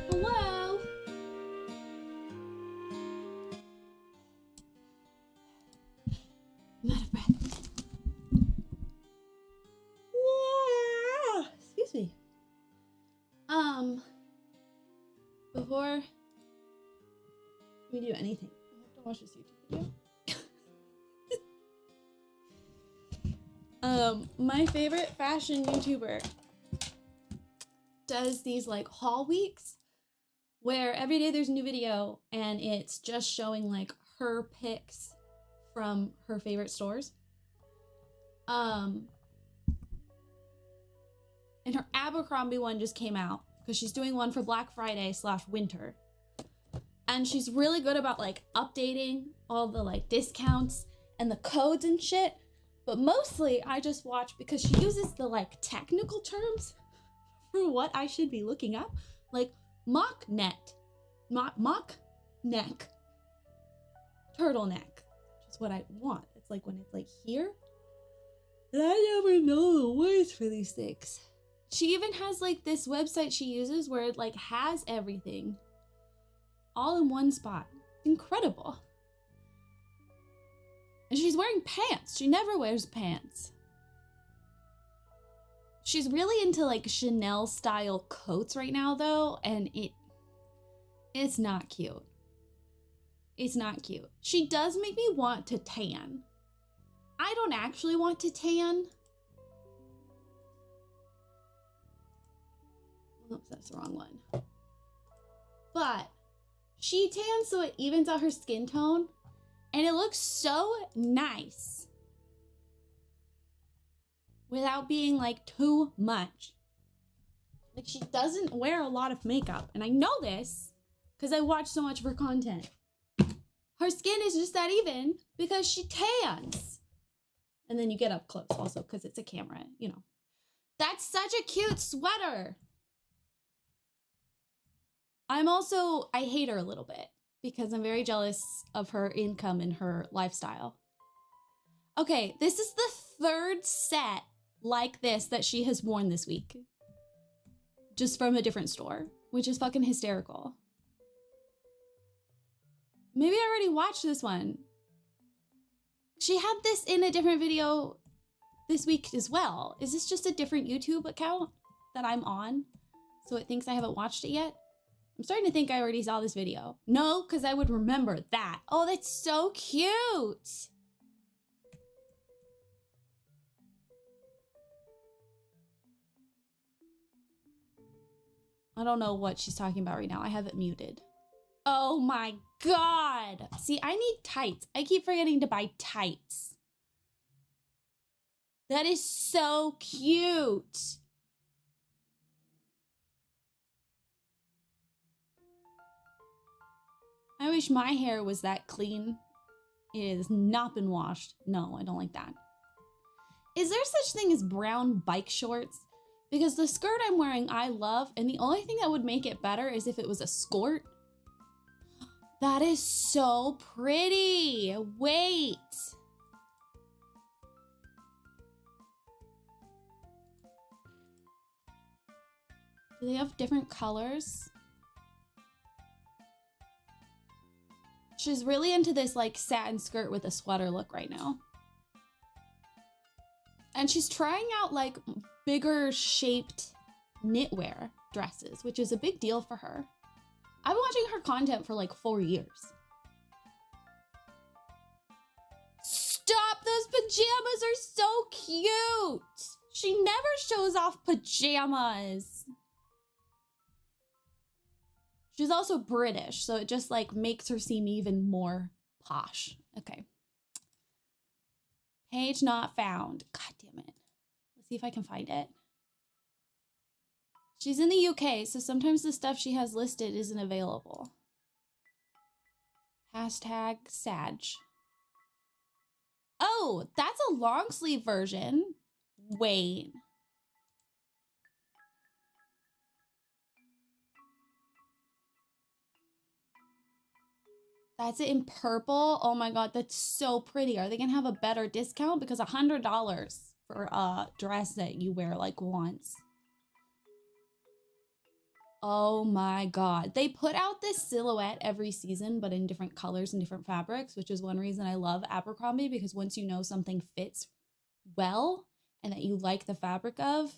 Hello? I'm out of breath. Excuse me. Before we do anything, I have to watch this YouTube video. My favorite fashion YouTuber does these like haul weeks where every day there's a new video and it's just showing like her picks from her favorite stores. And her Abercrombie one just came out because she's doing one for Black Friday / winter. And she's really good about like updating all the like discounts and the codes and shit. But mostly I just watch because she uses the like technical terms for what I should be looking up. Like mock neck, turtleneck, which is what I want. It's like when it's like here. And I never know the words for these things. She even has like this website she uses where it like has everything all in one spot. Incredible. And she's wearing pants. She never wears pants. She's really into like Chanel style coats right now though, and it's not cute. It's not cute. She does make me want to tan. I don't actually want to tan. Oops, that's the wrong one. But she tans so it evens out her skin tone, and it looks so nice without being like too much. Like she doesn't wear a lot of makeup, and I know this because I watch so much of her content. Her skin is just that even because she tans. And then you get up close also because it's a camera, you know. That's such a cute sweater. I hate her a little bit because I'm very jealous of her income and her lifestyle. Okay, this is the third set like this that she has worn this week. Just from a different store, which is fucking hysterical. Maybe I already watched this one. She had this in a different video this week as well. Is this just a different YouTube account that I'm on? So it thinks I haven't watched it yet? I'm starting to think I already saw this video. No, because I would remember that. Oh, that's so cute. I don't know what she's talking about right now. I have it muted. Oh my God. See, I need tights. I keep forgetting to buy tights. That is so cute. I wish my hair was that clean. It has not been washed. No, I don't like that. Is there such thing as brown bike shorts? Because the skirt I'm wearing, I love, and the only thing that would make it better is if it was a skirt. That is so pretty. Wait. Do they have different colors? She's really into this like satin skirt with a sweater look right now. And she's trying out like bigger shaped knitwear dresses, which is a big deal for her. I've been watching her content for like 4 years. Stop, those pajamas are so cute. She never shows off pajamas. She's also British, so it just like makes her seem even more posh. Okay. Page not found. God damn it. Let's see if I can find it. She's in the UK, so sometimes the stuff she has listed isn't available. Hashtag Sag. Oh, that's a long sleeve version. Wait. That's it in purple. Oh my God, that's so pretty. Are they gonna have a better discount? Because $100 for a dress that you wear like once. Oh my God. They put out this silhouette every season, but in different colors and different fabrics, which is one reason I love Abercrombie, because once you know something fits well and that you like the fabric of,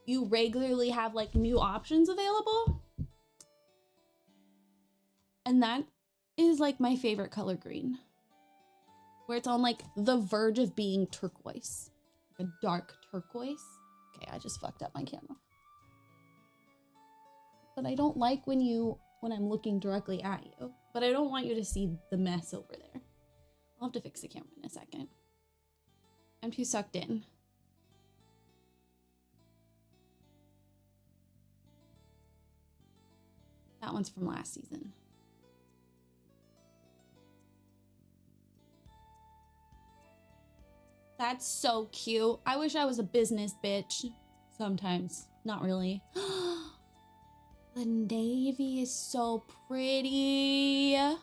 you regularly have like new options available. And that is like my favorite color green, where it's on like the verge of being turquoise, like a dark turquoise. Okay, I just fucked up my camera. But I don't like when I'm looking directly at you, but I don't want you to see the mess over there. I'll have to fix the camera in a second. I'm too sucked in. That one's from last season. That's so cute. I wish I was a business bitch. Sometimes. Not really. The navy is so pretty. I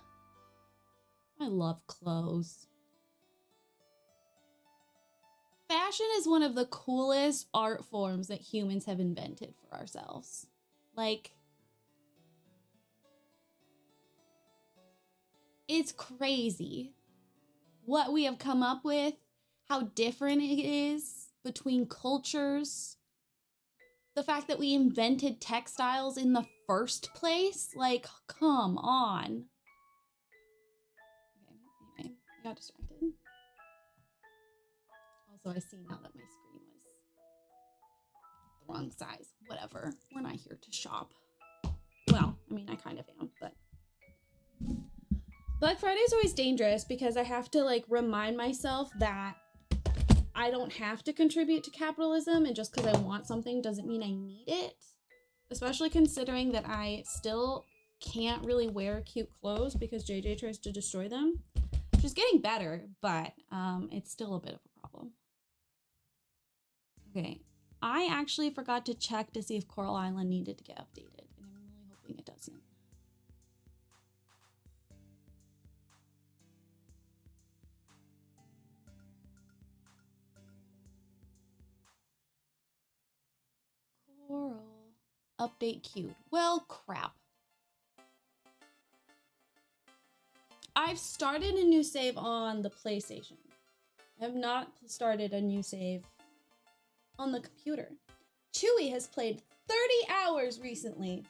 love clothes. Fashion is one of the coolest art forms that humans have invented for ourselves. Like, it's crazy what we have come up with, how different it is between cultures. The fact that we invented textiles in the first place, like, come on. Okay, anyway, I got distracted. Also, I see now that my screen was the wrong size. Whatever, we're not here to shop. Well, I mean, I kind of am, but. Black Friday is always dangerous because I have to like remind myself that I don't have to contribute to capitalism, and just because I want something doesn't mean I need it. Especially considering that I still can't really wear cute clothes because JJ tries to destroy them. She's getting better, but it's still a bit of a problem. Okay, I actually forgot to check to see if Coral Island needed to get updated, and I'm really hoping it doesn't. Coral. Update queued. Well, crap. I've started a new save on the PlayStation. I have not started a new save on the computer. Chewy has played 30 hours recently.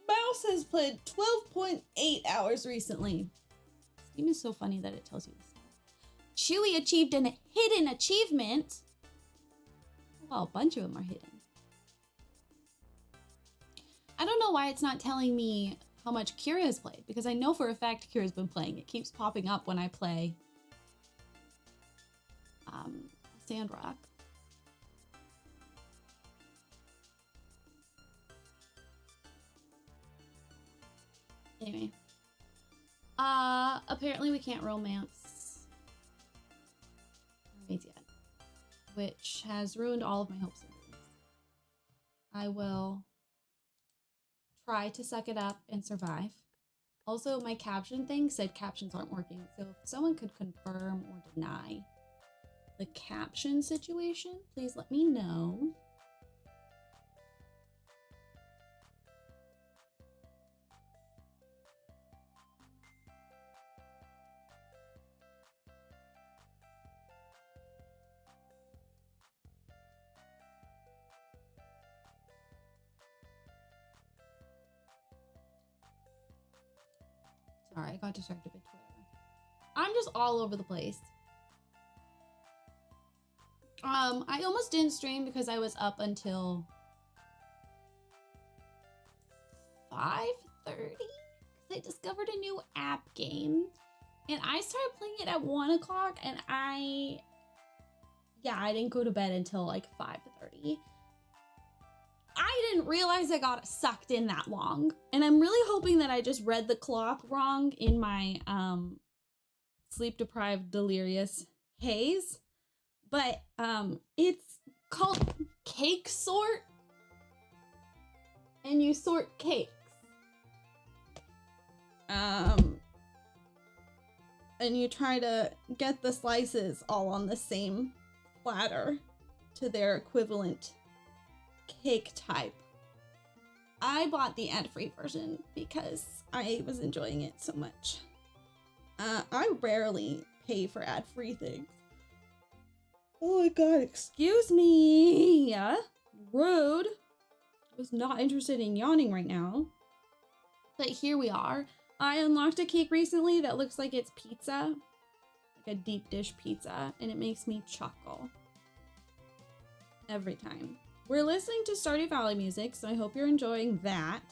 Mouse has played 12.8 hours recently. This game is so funny that it tells you this. Chewy achieved a hidden achievement. Well, a bunch of them are hidden. I don't know why it's not telling me how much Kira has played, because I know for a fact Kira's been playing. It keeps popping up when I play Sandrock. Anyway. Apparently we can't romance mermaids yet, which has ruined all of my hopes and dreams. I will try to suck it up and survive. Also, my caption thing said captions aren't working, so if someone could confirm or deny the caption situation, please let me know. Sorry, I got distracted by Twitter. I'm just all over the place. I almost didn't stream because I was up until 5:30 because I discovered a new app game and I started playing it at 1 o'clock and I didn't go to bed until like 5:30. I didn't realize I got sucked in that long, and I'm really hoping that I just read the clock wrong in my sleep deprived delirious haze. But it's called Cake Sort, and you sort cakes. And you try to get the slices all on the same platter to their equivalent cake type. I bought the ad-free version because I was enjoying it so much. I rarely pay for ad-free things. Oh my god, excuse me. Rude. I was not interested in yawning right now. But here we are. I unlocked a cake recently that looks like it's pizza. Like a deep dish pizza. And it makes me chuckle. Every time. We're listening to Stardew Valley music, so I hope you're enjoying that.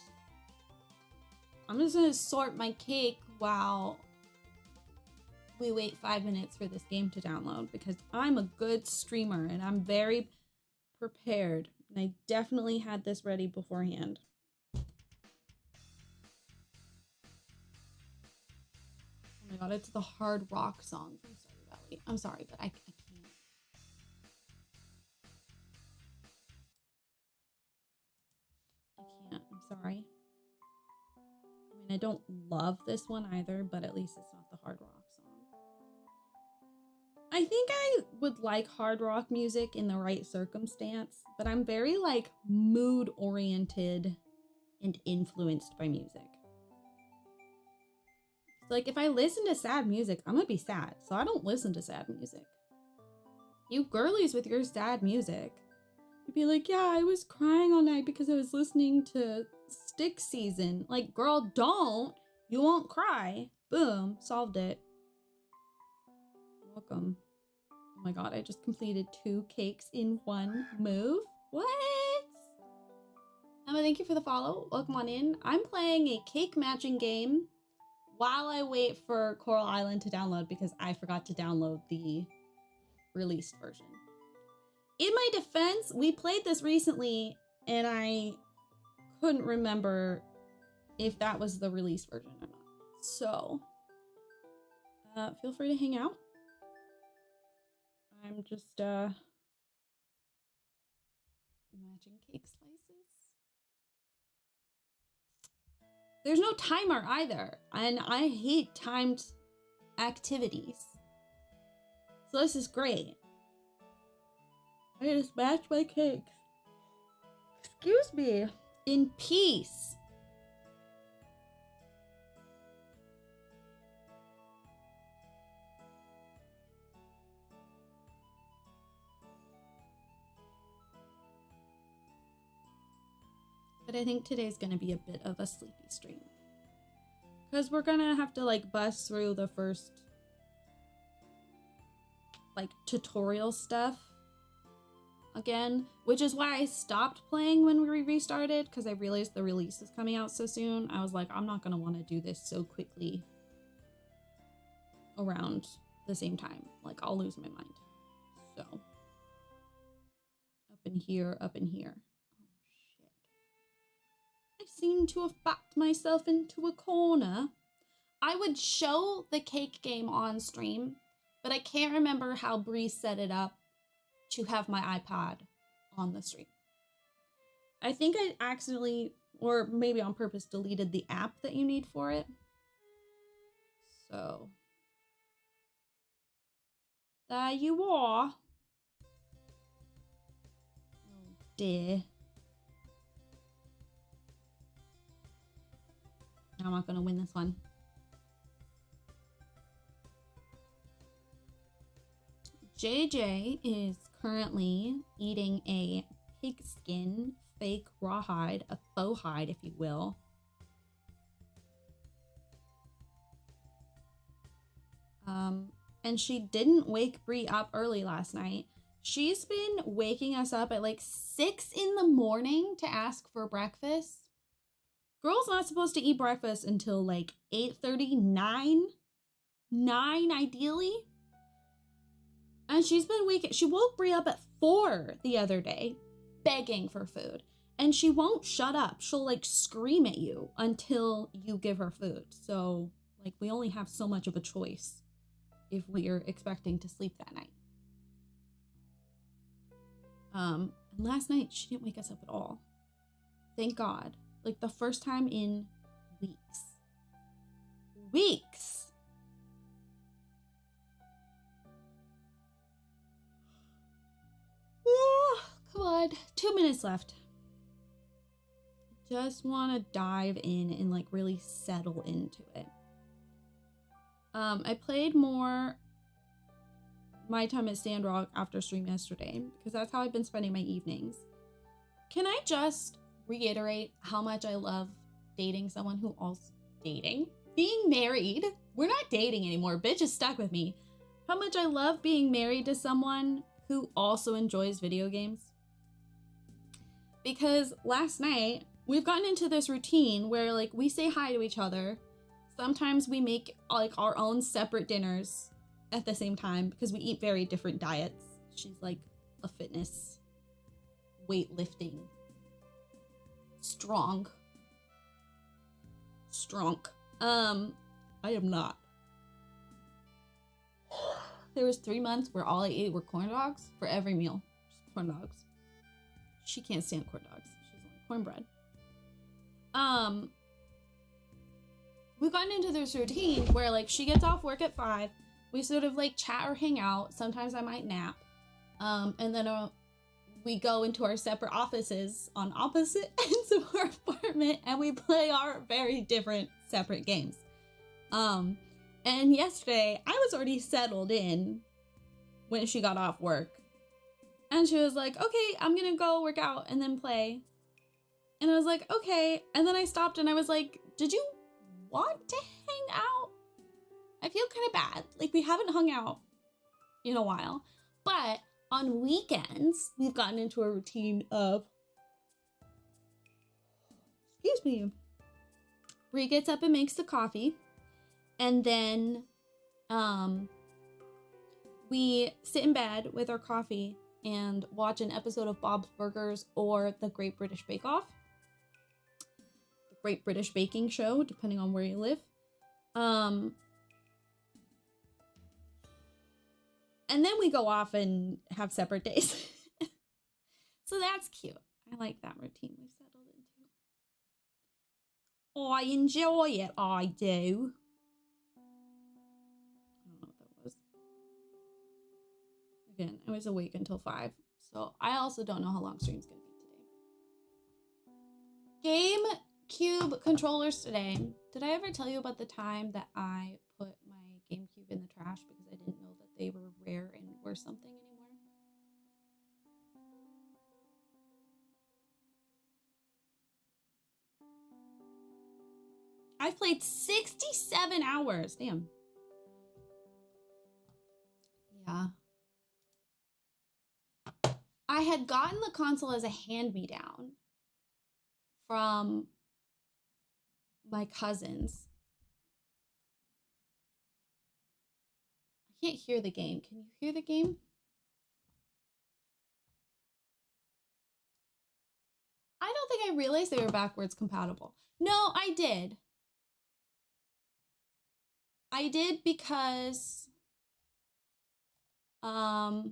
I'm just gonna sort my cake while we wait 5 minutes for this game to download because I'm a good streamer and I'm very prepared. And I definitely had this ready beforehand. Oh my god, it's the hard rock song from Stardew Valley. I'm sorry, but I can't. I'm sorry. I mean, I don't love this one either, but at least it's not the hard rock song. I think I would like hard rock music in the right circumstance, but I'm very like mood oriented and influenced by music. So like if I listen to sad music, I'm gonna be sad. So I don't listen to sad music. You girlies with your sad music. You'd be like, yeah, I was crying all night because I was listening to Stick Season. Like, girl, don't. You won't cry. Boom. Solved it. Welcome. Oh my god, I just completed 2 cakes in 1 move. What? Emma, thank you for the follow. Welcome on in. I'm playing a cake matching game while I wait for Coral Island to download because I forgot to download the released version. In my defense, we played this recently and I couldn't remember if that was the release version or not. So, feel free to hang out. I'm just, matching cake slices. There's no timer either, and I hate timed activities. So this is great. I just match my cakes. Excuse me. In peace. But I think today's gonna be a bit of a sleepy stream. Because we're gonna have to like bust through the first like tutorial stuff again, which is why I stopped playing when we restarted, because I realized the release was coming out so soon. I was like, I'm not gonna want to do this so quickly around the same time. Like, I'll lose my mind. So up in here, up in here. Oh shit. I seem to have backed myself into a corner. I would show the cake game on stream, but I can't remember how Bree set it up to have my iPad on the stream. I think I accidentally, or maybe on purpose, deleted the app that you need for it. So there you are. Oh dear. I'm not gonna win this one. JJ is currently eating a pigskin fake rawhide, a faux hide, if you will. And she didn't wake Bree up early last night. She's been waking us up at like 6 in the morning to ask for breakfast. Girl's not supposed to eat breakfast until like 8:30, 9 ideally. And she's been waking, she woke Bree up at 4 the other day, begging for food. And she won't shut up. She'll like scream at you until you give her food. So like we only have so much of a choice if we are expecting to sleep that night. And last night she didn't wake us up at all. Thank God. Like the first time in weeks. Weeks. Come on, 2 minutes left. Just want to dive in and like really settle into it. I played more My Time at Sandrock after stream yesterday because that's how I've been spending my evenings. Can I just reiterate how much I love dating someone who also being married? We're not dating anymore. Bitch is stuck with me. How much I love being married to someone who also enjoys video games. Because last night we've gotten into this routine where like we say hi to each other. Sometimes we make like our own separate dinners at the same time because we eat very different diets. She's like a fitness, weightlifting, strong. I am not. There was 3 months where all I ate were corn dogs for every meal. Just corn dogs. She can't stand corn dogs. She doesn't like cornbread. We've gotten into this routine where like she gets off work at 5. We sort of like chat or hang out. Sometimes I might nap. And then we go into our separate offices on opposite ends of our apartment and we play our very different separate games. And yesterday I was already settled in when she got off work. And she was like, okay, I'm gonna go work out and then play. And I was like, okay. And then I stopped and I was like, did you want to hang out? I feel kind of bad. Like we haven't hung out in a while. But on weekends, we've gotten into a routine of, excuse me, Bree gets up and makes the coffee. And then we sit in bed with our coffee and watch an episode of Bob's Burgers or The Great British Bake Off. The Great British Baking Show, depending on where you live. And then we go off and have separate days. So that's cute. I like that routine we've settled into. Oh, I enjoy it. I do. I don't know what that was. Again, I was awake until 5. So I also don't know how long stream's going to be today. GameCube controllers today. Did I ever tell you about the time that I put my GameCube in the trash because I didn't know that they were rare and worth something anymore? I've played 67 hours. Damn. Yeah. I had gotten the console as a hand-me-down from my cousins. I can't hear the game. Can you hear the game? I don't think I realized they were backwards compatible. No, I did. I did because I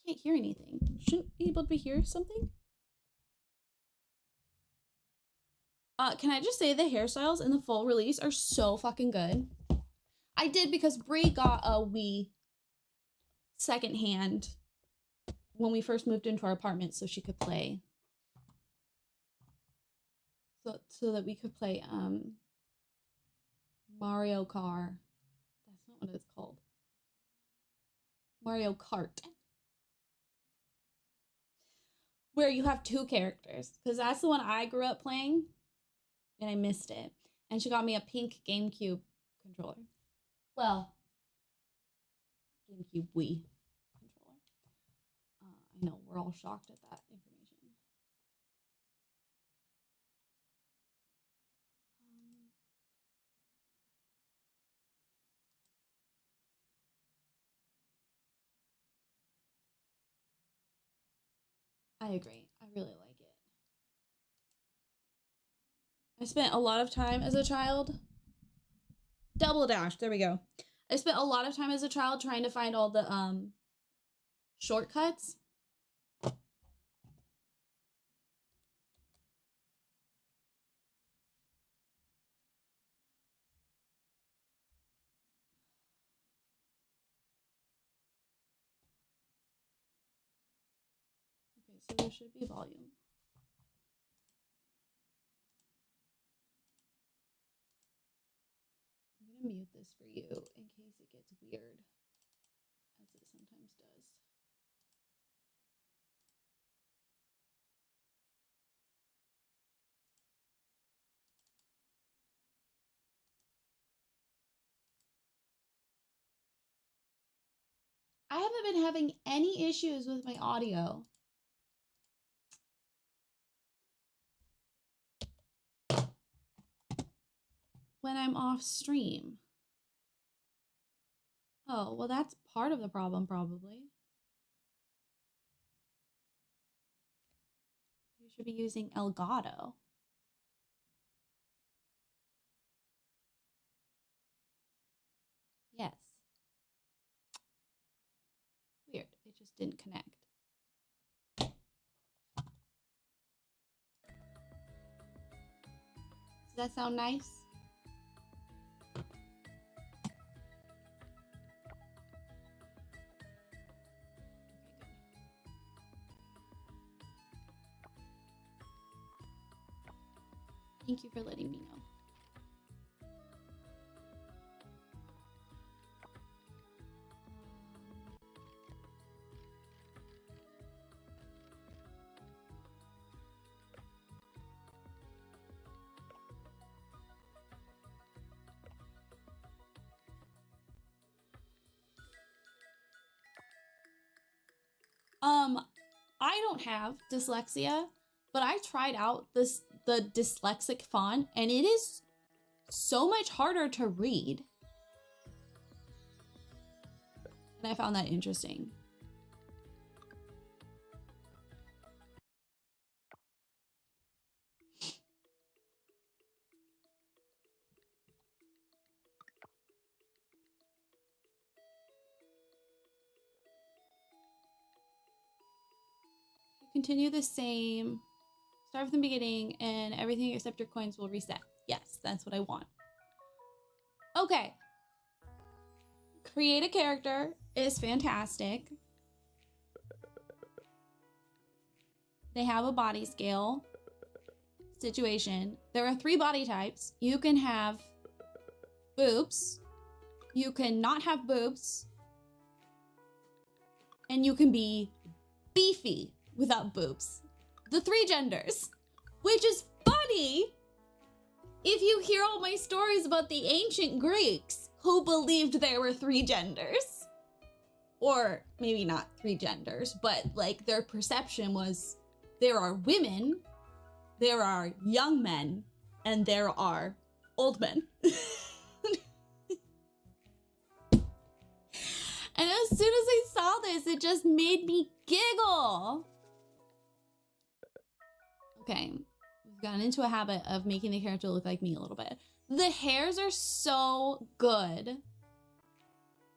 can't hear anything. Shouldn't be able to hear something? Can I just say the hairstyles in the full release are so fucking good. I did because Brie got a Wii secondhand when we first moved into our apartment so she could play. So that we could play Mario Kart. That's not what it's called. Mario Kart. Where you have two characters. Because that's the one I grew up playing. And I missed it. And she got me a pink GameCube controller. Well, GameCube Wii controller. I know, we're all shocked at that information. I agree. I really like it. I spent a lot of time as a child. Double dash. There we go. I spent a lot of time as a child trying to find all the shortcuts. Okay, so there should be volume. I'm gonna mute this for you in case it gets weird, as it sometimes does. I haven't been having any issues with my audio. When I'm off stream. Oh, well, that's part of the problem, probably. You should be using Elgato. Yes. Weird. It just didn't connect. Does that sound nice? Thank you for letting me know. I don't have dyslexia, but I tried out the dyslexic font, and it is so much harder to read. And I found that interesting. Continue the same. Start from the beginning, and everything except your coins will reset. Yes, that's what I want. Okay. Create a character is fantastic. They have a body scale situation. There are 3 body types. You can have boobs. You can not have boobs. And you can be beefy without boobs. The 3 genders, which is fun funny if you hear all my stories about the ancient Greeks who believed there were 3 genders. Or maybe not 3 genders, but like their perception was there are women, there are young men, and there are old men. And as soon as I saw this, it just made me giggle. Okay, we've gotten into a habit of making the character look like me a little bit. The hairs are so good.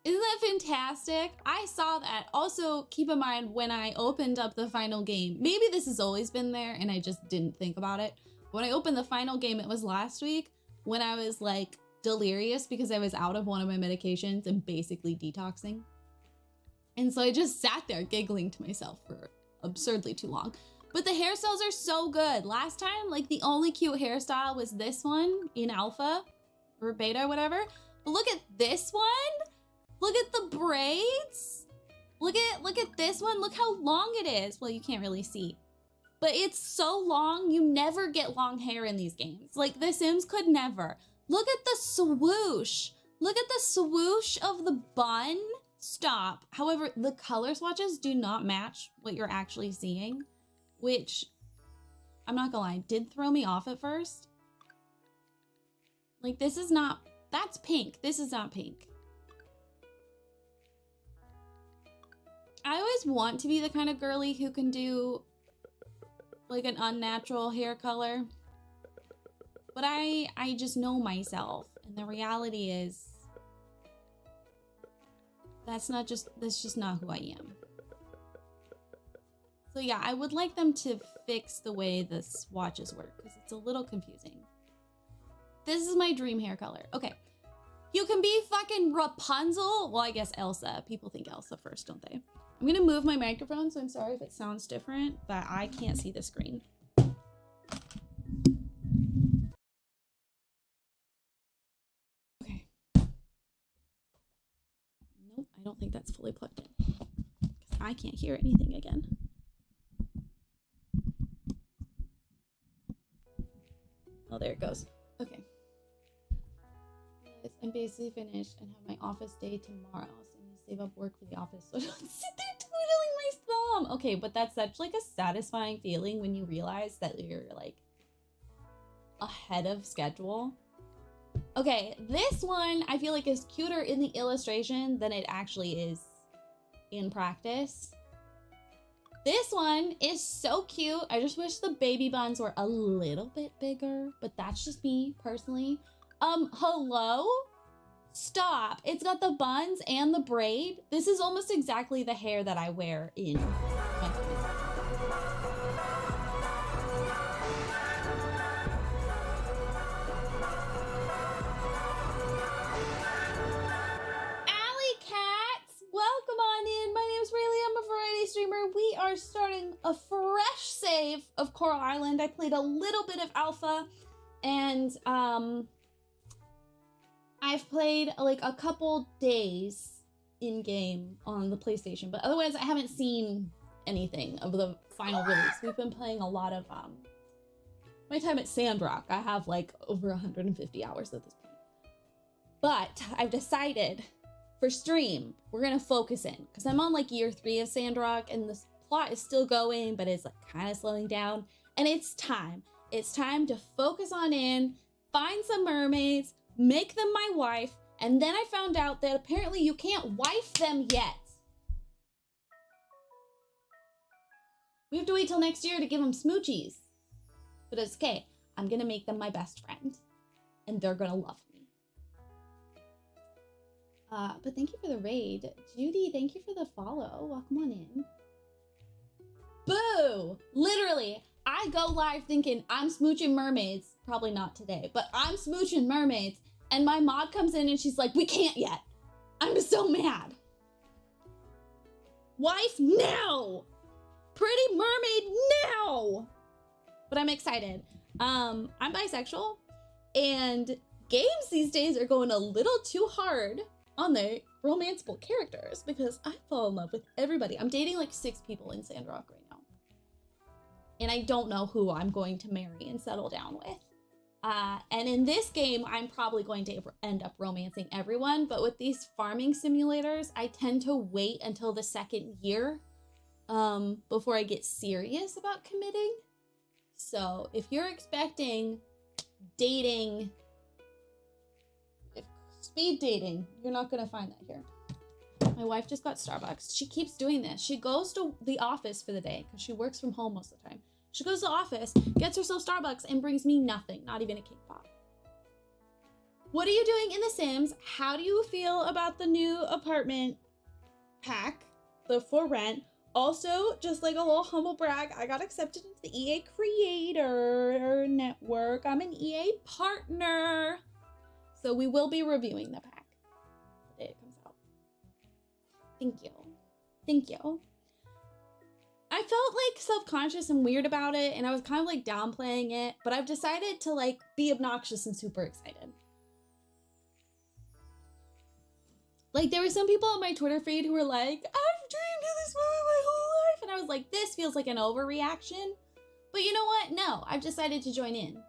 Isn't that fantastic? I saw that. Also, keep in mind when I opened up the final game, maybe this has always been there and I just didn't think about it. When I opened the final game, it was last week when I was like delirious because I was out of one of my medications and basically detoxing. And so I just sat there giggling to myself for absurdly too long. But the hairstyles are so good. Last time, like the only cute hairstyle was this one in alpha or beta or whatever. But look at this one. Look at the braids. Look at this one. Look how long it is. Well, you can't really see. But it's so long, you never get long hair in these games. Like The Sims could never. Look at the swoosh. Look at the swoosh of the bun. Stop. However, the color swatches do not match what you're actually seeing, which, I'm not gonna lie, did throw me off at first. Like this is not, that's pink. This is not pink. I always want to be the kind of girly who can do like an unnatural hair color. But I just know myself. And the reality is that's just not who I am. So yeah, I would like them to fix the way the swatches work because it's a little confusing. This is my dream hair color. Okay. You can be fucking Rapunzel. Well, I guess Elsa. People think Elsa first, don't they? I'm gonna move my microphone, so I'm sorry if it sounds different, but I can't see the screen. Okay. Nope, I don't think that's fully plugged in. Because I can't hear anything again. Oh, there it goes. Okay. I'm basically finished and have my office day tomorrow, so I need to save up work for the office so I don't sit there twiddling my thumb. Okay, but that's such like a satisfying feeling when you realize that you're like ahead of schedule. Okay, this one I feel like is cuter in the illustration than it actually is in practice. This one is so cute. I just wish the baby buns were a little bit bigger, but that's just me personally. Hello? Stop. It's got the buns and the braid. This is almost exactly the hair that I wear in my clothes. Alley Cats, welcome on in. My name's Rayleigh. I'm a variety streamer. We are starting a fresh save of Coral Island. I played a little bit of alpha and I've played like a couple days in game on the PlayStation, but otherwise I haven't seen anything of the final release. We've been playing a lot of my time at Sandrock. I have like over 150 hours at this point. But I've decided for stream, we're gonna focus in because I'm on like year 3 of Sandrock and the plot is still going, but it's like kind of slowing down. And it's time. It's time to focus on in, find some mermaids, make them my wife, and then I found out that apparently you can't wife them yet. We have to wait till next year to give them smoochies. But it's okay. I'm gonna make them my best friend. And they're gonna love me. But thank you for the raid. Judy, thank you for the follow. Welcome on in. Boo! Literally, I go live thinking I'm smooching mermaids. Probably not today, but I'm smooching mermaids. And my mod comes in and she's like, we can't yet. I'm so mad. Wife now! Pretty mermaid now! But I'm excited. I'm bisexual and games these days are going a little too hard on their romanceable characters because I fall in love with everybody. I'm dating like 6 people in Sandrock right now. and I don't know who I'm going to marry and settle down with. And in this game, I'm probably going to end up romancing everyone, but with these farming simulators, I tend to wait until the second year before I get serious about committing. So if you're expecting dating, speed dating, you're not gonna find that here. My wife just got Starbucks. She keeps doing this. She goes to the office for the day because she works from home most of the time. She goes to the office, gets herself Starbucks, and brings me nothing, not even a cake pop. What are you doing in The Sims? How do you feel about the new apartment pack, the for rent? Also, just like a little humble brag, I got accepted into the EA Creator Network. I'm an EA partner. So we will be reviewing the pack the day it comes out. Thank you. Thank you. I felt like self-conscious and weird about it, and I was kind of like downplaying it, but I've decided to like be obnoxious and super excited. Like there were some people on my Twitter feed who were like, I've dreamed of this moment my whole life. And I was like, this feels like an overreaction. But you know what? No, I've decided to join in.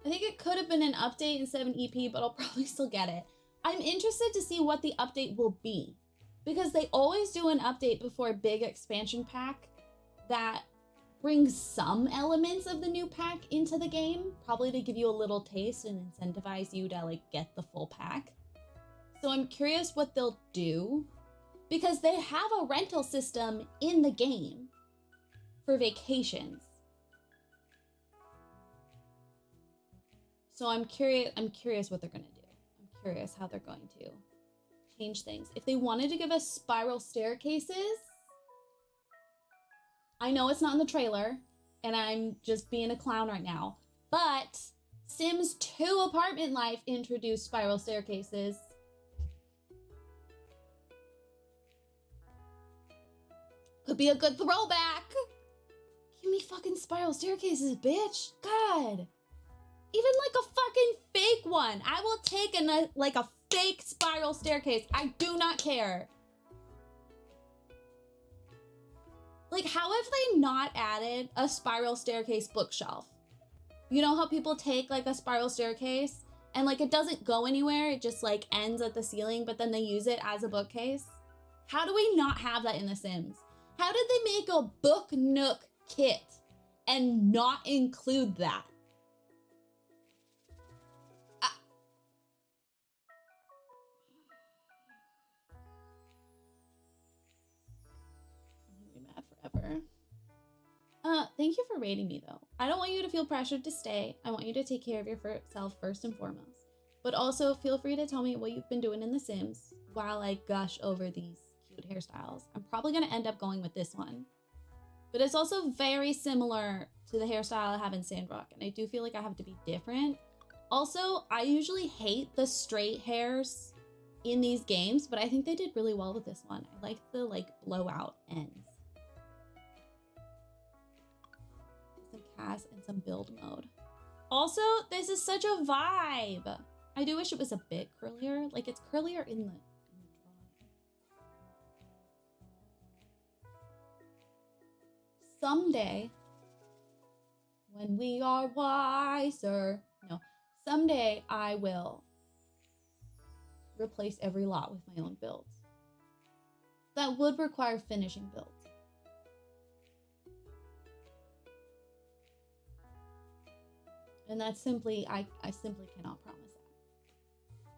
I think it could have been an update instead of an EP, but I'll probably still get it. I'm interested to see what the update will be, because they always do an update before a big expansion pack that brings some elements of the new pack into the game, probably to give you a little taste and incentivize you to like get the full pack. So I'm curious what they'll do, because they have a rental system in the game for vacations. So I'm curious what they're gonna do. I'm curious how they're going to change things. If they wanted to give us spiral staircases, I know it's not in the trailer, and I'm just being a clown right now, but Sims 2 Apartment Life introduced spiral staircases. Could be a good throwback. Give me fucking spiral staircases, bitch. God. Even like a fucking fake one. I will take a fake spiral staircase. I do not care. Like, how have they not added a spiral staircase bookshelf? You know how people take like a spiral staircase and like it doesn't go anywhere, it just like ends at the ceiling, but then they use it as a bookcase? How do we not have that in The Sims? How did they make a book nook kit and not include that? I'm gonna be mad forever. Thank you for rating me though. I don't want you to feel pressured to stay. I want you to take care of yourself first and foremost. But also feel free to tell me what you've been doing in The Sims while I gush over these cute hairstyles. I'm probably gonna end up going with this one. But it's also very similar to the hairstyle I have in Sandrock, and I do feel like I have to be different. Also, I usually hate the straight hairs in these games, but I think they did really well with this one. I like the like blowout ends. Some cast and some build mode. Also, this is such a vibe. I do wish it was a bit curlier. Like it's curlier in the drawing. Someday, when we are wiser, someday I will replace every lot with my own builds. That would require finishing builds. And that's simply, I simply cannot promise that.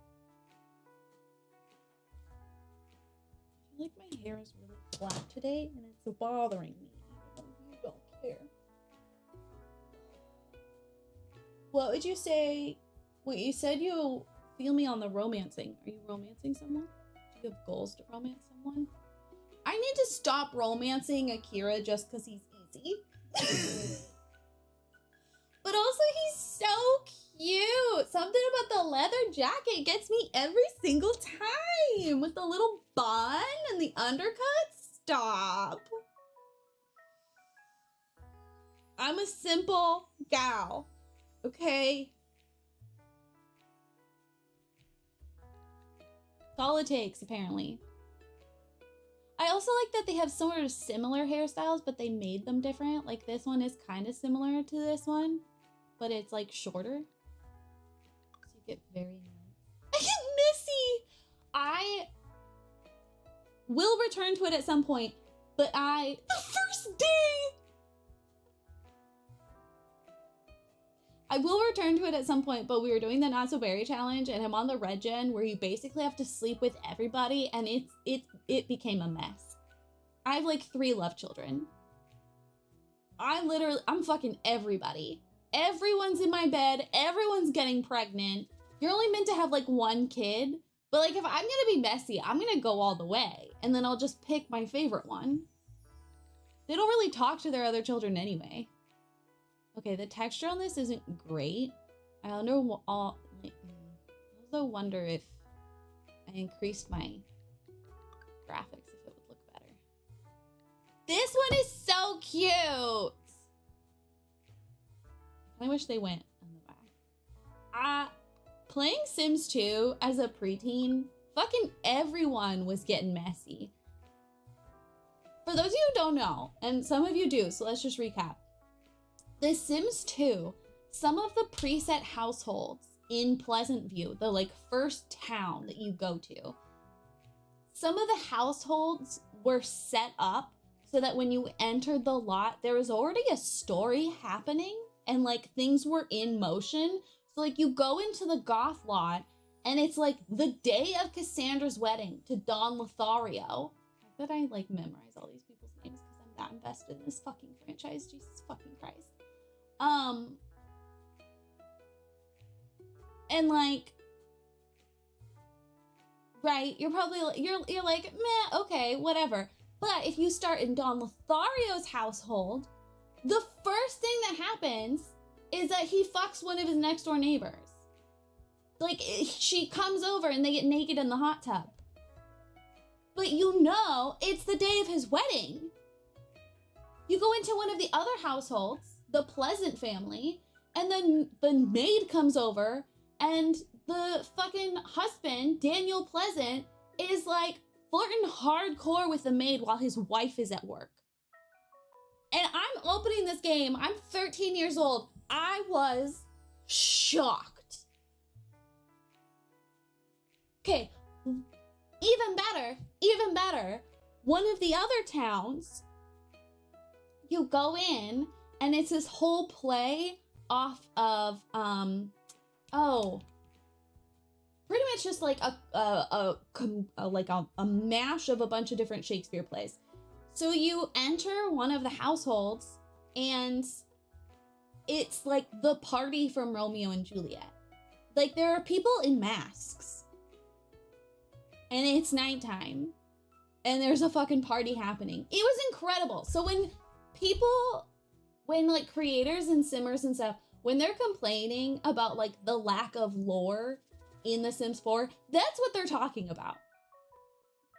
I feel like my hair is really flat today and it's bothering me. You don't care. What would you say? Well, you said you feel me on the romancing. Are you romancing someone? Do you have goals to romance someone? I need to stop romancing Akira just because he's easy. But also he's so cute. Something about the leather jacket gets me every single time. With the little bun and the undercut. Stop. I'm a simple gal. Okay? That's all it takes, apparently. I also like that they have sort of similar hairstyles, but they made them different. Like this one is kind of similar to this one, but it's like shorter. So you get very nice. I get Missy! I will return to it at some point, but the first day! I will return to it at some point, but we were doing the Not So Berry challenge and I'm on the red gen where you basically have to sleep with everybody and it became a mess. I have like 3 love children. I'm fucking everybody. Everyone's in my bed. Everyone's getting pregnant. You're only meant to have like 1 kid, but like if I'm gonna be messy, I'm gonna go all the way and then I'll just pick my favorite one. They don't really talk to their other children anyway. Okay, the texture on this isn't great. I also wonder if I increased my graphics if it would look better. This one is so cute. I wish they went on the back. Playing Sims 2 as a preteen, fucking everyone was getting messy. For those of you who don't know, and some of you do, so let's just recap. The Sims 2, some of the preset households in Pleasant View, the like first town that you go to, some of the households were set up so that when you entered the lot, there was already a story happening and like things were in motion. So like you go into the goth lot and it's like the day of Cassandra's wedding to Don Lothario. I bet I like memorize all these people's names because I'm that invested in this fucking franchise. Jesus fucking Christ. And like, right, you're probably, you're like, meh, okay, whatever. But if you start in Don Lothario's household, the first thing that happens is that he fucks one of his next door neighbors. Like, she comes over and they get naked in the hot tub. But you know, it's the day of his wedding. You go into one of the other households, the Pleasant family, and then the maid comes over and the fucking husband, Daniel Pleasant, is like flirting hardcore with the maid while his wife is at work. And I'm opening this game, I'm 13 years old. I was shocked. Okay, even better, one of the other towns, you go in and it's this whole play off of, pretty much just like a mash of a bunch of different Shakespeare plays. So you enter one of the households and it's like the party from Romeo and Juliet. Like there are people in masks and it's nighttime and there's a fucking party happening. It was incredible. So when like creators and simmers and stuff, when they're complaining about like the lack of lore in The Sims 4, that's what they're talking about.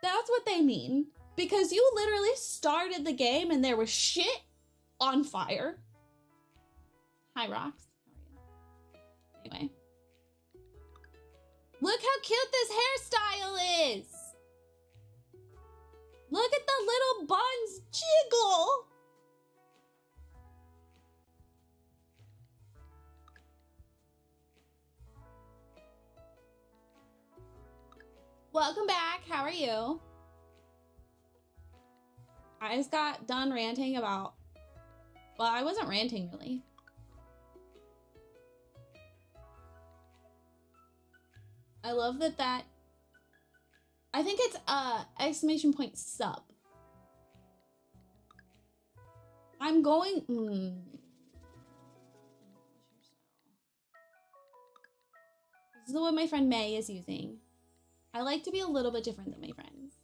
That's what they mean. Because you literally started the game and there was shit on fire. Hi, Rox. How are you? Anyway. Look how cute this hairstyle is. Look at the little buns jiggle. Welcome back. How are you? I just got done ranting about, well, I wasn't ranting really. I love that, I think it's exclamation point sub. I'm going, This is the one my friend May is using. I like to be a little bit different than my friends.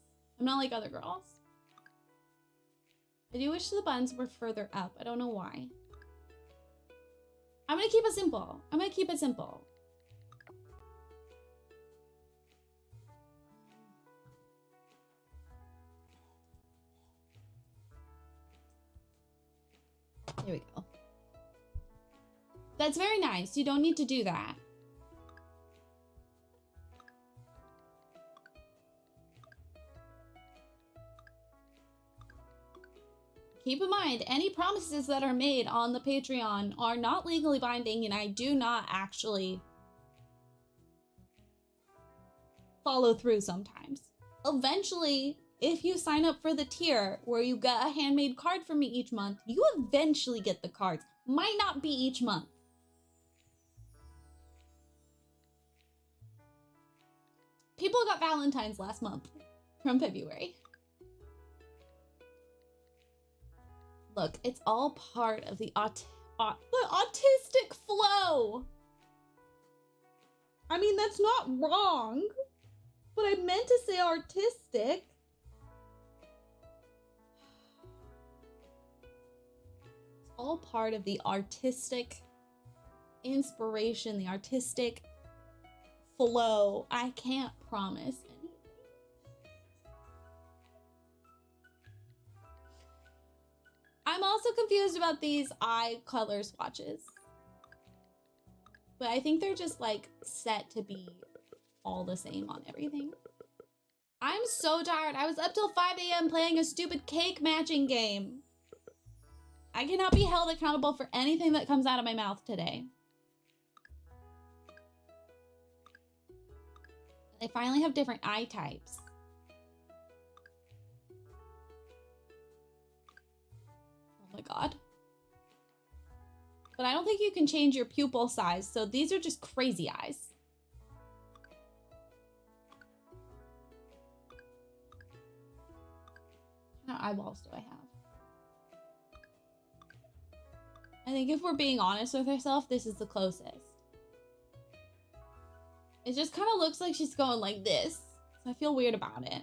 I'm not like other girls. I do wish the buns were further up. I don't know why. I'm gonna keep it simple. I'm gonna keep it simple. Here we go. That's very nice. You don't need to do that. Keep in mind, any promises that are made on the Patreon are not legally binding, and I do not actually follow through sometimes. Eventually, if you sign up for the tier where you get a handmade card from me each month, you eventually get the cards. Might not be each month. People got Valentine's last month from February. Look, it's all part of the autistic flow. I mean, that's not wrong, but I meant to say artistic. It's all part of the artistic inspiration, the artistic flow. I can't promise anything. I'm also confused about these eye color swatches. But I think they're just like set to be all the same on everything. I'm so tired. I was up till 5 a.m. playing a stupid cake matching game. I cannot be held accountable for anything that comes out of my mouth today. They finally have different eye types. Oh my god. But I don't think you can change your pupil size, so these are just crazy eyes. What kind of eyeballs do I have? I think if we're being honest with ourselves, this is the closest. It just kind of looks like she's going like this, so I feel weird about it.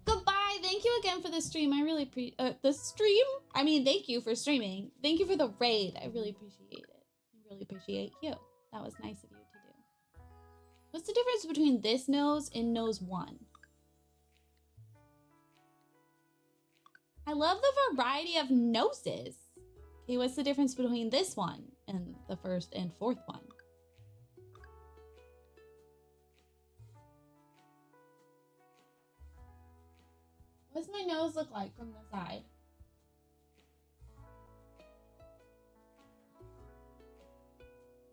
Goodbye. Thank you again for the stream. I really appreciate the stream. I mean, thank you for streaming. Thank you for the raid. I really appreciate it. I really appreciate you. That was nice of you to do. What's the difference between this nose and nose 1? I love the variety of noses. Okay, what's the difference between this one and the first and fourth one? What does my nose look like from the side?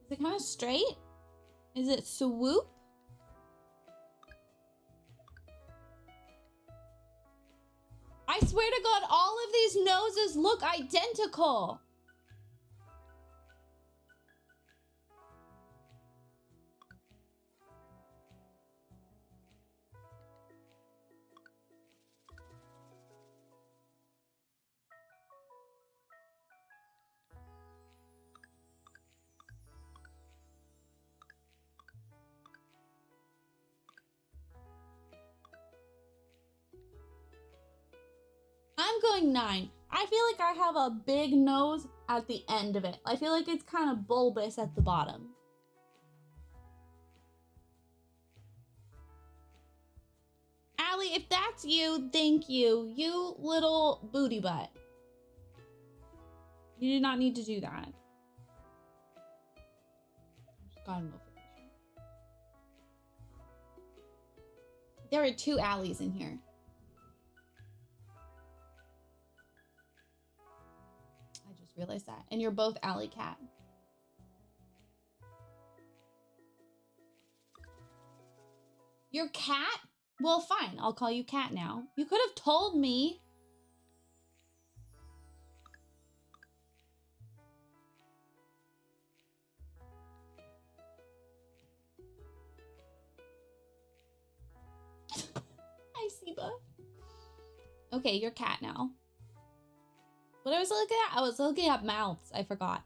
Is it kind of straight? Is it swoop? I swear to God, all of these noses look identical. I'm going 9. I feel like I have a big nose at the end of it. I feel like it's kind of bulbous at the bottom. Allie, if that's you, thank you. You little booty butt. You did not need to do that. Just got a notification. There are 2 Allies in here. Realize that. And you're both Alley Cat. You're Cat? Well, fine. I'll call you Cat now. You could have told me. Hi, Siba. Okay, you're Cat now. What I was looking at? I was looking at mouths. I forgot.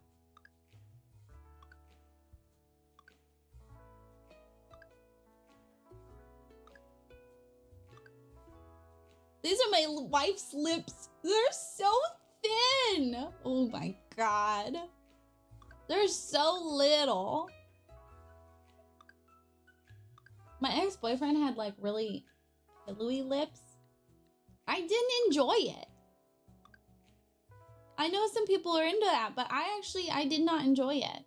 These are my wife's lips. They're so thin. Oh my god. They're so little. My ex-boyfriend had like really pillowy lips. I didn't enjoy it. I know some people are into that, but I did not enjoy it.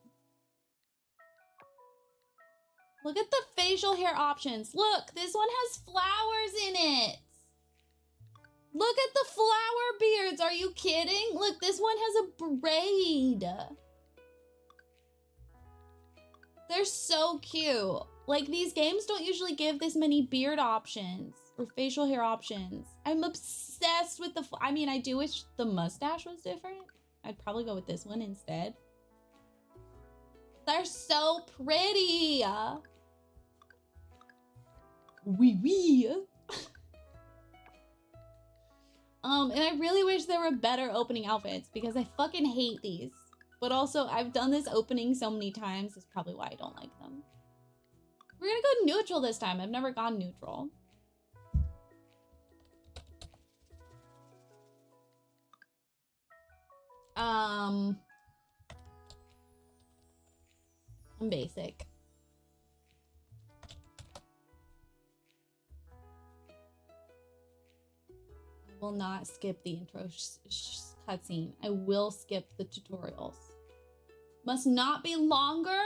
Look at the facial hair options. Look, this one has flowers in it. Look at the flower beards. Are you kidding? Look, this one has a braid. They're so cute. Like, these games don't usually give this many beard options or facial hair options. I'm obsessed with the, I mean, I do wish the mustache was different. I'd probably go with this one instead. They're so pretty. Wee wee. And I really wish there were better opening outfits because I fucking hate these. But also, I've done this opening so many times, that's probably why I don't like them. We're gonna go neutral this time. I've never gone neutral. I'm basic. I will not skip the intro cutscene. I will skip the tutorials. Must not be longer.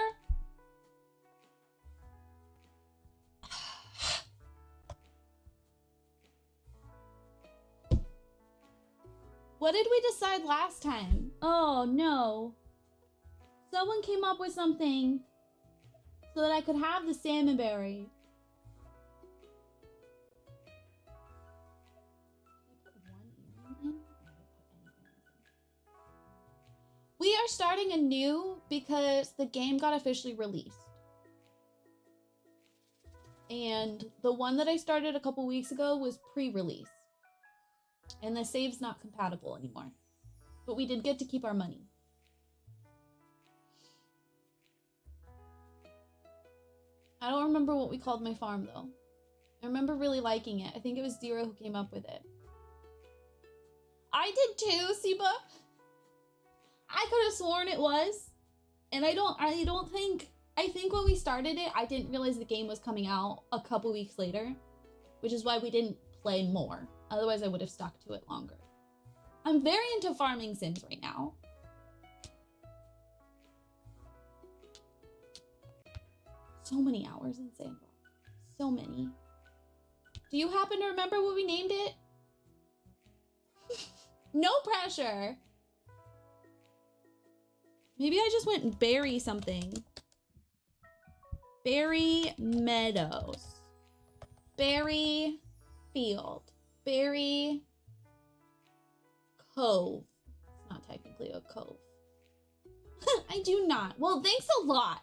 What did we decide last time? Oh no. Someone came up with something so that I could have the salmon berry. We are starting anew because the game got officially released. And the one that I started a couple weeks ago was pre-release. And the save's not compatible anymore. But we did get to keep our money. I don't remember what we called my farm though. I remember really liking it. I think it was Zero who came up with it. I did too, Siba. I could have sworn it was. And I think when we started it, I didn't realize the game was coming out a couple weeks later, which is why we didn't play more. Otherwise, I would have stuck to it longer. I'm very into farming sims right now. So many hours in Sandrock. So many. Do you happen to remember what we named it? No pressure. Maybe I just went berry something. Berry Meadows. Berry Field. Berry Cove. It's not technically a cove. I do not. Well, thanks a lot.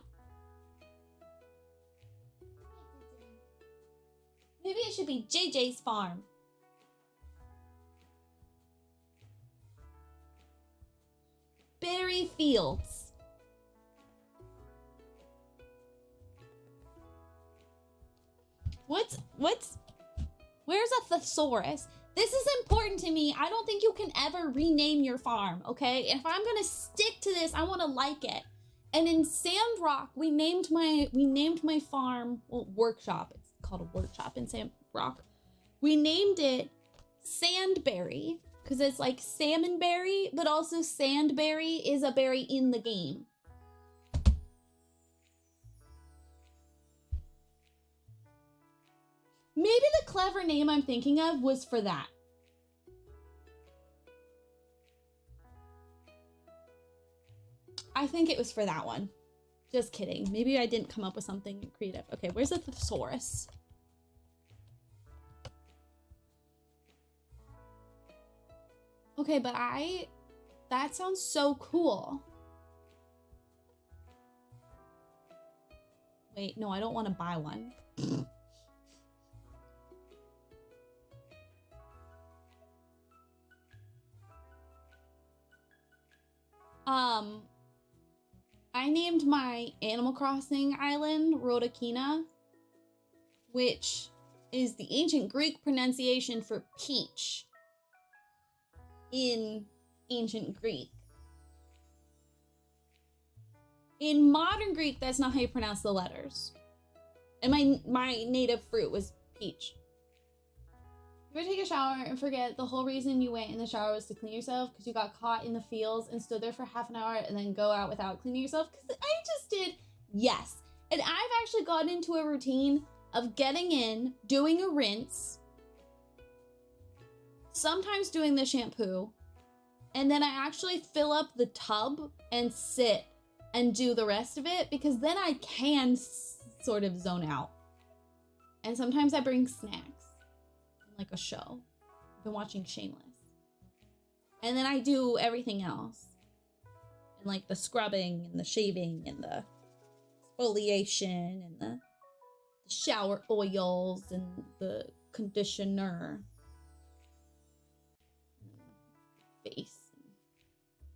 Maybe it should be JJ's farm. Berry Fields. Where's a thesaurus? This is important to me. I don't think you can ever rename your farm, okay? If I'm gonna stick to this, I wanna like it. And in Sandrock, we named my farm, well, workshop. It's called a workshop in Sandrock. We named it Sandberry, because it's like salmonberry, but also sandberry is a berry in the game. Maybe the clever name I'm thinking of was for that. I think it was for that one. Just kidding. Maybe I didn't come up with something creative. Okay, where's the thesaurus? Okay, but that sounds so cool. Wait, no, I don't want to buy one. I named my Animal Crossing island Rodakina, which is the ancient Greek pronunciation for peach in ancient Greek. In modern Greek, that's not how you pronounce the letters. And my native fruit was peach. You ever take a shower and forget the whole reason you went in the shower was to clean yourself because you got caught in the fields and stood there for half an hour and then go out without cleaning yourself? Because I just did. Yes. And I've actually gotten into a routine of getting in, doing a rinse, sometimes doing the shampoo, and then I actually fill up the tub and sit and do the rest of it, because then I can sort of zone out. And sometimes I bring snacks, like a show. I've been watching Shameless. And then I do everything else. And like the scrubbing and the shaving and the exfoliation and the shower oils and the conditioner. And face. And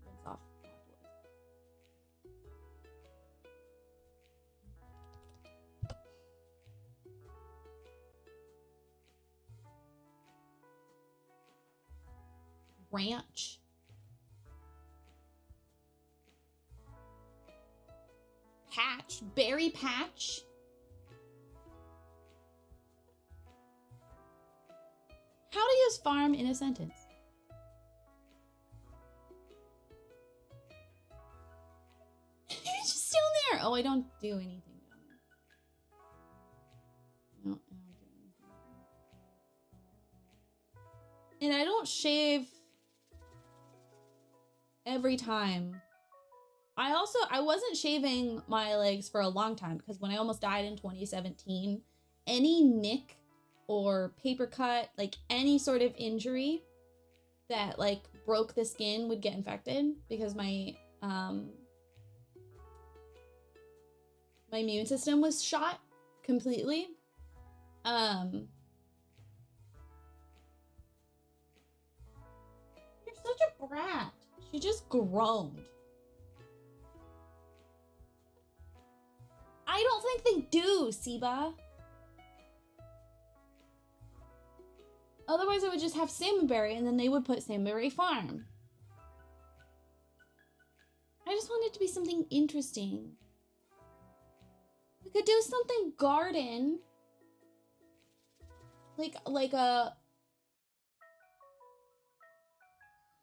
rinse off afterwards. Ranch. Patch. Berry patch. How to use farm in a sentence. You're just down there. Oh, I don't do anything down there. No, I don't do anything. And I don't shave every time. I wasn't shaving my legs for a long time, because when I almost died in 2017, any nick or paper cut, like any sort of injury that like broke the skin would get infected, because my immune system was shot completely. You're such a brat. She just groaned. I don't think they do, Siba. Otherwise, I would just have Salmonberry, and then they would put Salmonberry Farm. I just want it to be something interesting. We could do something garden. Like a...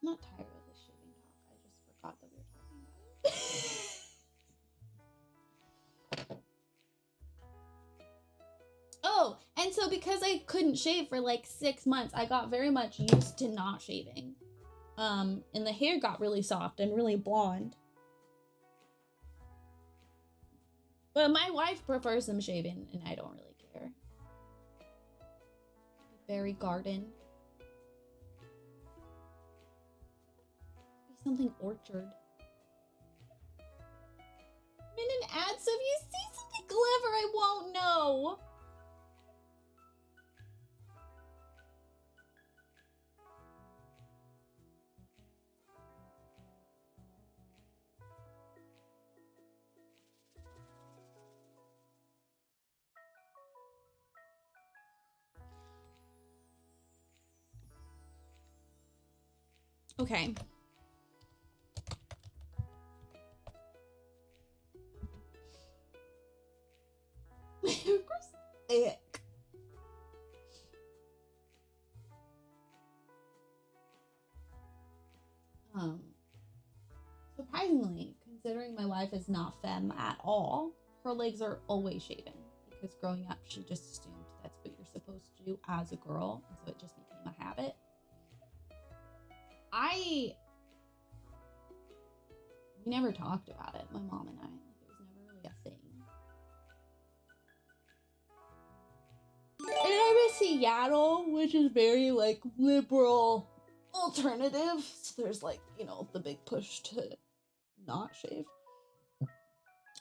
I'm not tired of this shaving talk. I just forgot that we were talking about it. Oh, and so because I couldn't shave for like 6 months, I got very much used to not shaving. And the hair got really soft and really blonde. But my wife prefers them shaven, and I don't really care. Berry garden. Be something orchard. I'm in an ad, so if you see something clever, I won't know. Okay. My hair grows thick. Surprisingly, considering my wife is not femme at all, her legs are always shaven, because growing up she just assumed that's what you're supposed to do as a girl, and so it just became a habit. We never talked about it, my mom and I. Like, it was never really a thing. And I'm in Seattle, which is very, like, liberal alternative. So there's, like, you know, the big push to not shave.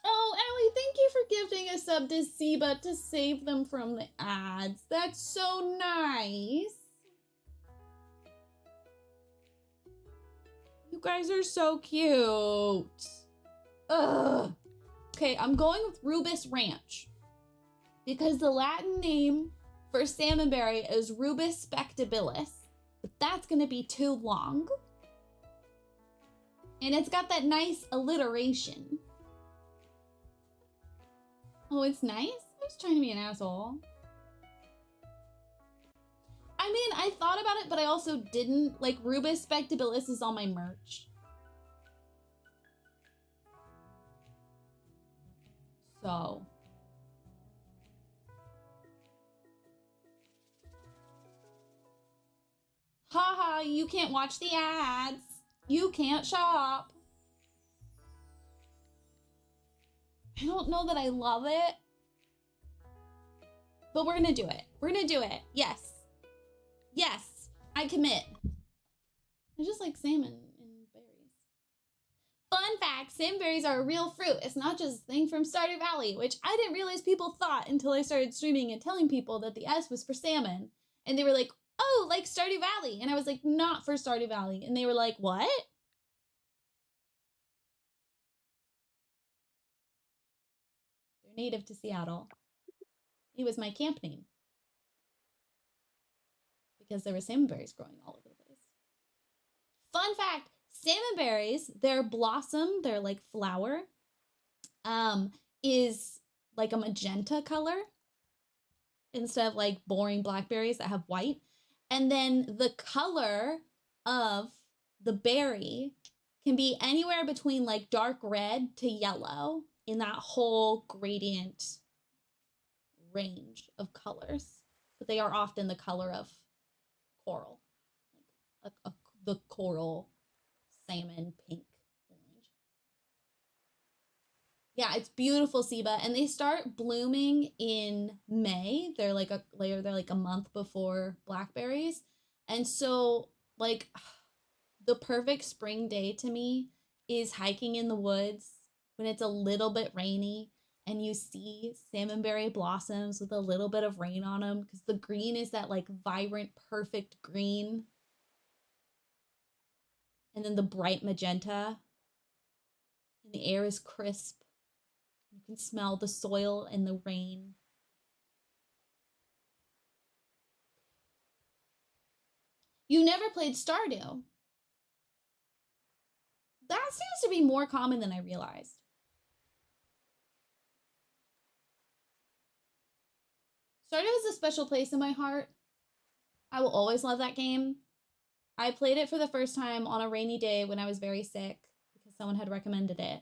Oh, Allie, thank you for gifting a sub to Siba to save them from the ads. That's so nice. You guys are so cute. Ugh. Okay, I'm going with Rubus Ranch, because the Latin name for salmonberry is Rubus spectabilis, but that's gonna be too long. And it's got that nice alliteration. Oh, it's nice? I was trying to be an asshole. I mean, I thought about it, but I also didn't. Like, Rubus spectabilis is on my merch. So. Ha you can't watch the ads. You can't shop. I don't know that I love it, but we're gonna do it. We're gonna do it. Yes. Yes, I commit. I just like salmon and berries. Fun fact, salmon berries are a real fruit. It's not just a thing from Stardew Valley, which I didn't realize people thought until I started streaming and telling people that the S was for salmon. And they were like, oh, like Stardew Valley. And I was like, not for Stardew Valley. And they were like, what? They're native to Seattle. It was my camp name. Because there were salmon berries growing all over the place. Fun fact, salmon berries, their blossom, their like flower, is like a magenta color instead of like boring blackberries that have white. And then the color of the berry can be anywhere between like dark red to yellow in that whole gradient range of colors. But they are often the color of coral, like the coral salmon pink orange. Yeah, it's beautiful, Siba, and they start blooming in May. They're like a month before blackberries, and so like the perfect spring day to me is hiking in the woods when it's a little bit rainy and you see salmonberry blossoms with a little bit of rain on them because the green is that like vibrant, perfect green. And then the bright magenta. And the air is crisp. You can smell the soil and the rain. You never played Stardew. That seems to be more common than I realized. Stardew has a special place in my heart. I will always love that game. I played it for the first time on a rainy day when I was very sick because someone had recommended it.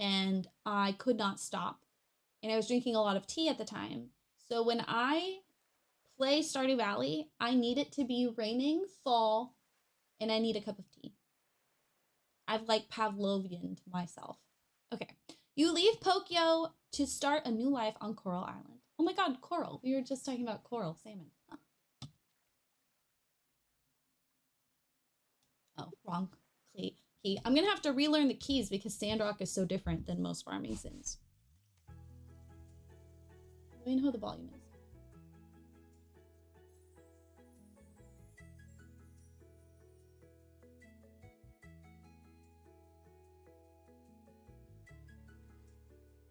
And I could not stop. And I was drinking a lot of tea at the time. So when I play Stardew Valley, I need it to be raining, fall, and I need a cup of tea. I've like Pavlovianed myself. Okay. You leave Pokyo to start a new life on Coral Island. Oh my god, coral. We were just talking about coral, salmon. Huh. Oh, wrong key. I'm gonna have to relearn the keys because Sandrock is so different than most farming sims. Let me know how the volume is.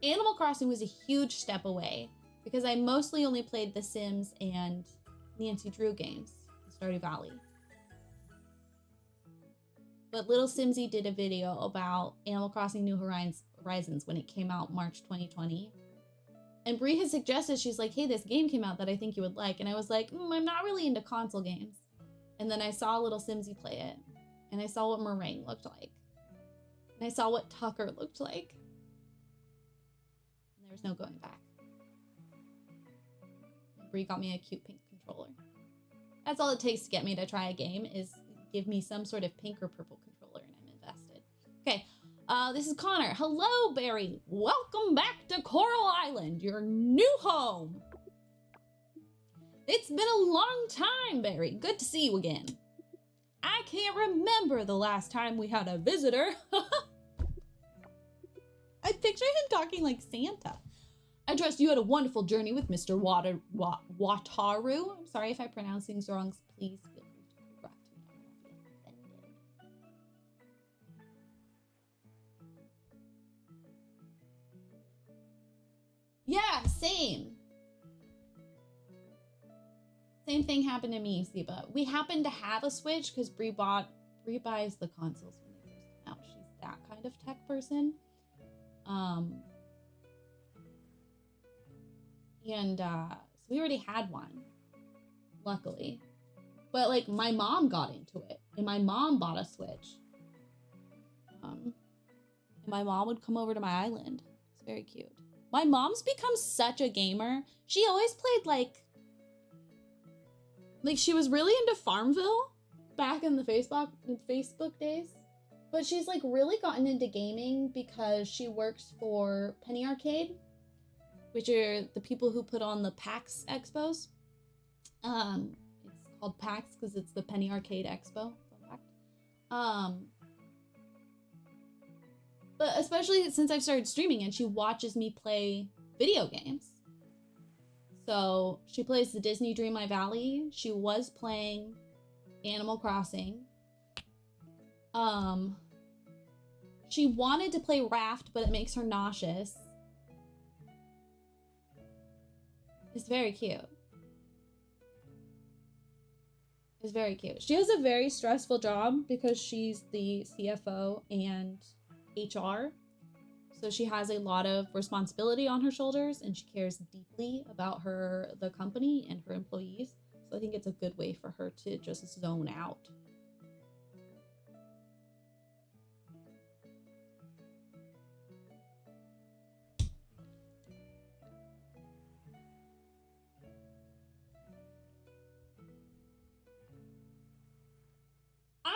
Animal Crossing was a huge step away because I mostly only played The Sims and Nancy Drew games in Stardew Valley. But Little Simsy did a video about Animal Crossing New Horizons when it came out March 2020. And Brie had suggested, she's like, hey, this game came out that I think you would like. And I was like, I'm not really into console games. And then I saw Little Simsy play it. And I saw what Meringue looked like. And I saw what Tucker looked like. And there was no going back. And Brie got me a cute pink controller. That's all it takes to get me to try a game, is give me some sort of pink or purple controller and I'm invested. Okay, this is Connor. Hello, Barry. Welcome back to Coral Island, your new home. It's been a long time, Barry. Good to see you again. I can't remember the last time we had a visitor. I picture him talking like Santa. I trust you had a wonderful journey with Mr. Wataru. I'm sorry if I pronounce things wrong. Please feel free to correct me. I will not be offended. Yeah, same. Same thing happened to me, Siba. We happened to have a Switch because Brie buys the consoles when they first come out. She's that kind of tech person. So we already had one, luckily. But like my mom got into it and my mom bought a Switch. And my mom would come over to my island. It's very cute. My mom's become such a gamer. She always played like she was really into Farmville. back in the Facebook days. But she's like really gotten into gaming because she works for Penny Arcade, which are the people who put on the PAX Expos. It's called PAX because it's the Penny Arcade Expo. But especially since I've started streaming and she watches me play video games. So she plays the Disney Dreamlight Valley. She was playing Animal Crossing. She wanted to play Raft, but it makes her nauseous. It's very cute. It's very cute. She has a very stressful job because she's the CFO and HR. So she has a lot of responsibility on her shoulders and she cares deeply about the company and her employees. So I think it's a good way for her to just zone out. I'm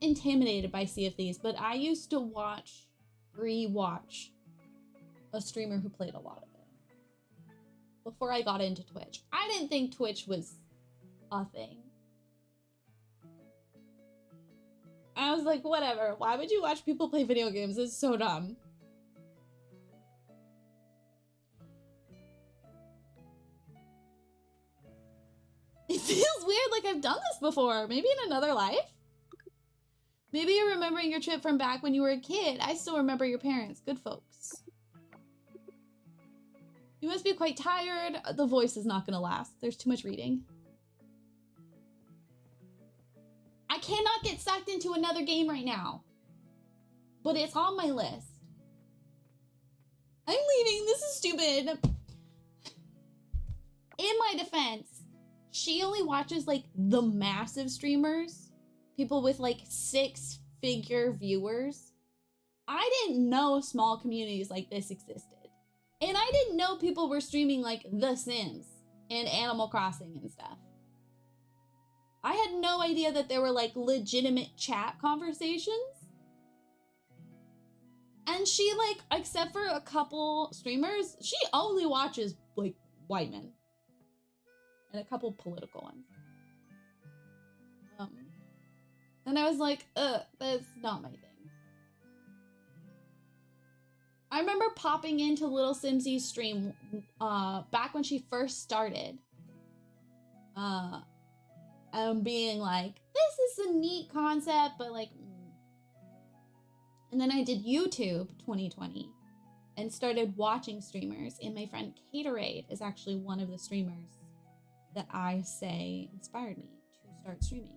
intimidated by Sea of Thieves, but I used to rewatch a streamer who played a lot of it before I got into Twitch. I didn't think Twitch was a thing. I was like, whatever. Why would you watch people play video games? It's so dumb. It feels weird, like I've done this before. Maybe in another life? Maybe you're remembering your trip from back when you were a kid. I still remember your parents. Good folks. You must be quite tired. The voice is not gonna last. There's too much reading. I cannot get sucked into another game right now. But it's on my list. I'm leaving. This is stupid. In my defense, she only watches like the massive streamers. People with like 6-figure viewers. I didn't know small communities like this existed. And I didn't know people were streaming like The Sims and Animal Crossing and stuff. I had no idea that there were like legitimate chat conversations. And she like, except for a couple streamers, she only watches like white men. And a couple political ones. And I was like, that's not my thing. I remember popping into Little Simsy's stream back when she first started. And being like, this is a neat concept, but like... And then I did YouTube 2020 and started watching streamers. And my friend Caterade is actually one of the streamers that I say inspired me to start streaming.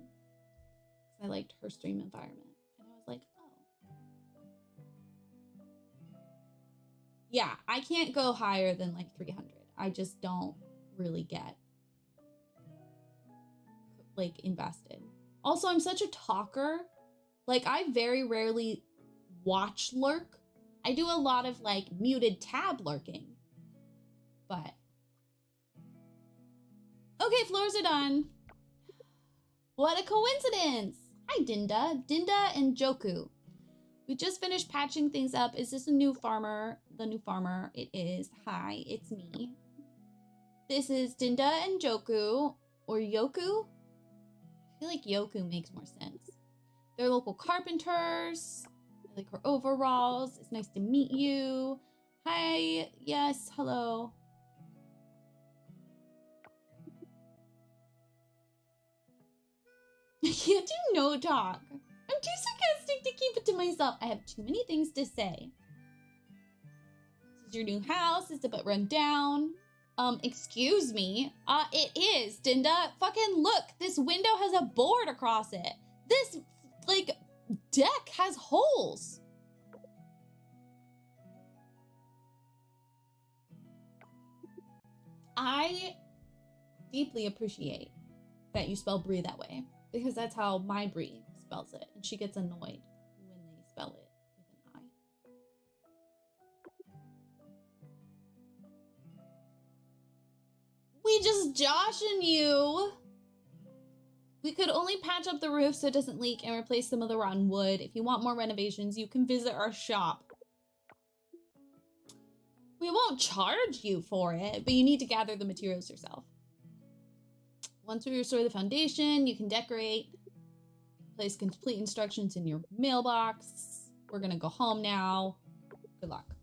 I liked her stream environment. And I was like, oh. Yeah, I can't go higher than like 300. I just don't really get like invested. Also, I'm such a talker. Like I very rarely watch lurk. I do a lot of like muted tab lurking. But. Okay, floors are done. What a coincidence. Hi, Dinda. Dinda and Joku. We just finished patching things up. Is this a new farmer? The new farmer. It is. Hi, it's me. This is Dinda and Joku. Or Yoku? I feel like Yoku makes more sense. They're local carpenters. I like her overalls. It's nice to meet you. Hi. Yes, hello. I can't do no talk. I'm too sarcastic to keep it to myself. I have too many things to say. This is your new house. It's a bit run down. Excuse me. It is, Dinda. Fucking look. This window has a board across it. This, like, deck has holes. I deeply appreciate that you spell Brie that way. Because that's how my Brie spells it. And she gets annoyed when they spell it with an I. We just joshing you. We could only patch up the roof so it doesn't leak and replace some of the rotten wood. If you want more renovations, you can visit our shop. We won't charge you for it, but you need to gather the materials yourself. Once we restore the foundation, you can decorate. Place complete instructions in your mailbox. We're gonna go home now. Good luck.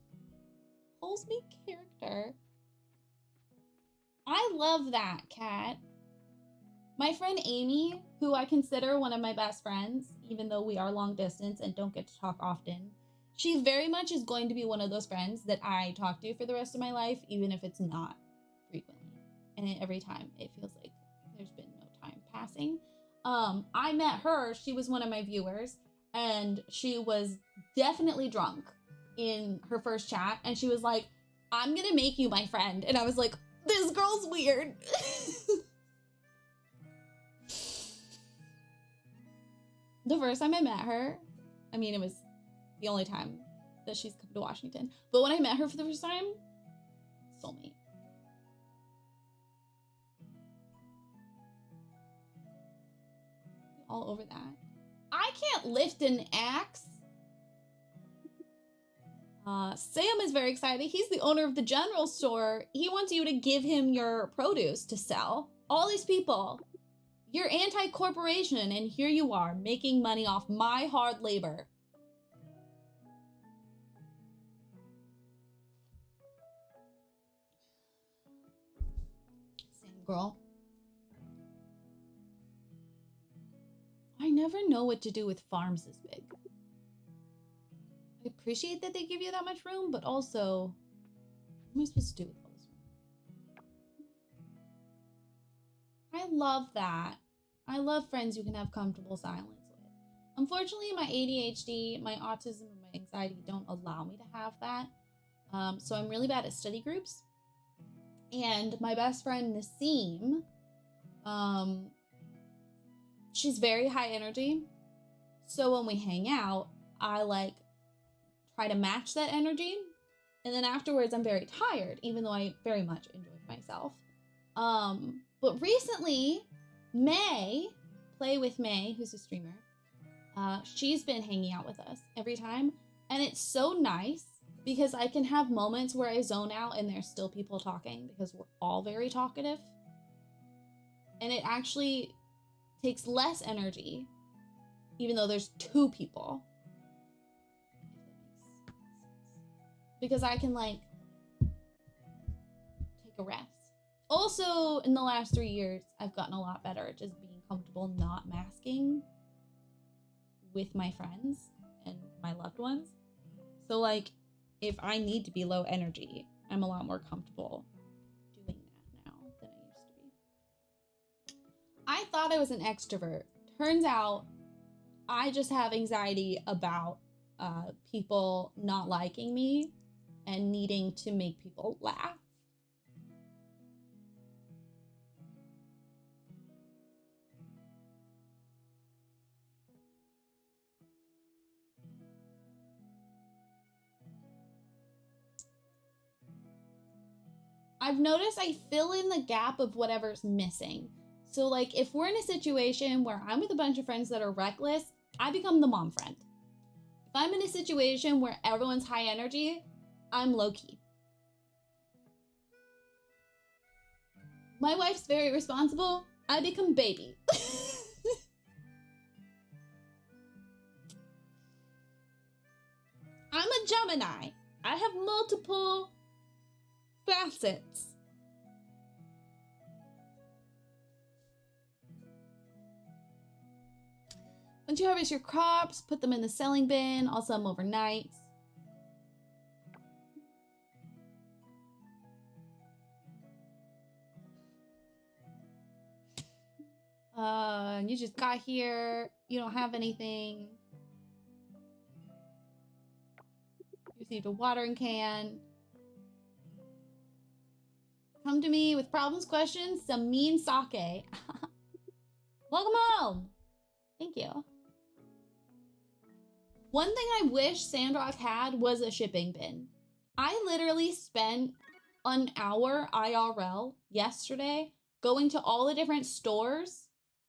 Pulls me character. I love that, Cat. My friend Amy, who I consider one of my best friends, even though we are long distance and don't get to talk often, she very much is going to be one of those friends that I talk to for the rest of my life, even if it's not frequently. And every time it feels like there's been no time passing. I met her, she was one of my viewers, and she was definitely drunk in her first chat, and she was like, I'm gonna make you my friend. And I was like, this girl's weird. The first time I met her, I mean, it was the only time that she's come to Washington, but when I met her for the first time, soulmate. All over that. I can't lift an axe. Sam is very excited. He's the owner of the general store. He wants you to give him your produce to sell. All these people. You're anti-corporation, and here you are, making money off my hard labor. Sam girl. I never know what to do with farms this big. I appreciate that they give you that much room, but also, what am I supposed to do with all this room? I love that. I love friends you can have comfortable silence with. Unfortunately, my ADHD, my autism, and my anxiety don't allow me to have that. So I'm really bad at study groups. And my best friend, Naseem, she's very high energy. So when we hang out, I like try to match that energy. And then afterwards, I'm very tired, even though I very much enjoyed myself. But recently, May, Play with May, who's a streamer, she's been hanging out with us every time. And it's so nice because I can have moments where I zone out and there's still people talking because we're all very talkative. And it actually takes less energy, even though there's two people. Because I can like take a rest. Also, in the last 3 years, I've gotten a lot better at just being comfortable not masking with my friends and my loved ones. So like, if I need to be low energy, I'm a lot more comfortable doing that now than I used to be. I thought I was an extrovert. Turns out I just have anxiety about people not liking me and needing to make people laugh. I've noticed I fill in the gap of whatever's missing. So like if we're in a situation where I'm with a bunch of friends that are reckless, I become the mom friend. If I'm in a situation where everyone's high energy, I'm low-key. My wife's very responsible. I become baby. I'm a Gemini. I have multiple facets. Once you harvest your crops, put them in the selling bin. I'll sell them overnight. You just got here. You don't have anything. You received a watering can. Come to me with problems, questions, some mean sake. Welcome home. Thank you. One thing I wish Sandrock had was a shipping bin. I literally spent an hour IRL yesterday going to all the different stores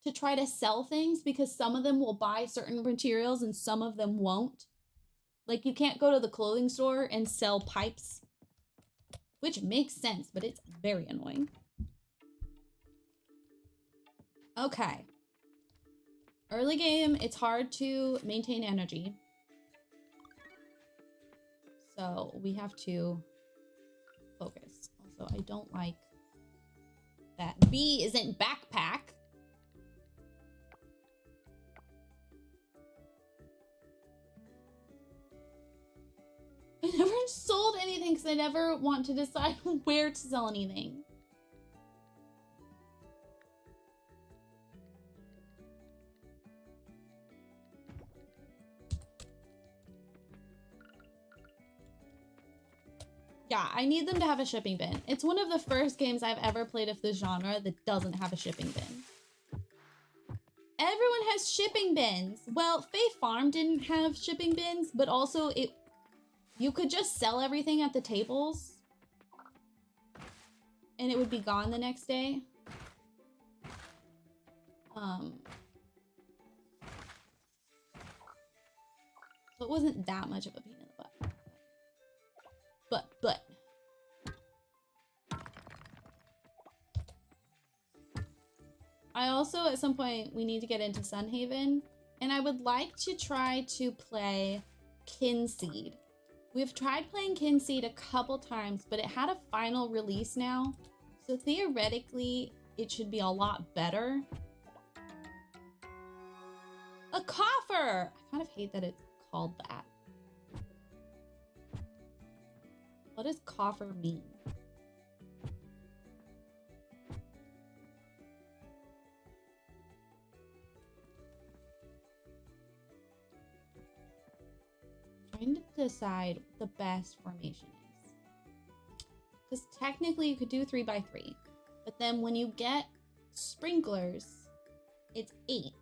to try to sell things because some of them will buy certain materials and some of them won't. Like, you can't go to the clothing store and sell pipes, which makes sense, but it's very annoying. Okay. Early game, it's hard to maintain energy. So we have to focus. Also, I don't like that B isn't backpack. I never sold anything because I never want to decide where to sell anything. Yeah, I need them to have a shipping bin. It's one of the first games I've ever played of the genre that doesn't have a shipping bin. Everyone has shipping bins. Well, Fae Farm didn't have shipping bins, but also you could just sell everything at the tables and it would be gone the next day. So it wasn't that much of a pain in the butt. But I also, at some point, we need to get into Sunhaven, and I would like to try to play Kinseed. We've tried playing Kinseed a couple times, but it had a final release now, so theoretically, it should be a lot better. A coffer! I kind of hate that it's called that. What does coffer mean? I'm trying to decide what the best formation is. Because technically you could do 3x3, but then when you get sprinklers, it's 8.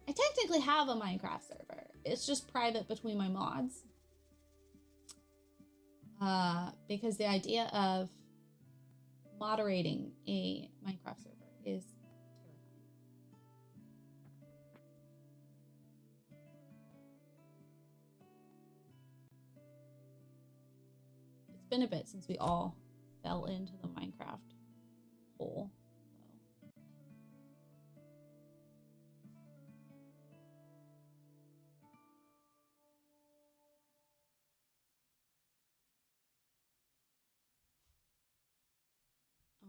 I technically have a Minecraft server. It's just private between my mods. Because the idea of moderating a Minecraft server is terrifying. It's been a bit since we all fell into the Minecraft hole.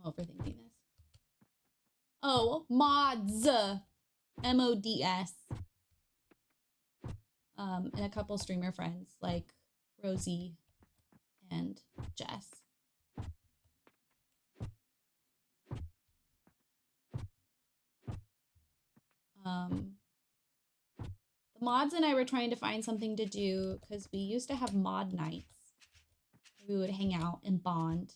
I'm overthinking this. Oh, mods. M-O-D-S. And a couple streamer friends like Rosie and Jess. The mods and I were trying to find something to do because we used to have mod nights. We would hang out and bond.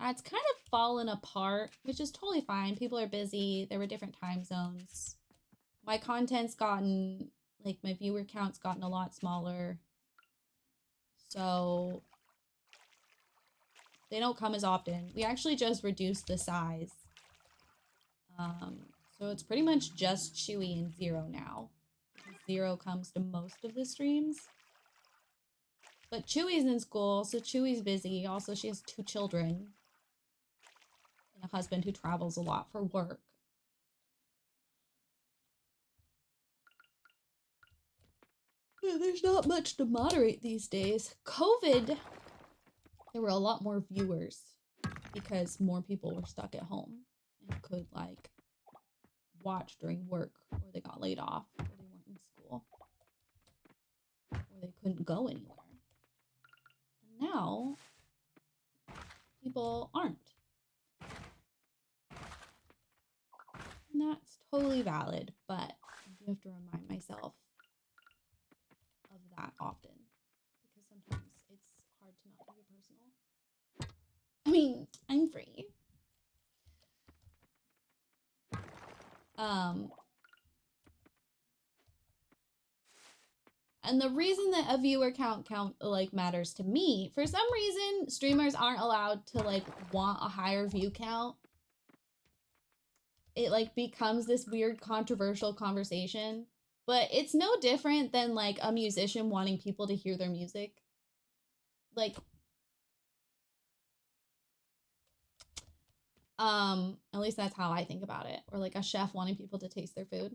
It's kind of fallen apart, which is totally fine. People are busy. There were different time zones. My content's gotten, like, my viewer count's gotten a lot smaller. So they don't come as often. We actually just reduced the size. So it's pretty much just Chewy and Zero now. Zero comes to most of the streams. But Chewy's in school, so Chewy's busy. Also, she has 2 children. And a husband who travels a lot for work. There's not much to moderate these days. COVID, there were a lot more viewers because more people were stuck at home and could, like, watch during work, or they got laid off, or they weren't in school, or they couldn't go anywhere. And now, people aren't. And that's totally valid, but I do have to remind myself of that often, because sometimes it's hard to not take it personal. I mean, I'm free. And the reason that a viewer count like matters to me, for some reason, streamers aren't allowed to like want a higher view count it like becomes this weird controversial conversation. But it's no different than like a musician wanting people to hear their music. Like, at least that's how I think about it. Or like a chef wanting people to taste their food.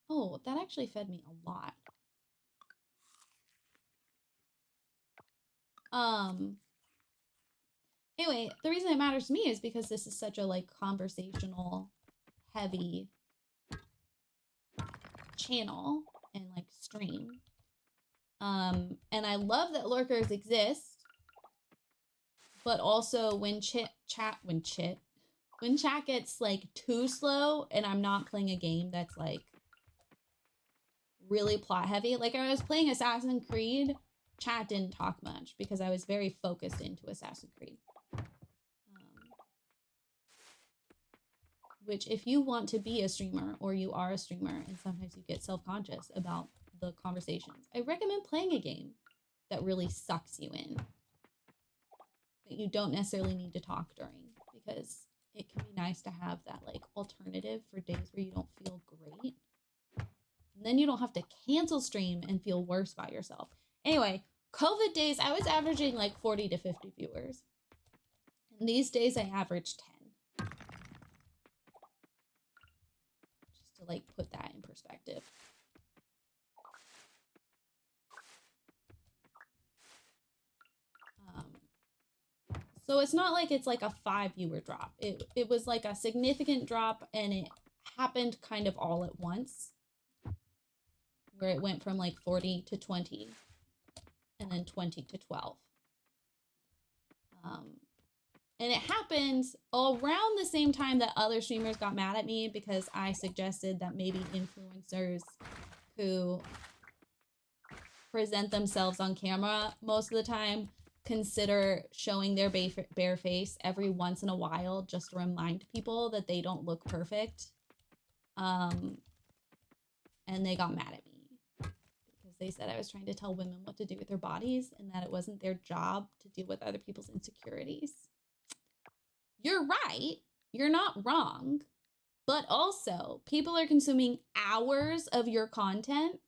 Oh, that actually fed me a lot. Anyway, the reason it matters to me is because this is such a like conversational, heavy channel and like stream. And I love that lurkers exist, but also when chat gets like too slow and I'm not playing a game that's like really plot heavy. Like I was playing Assassin's Creed, chat didn't talk much because I was very focused into Assassin's Creed. Which if you want to be a streamer or you are a streamer and sometimes you get self-conscious about the conversations, I recommend playing a game that really sucks you in, that you don't necessarily need to talk during, because it can be nice to have that like alternative for days where you don't feel great. And then you don't have to cancel stream and feel worse about yourself. Anyway, COVID days, I was averaging like 40 to 50 viewers. And these days I average 10. Just to like put that in perspective. So it's not like it's like a 5 viewer drop. It was like a significant drop, and it happened kind of all at once, where it went from like 40 to 20 and then 20 to 12. And it happened around the same time that other streamers got mad at me because I suggested that maybe influencers who present themselves on camera most of the time consider showing their bare face every once in a while just to remind people that they don't look perfect. And they got mad at me because they said I was trying to tell women what to do with their bodies and that it wasn't their job to deal with other people's insecurities. You're right. You're not wrong. But also, people are consuming hours of your content.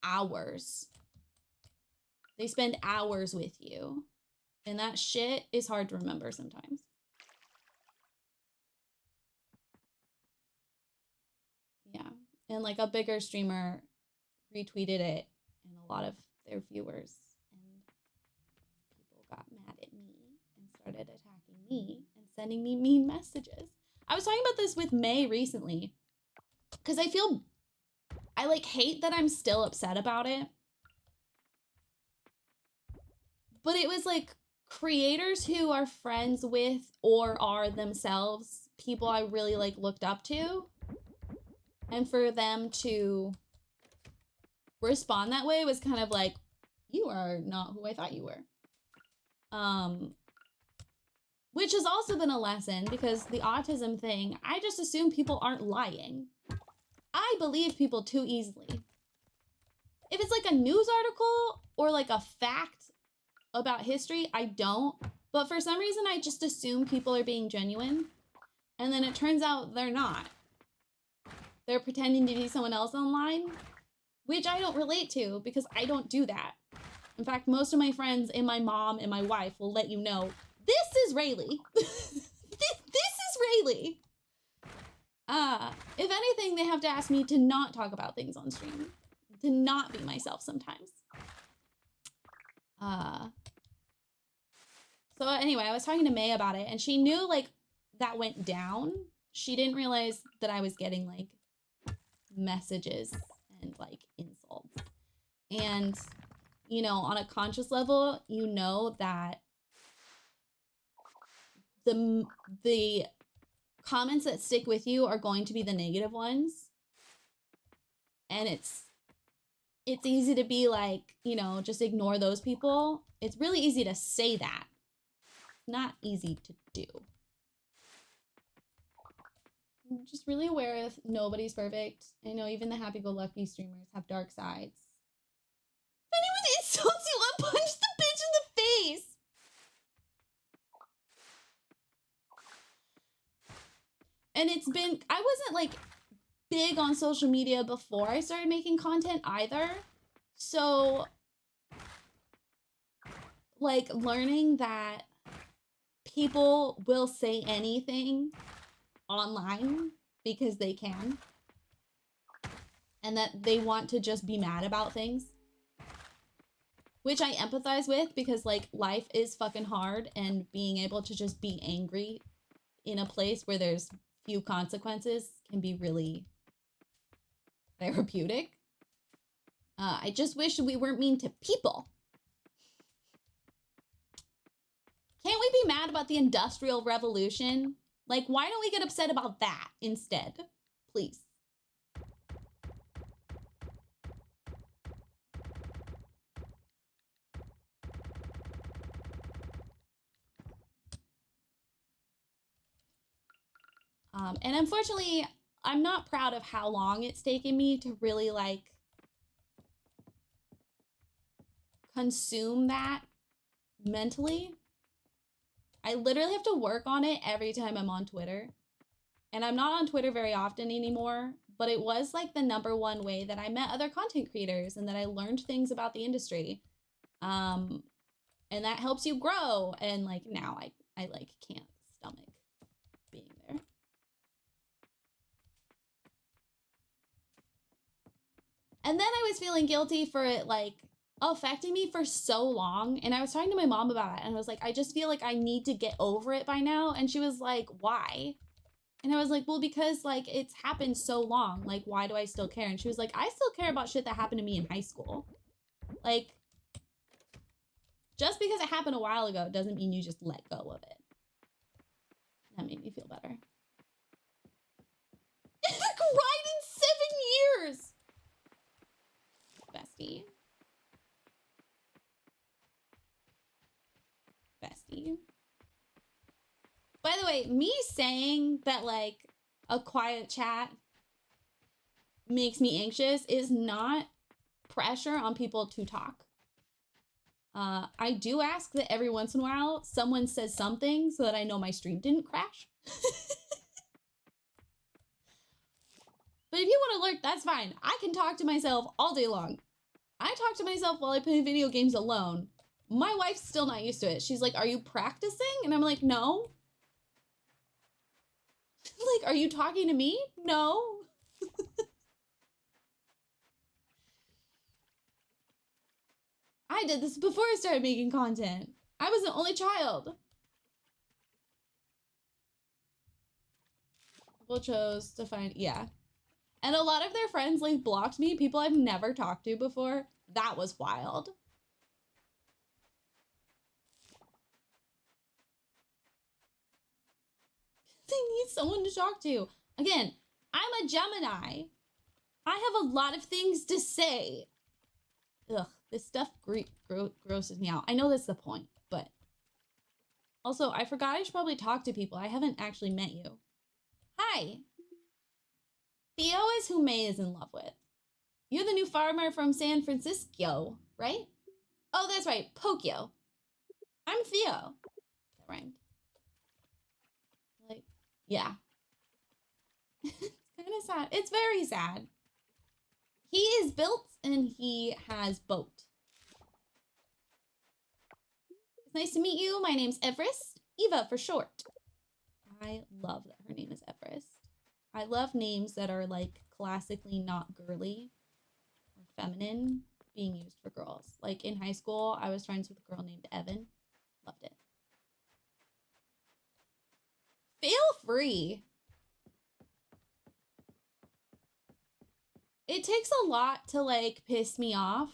Hours. They spend hours with you. And that shit is hard to remember sometimes. Yeah. And like a bigger streamer retweeted it, and a lot of their viewers and people got mad at me and started attacking me and sending me mean messages. I was talking about this with May recently because I like hate that I'm still upset about it. But it was like creators who are friends with or are themselves people I really like looked up to. And for them to respond that way was kind of like, you are not who I thought you were. Which has also been a lesson because the autism thing, I just assume people aren't lying. I believe people too easily. If it's like a news article or like a fact about history, I don't. But for some reason, I just assume people are being genuine. And then it turns out they're not. They're pretending to be someone else online, which I don't relate to because I don't do that. In fact, most of my friends and my mom and my wife will let you know, this is Rayleigh. this is Rayleigh. If anything, they have to ask me to not talk about things on stream, to not be myself sometimes. So anyway, I was talking to May about it, and she knew like that went down. She didn't realize that I was getting like messages and like insults. And, you know, on a conscious level, you know that the comments that stick with you are going to be the negative ones. And it's easy to be like, you know, just ignore those people. It's really easy to say that. Not easy to do. I'm just really aware of nobody's perfect. I know even the happy-go-lucky streamers have dark sides. If anyone insults you, I'll punch the bitch in the face! And it's been, I wasn't like big on social media before I started making content either. So like learning that people will say anything online because they can, and that they want to just be mad about things, which I empathize with because like life is fucking hard, and being able to just be angry in a place where there's few consequences can be really therapeutic. I just wish we weren't mean to people. Can't we be mad about the Industrial Revolution? Like, why don't we get upset about that instead? Please. And unfortunately, I'm not proud of how long it's taken me to really like consume that mentally. I literally have to work on it every time I'm on Twitter. And I'm not on Twitter very often anymore, but it was like the #1 way that I met other content creators and that I learned things about the industry. And that helps you grow. And like now I like can't stomach being there. And then I was feeling guilty for it like affecting me for so long. And I was talking to my mom about it, and I was like, I just feel like I need to get over it by now. And she was like, why? And I was like, well, because like it's happened so long. Like, why do I still care? And she was like, I still care about shit that happened to me in high school. Like, just because it happened a while ago doesn't mean you just let go of it. That made me feel better. It's cried in 7 years. Bestie. Bestie. By the way, me saying that like a quiet chat makes me anxious is not pressure on people to talk. I do ask that every once in a while someone says something so that I know my stream didn't crash. But if you want to lurk, that's fine. I can talk to myself all day long. I talk to myself while I play video games alone. My wife's still not used to it. She's like, are you practicing? And I'm like, no. Like, are you talking to me? No. I did this before I started making content. I was the only child. People chose to find, yeah. And a lot of their friends like blocked me, people I've never talked to before. That was wild. They need someone to talk to. Again, I'm a Gemini. I have a lot of things to say. Ugh, this stuff grosses me out. I know that's the point, but also I forgot I should probably talk to people. I haven't actually met you. Hi. Theo is who May is in love with. You're the new farmer from San Francisco, right? Oh, that's right, Pokio. I'm Theo. That rhymed. Like, yeah. It's kind of sad. It's very sad. He is built and he has boat. It's nice to meet you. My name's Everest. Eva for short. I love that her name is Everest. I love names that are like classically not girly or feminine being used for girls. Like in high school, I was friends with a girl named Evan. Loved it. Feel free. It takes a lot to like piss me off.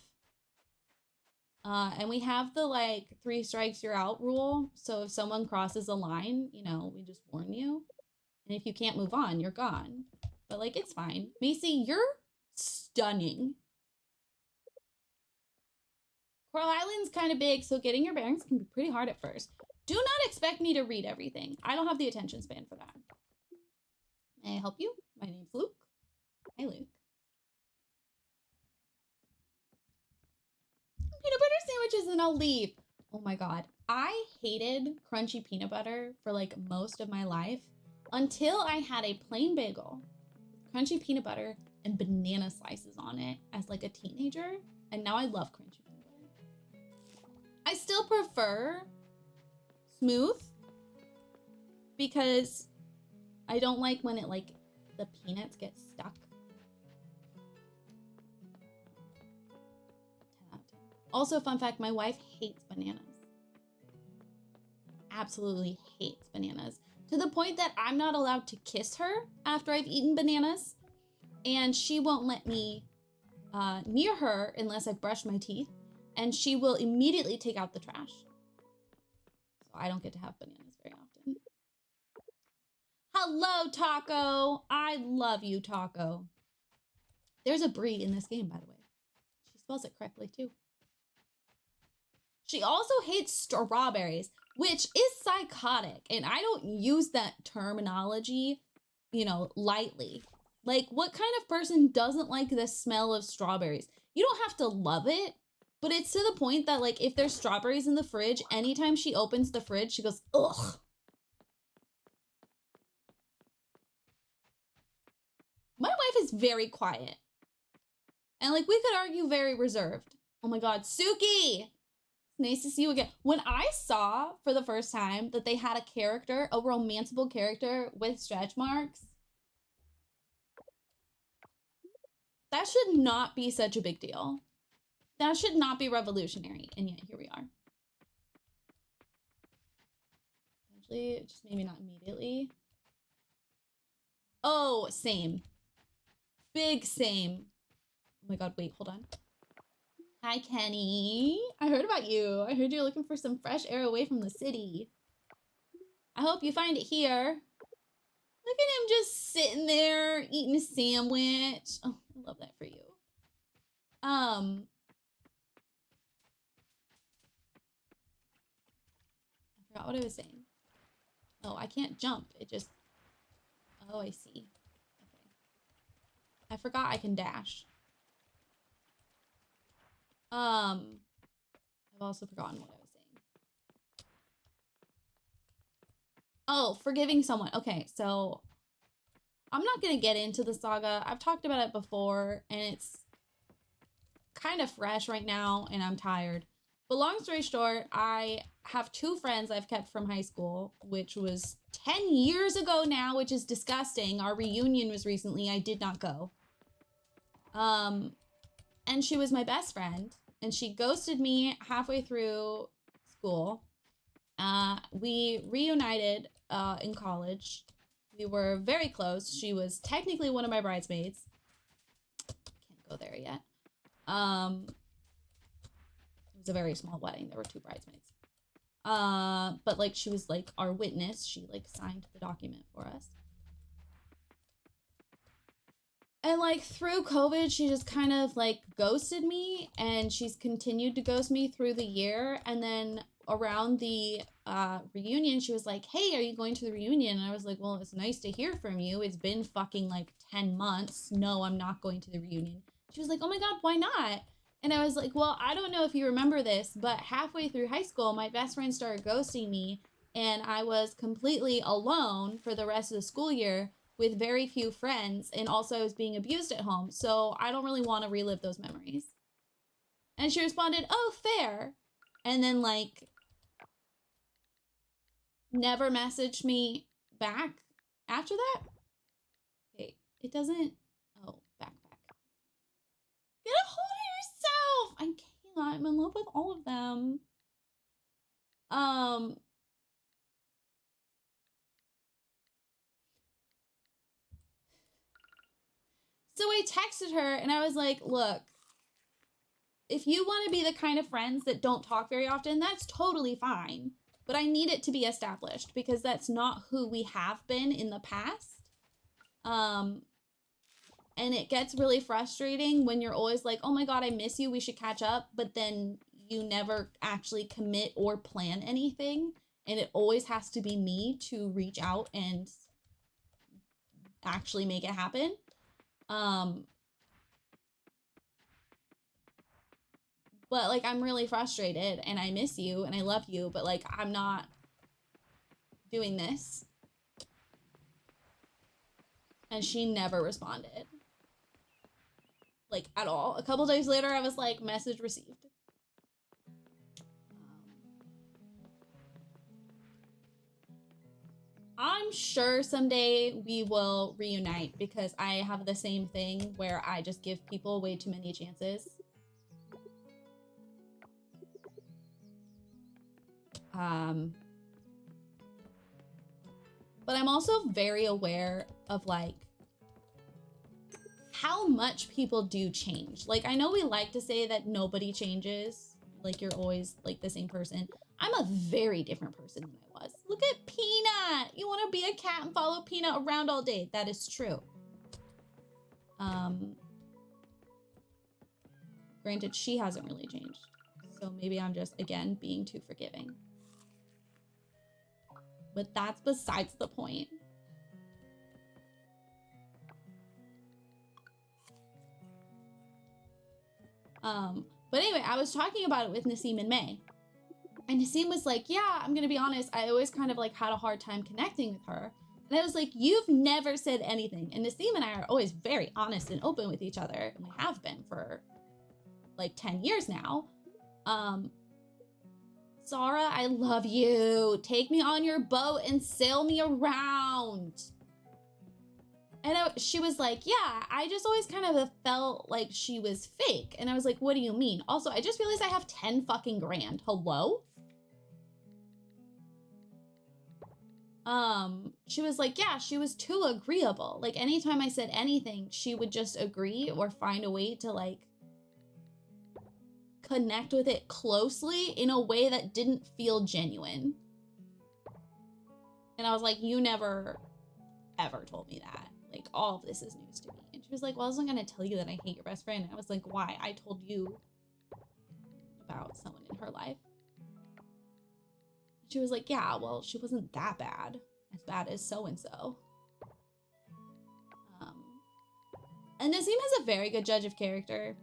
And we have the like 3 strikes you're out rule. So if someone crosses a line, you know, we just warn you. And if you can't move on, you're gone. But like, it's fine. Macy, you're stunning. Coral Island's kind of big, so getting your bearings can be pretty hard at first. Do not expect me to read everything. I don't have the attention span for that. May I help you? My name's Luke. Hi, Luke. Peanut butter sandwiches and I'll leave. Oh my God. I hated crunchy peanut butter for like most of my life until I had a plain bagel with crunchy peanut butter and banana slices on it as like a teenager. And now I love crunchy peanut butter. I still prefer smooth because I don't like when it like the peanuts get stuck. 10 out of 10. Also, fun fact, my wife hates bananas. Absolutely hates bananas. To the point that I'm not allowed to kiss her after I've eaten bananas. And she won't let me near her unless I've brushed my teeth. And she will immediately take out the trash. So I don't get to have bananas very often. Hello, Taco. I love you, Taco. There's a Brie in this game, by the way. She spells it correctly, too. She also hates strawberries, which is psychotic. And I don't use that terminology, you know, lightly. Like, what kind of person doesn't like the smell of strawberries? You don't have to love it, but it's to the point that, like, if there's strawberries in the fridge, anytime she opens the fridge, she goes, ugh. My wife is very quiet. And, like, we could argue very reserved. Oh my God, Suki! Nice to see you again. When I saw for the first time that they had a character, a romanceable character with stretch marks, that should not be such a big deal. That should not be revolutionary, and yet here we are. Eventually, just maybe not immediately. Oh, same. Big same. Oh my God, wait, hold on. Hi, Kenny. I heard about you. I heard you're looking for some fresh air away from the city. I hope you find it here. Look at him just sitting there eating a sandwich. Oh, I love that for you. I forgot what I was saying. Oh, I can't jump. It just... Oh, I see. Okay. I forgot I can dash. I've also forgotten what I was saying. Oh, forgiving someone. Okay, so I'm not gonna get into the saga. I've talked about it before, and it's kind of fresh right now, and I'm tired. But long story short, I have 2 friends I've kept from high school, which was 10 years ago now, which is disgusting. Our reunion was recently. I did not go. And she was my best friend, and she ghosted me halfway through school. We reunited in college. We were very close. She was technically one of my bridesmaids. Can't go there yet. It was a very small wedding. There were 2 bridesmaids. But like she was like our witness. She like signed the document for us. And like through COVID, she just kind of like ghosted me, and she's continued to ghost me through the year. And then around the reunion, she was like, hey, are you going to the reunion? And I was like, well, it's nice to hear from you. It's been fucking like 10 months. No, I'm not going to the reunion. She was like, oh my God, why not? And I was like, well, I don't know if you remember this, but halfway through high school, my best friend started ghosting me, and I was completely alone for the rest of the school year with very few friends, and also I was being abused at home, so I don't really want to relive those memories. And she responded, oh, fair. And then, like, never messaged me back after that. Okay, it doesn't... Oh, back. Get a hold of yourself! I can't. I'm in love with all of them. So I texted her and I was like, look, if you want to be the kind of friends that don't talk very often, that's totally fine. But I need it to be established because that's not who we have been in the past. And it gets really frustrating when you're always like, oh my God, I miss you. We should catch up. But then you never actually commit or plan anything. And it always has to be me to reach out and actually make it happen. But like, I'm really frustrated and I miss you and I love you, but like, I'm not doing this. And she never responded. Like, at all. A couple days later, I was like, message received. I'm sure someday we will reunite because I have the same thing where I just give people way too many chances. But I'm also very aware of like how much people do change. Like, I know we like to say that nobody changes, like you're always like the same person. I'm a very different person than I was. Look at Peanut. You want to be a cat and follow Peanut around all day. That is true. Granted, she hasn't really changed. So maybe I'm just, again, being too forgiving. But that's besides the point. But anyway, I was talking about it with Nassim and May. And Nassim was like, yeah, I'm gonna be honest, I always kind of like had a hard time connecting with her. And I was like, you've never said anything. And Nassim and I are always very honest and open with each other. And we have been for like 10 years now. Zara, I love you. Take me on your boat and sail me around. And she was like, yeah, I just always kind of felt like she was fake. And I was like, what do you mean? Also, I just realized I have 10 fucking grand. Hello? She was like, yeah, she was too agreeable. Like, anytime I said anything, she would just agree or find a way to, like, connect with it closely in a way that didn't feel genuine. And I was like, you never, ever told me that. Like, all of this is news to me. And she was like, well, I wasn't gonna tell you that I hate your best friend. And I was like, why? I told you about someone in her life. She was like, yeah, well, she wasn't that bad. As bad as so-and-so. And Nazim is a very good judge of character.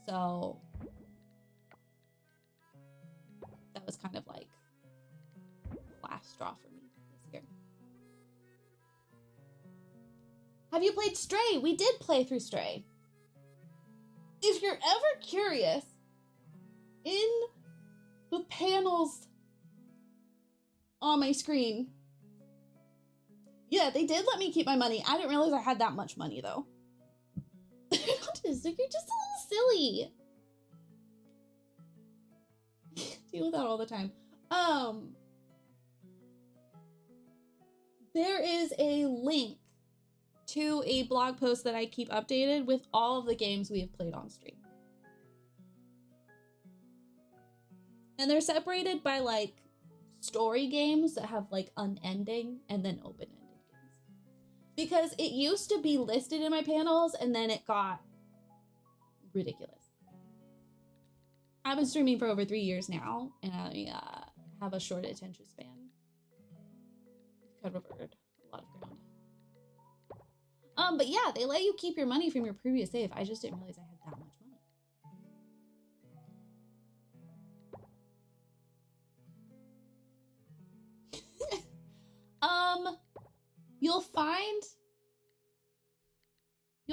So that was kind of like the last straw for me this year. Have you played Stray? We did play through Stray. If you're ever curious, in the panels on my screen, yeah, they did let me keep my money. I didn't realize I had that much money, though. You're just a little silly. Deal with that all the time. There is a link to a blog post that I keep updated with all of the games we have played on stream. And they're separated by, like, story games that have, like, unending and then open-ended games. Because it used to be listed in my panels and then it got ridiculous. I've been streaming for over 3 years now and I have a short attention span. I've covered a lot of ground. But yeah, they let you keep your money from your previous save. I just didn't realize I had that much money. You'll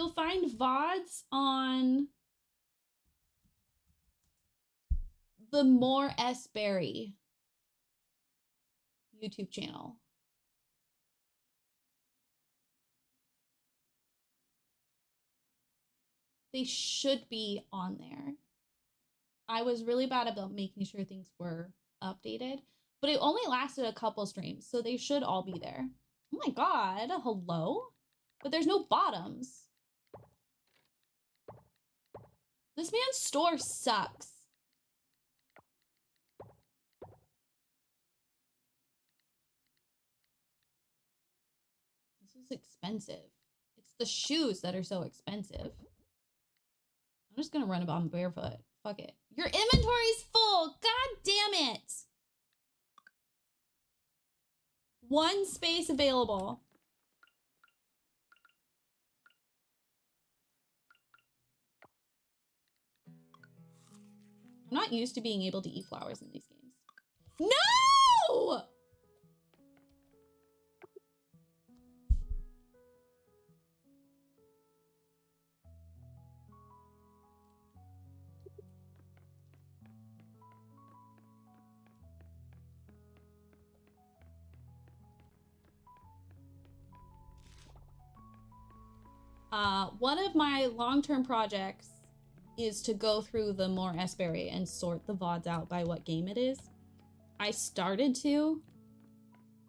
find VODs on the More S. Berry YouTube channel. They should be on there. I was really bad about making sure things were updated, but it only lasted a couple streams, so they should all be there. Oh my god, hello? But there's no bottoms. This man's store sucks. This is expensive. It's the shoes that are so expensive. I'm just gonna run about barefoot. Fuck it. Your inventory's full. God damn it. One space available. I'm not used to being able to eat flowers in these games. No! One of my long-term projects is to go through the More Esperry and sort the VODs out by what game it is. I started to,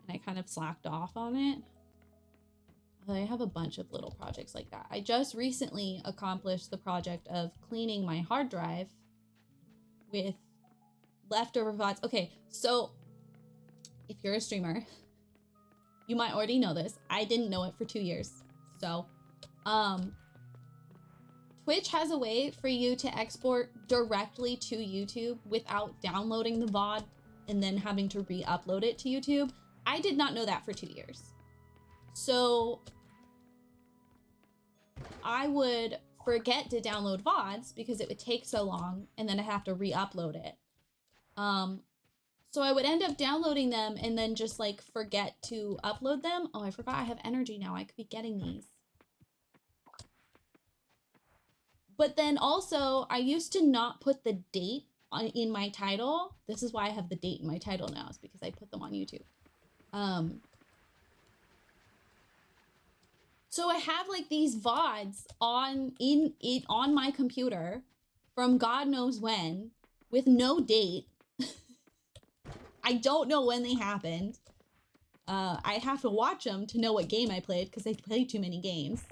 and I kind of slacked off on it. I have a bunch of little projects like that. I just recently accomplished the project of cleaning my hard drive with leftover VODs. Okay, so if you're a streamer, you might already know this. I didn't know it for 2 years. So, Twitch has a way for you to export directly to YouTube without downloading the VOD and then having to re-upload it to YouTube. I did not know that for 2 years. So I would forget to download VODs because it would take so long and then I have to re-upload it. So I would end up downloading them and then just like forget to upload them. Oh, I forgot I have energy now. I could be getting these. But then also I used to not put the date in my title. This is why I have the date in my title now, is because I put them on YouTube. So I have like these VODs on my computer from God knows when with no date. I don't know when they happened. I have to watch them to know what game I played because I played too many games.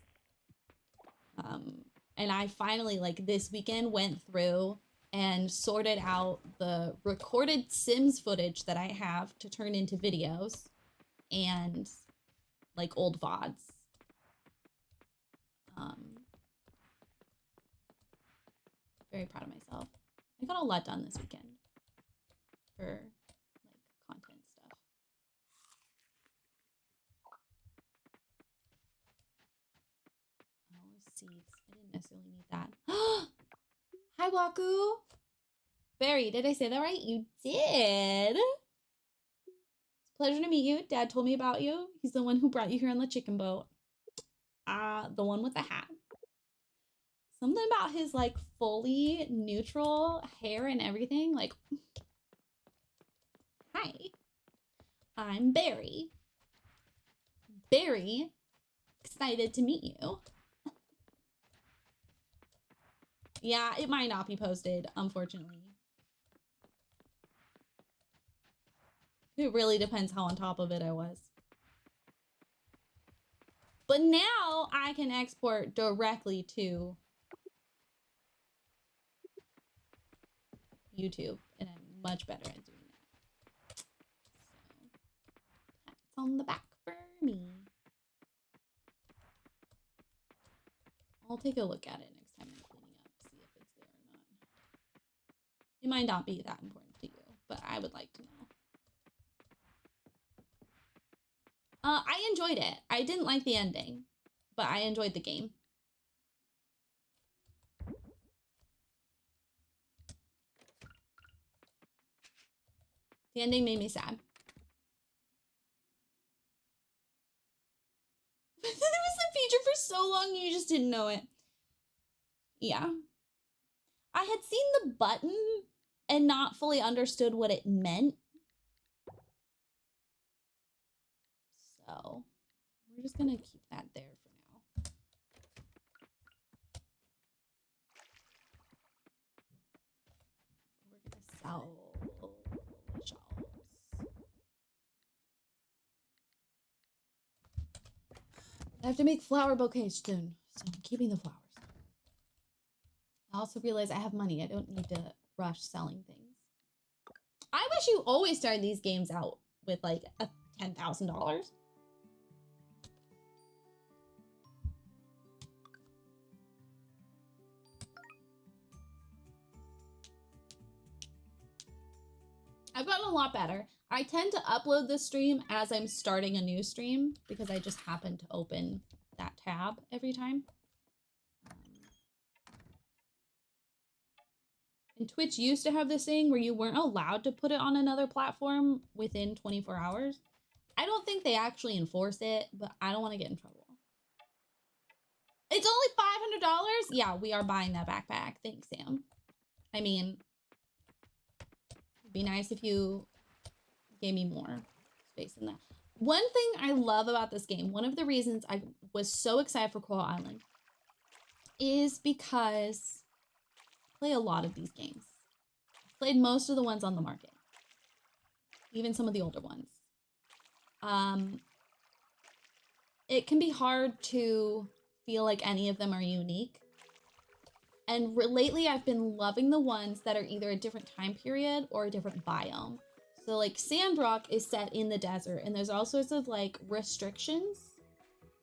And I finally, like this weekend, went through and sorted out the recorded Sims footage that I have to turn into videos and like old VODs. Very proud of myself. I got a lot done this weekend for like content stuff. Oh, seeds. I didn't necessarily need that. Hi, Waku. Barry, did I say that right? You did. It's a pleasure to meet you. Dad told me about you. He's the one who brought you here on the chicken boat. The one with the hat. Something about his like fully neutral hair and everything. Like, hi, I'm Barry. Barry, excited to meet you. Yeah, it might not be posted, unfortunately. It really depends how on top of it I was. But now I can export directly to YouTube, and I'm much better at doing that. So that's on the back for me. I'll take a look at it next time I'm cleaning up, see if it's there or not. It might not be that important to you, but I would like to know. I enjoyed it. I didn't like the ending, but I enjoyed the game. The ending made me sad. There was a feature for so long, you just didn't know it. Yeah. I had seen the button and not fully understood what it meant. So we're just gonna keep that there for now. We're gonna sell the shells. I have to make flower bouquets soon, so I'm keeping the flowers. I also realize I have money. I don't need to rush selling things. I wish you always started these games out with like a $10,000. I've gotten a lot better. I tend to upload this stream as I'm starting a new stream because I just happen to open that tab every time. And Twitch used to have this thing where you weren't allowed to put it on another platform within 24 hours. I don't think they actually enforce it, but I don't want to get in trouble. It's only $500? Yeah, we are buying that backpack. Thanks, Sam. I mean, it'd be nice if you gave me more space than that. One thing I love about this game, one of the reasons I was so excited for Coral Island, is because I play a lot of these games. I've played most of the ones on the market, even some of the older ones. It can be hard to feel like any of them are unique. And lately I've been loving the ones that are either a different time period or a different biome. So like Sandrock is set in the desert, and there's all sorts of like restrictions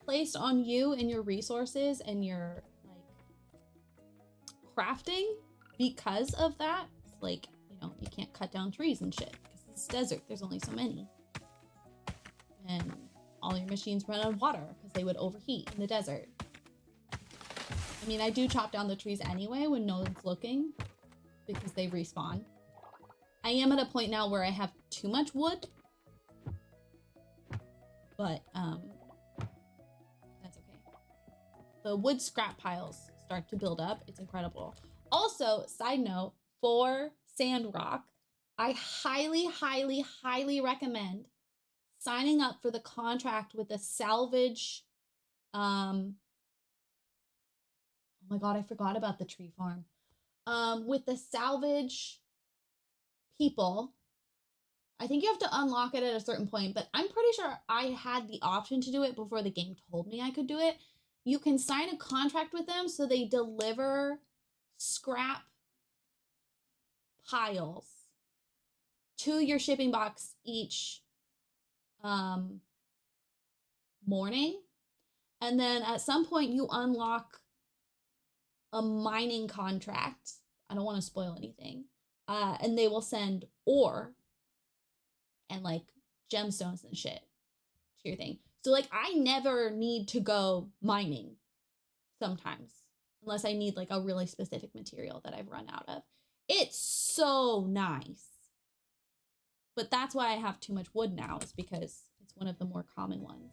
placed on you and your resources and your like crafting because of that. It's like, you know, you can't cut down trees and shit because it's desert. There's only so many. And all your machines run on water because they would overheat in the desert. I mean, I do chop down the trees anyway when no one's looking because they respawn. I am at a point now where I have too much wood, but that's okay. The wood scrap piles start to build up. It's incredible. Also, side note, for Sandrock, I highly, highly, highly recommend signing up for the contract with the salvage, oh my god, I forgot about the tree farm. With the salvage people. I think you have to unlock it at a certain point, but I'm pretty sure I had the option to do it before the game told me I could do it. You can sign a contract with them so they deliver scrap piles to your shipping box each morning. And then at some point you unlock a mining contract. I don't want to spoil anything. And they will send ore and like gemstones and shit to your thing. So like I never need to go mining sometimes unless I need like a really specific material that I've run out of. It's so nice. But that's why I have too much wood now, is because it's one of the more common ones.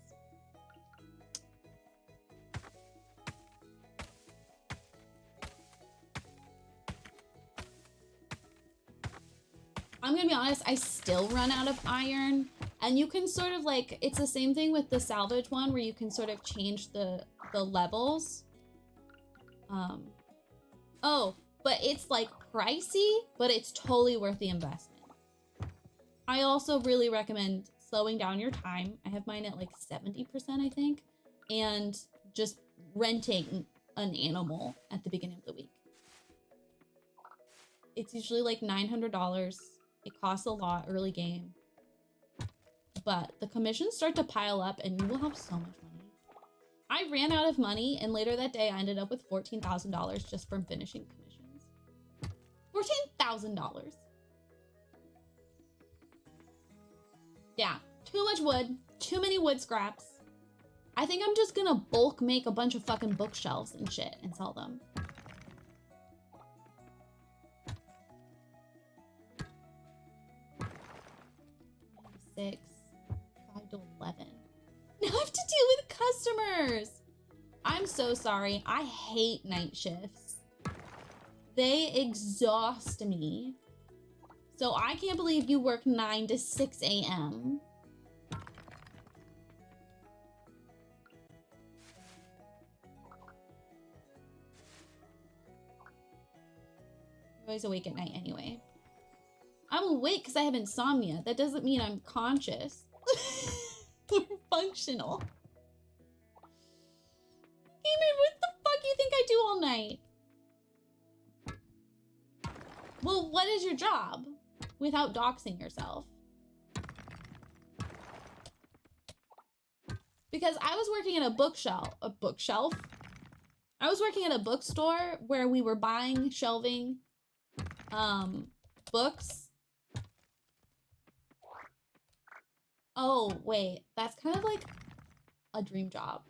I'm gonna be honest, I still run out of iron, and you can sort of like, it's the same thing with the salvage one where you can sort of change the levels. Oh, but it's like pricey, but it's totally worth the investment. I also really recommend slowing down your time. I have mine at like 70%, I think, and just renting an animal at the beginning of the week. It's usually like $900. It costs a lot early game, but the commissions start to pile up and you will have so much money. I ran out of money, and later that day I ended up with $14,000 just from finishing commissions. $14,000. Yeah, too much wood, too many wood scraps. I think I'm just gonna bulk make a bunch of fucking bookshelves and shit and sell them. 6, 5 to 11. Now I have to deal with customers. I'm so sorry. I hate night shifts. They exhaust me. So I can't believe you work 9 to 6 a.m. You're always awake at night anyway. I'm awake because I have insomnia. That doesn't mean I'm conscious or functional. Gamer, what the fuck do you think I do all night? Well, what is your job? Without doxing yourself. Because I was working at a bookshelf. I was working at a bookstore where we were buying, shelving, books. Oh, wait, that's kind of like a dream job.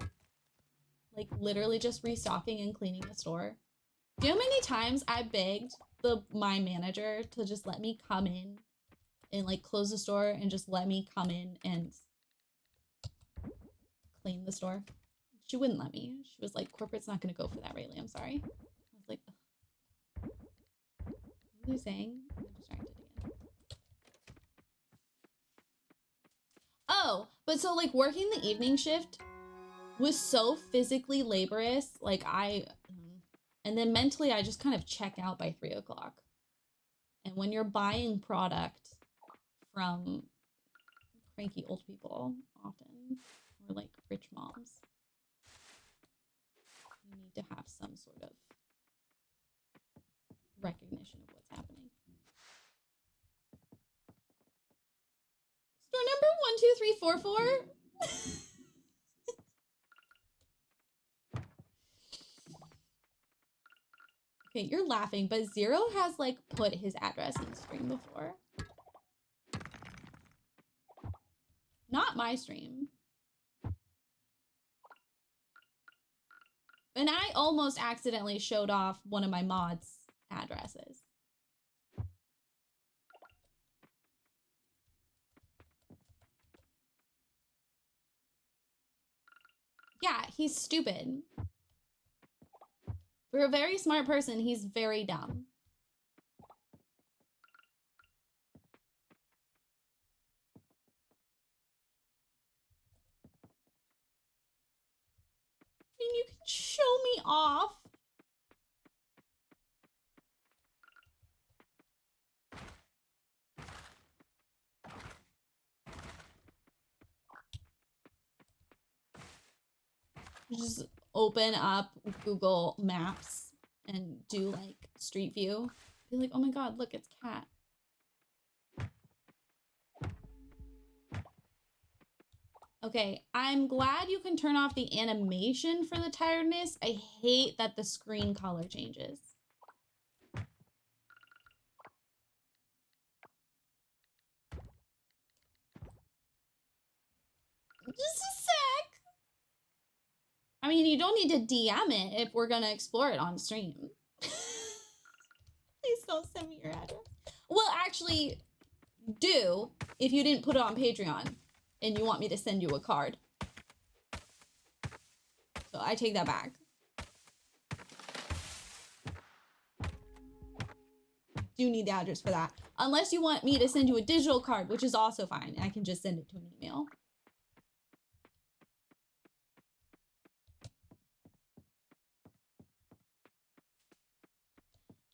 Like literally just restocking and cleaning the store. Do you know how many times I begged my manager to just let me come in and like close the store and just let me come in and clean the store? She wouldn't let me. She was like, corporate's not gonna go for that, Rayleigh. I'm sorry. I was like, ugh. What was I saying? I'm distracted again. Oh, but so like working the evening shift was so physically laborious. Like And then mentally, I just kind of check out by 3 o'clock. And when you're buying product from cranky old people, often, or like rich moms, you need to have some sort of recognition of what's happening. Store number 12344. Okay, you're laughing, but Zero has like put his address in stream before. Not my stream. And I almost accidentally showed off one of my mods' addresses. Yeah, he's stupid. For a very smart person, he's very dumb. And you can show me off. Just open up Google Maps and do like Street View. Be like, oh my god, look, it's Cat. Okay, I'm glad you can turn off the animation for the tiredness. I hate that the screen color changes. Just a sec. I mean, you don't need to DM it if we're gonna explore it on stream. Please don't send me your address. Well, actually, do if you didn't put it on Patreon and you want me to send you a card. So I take that back. Do need the address for that. Unless you want me to send you a digital card, which is also fine. I can just send it to an email.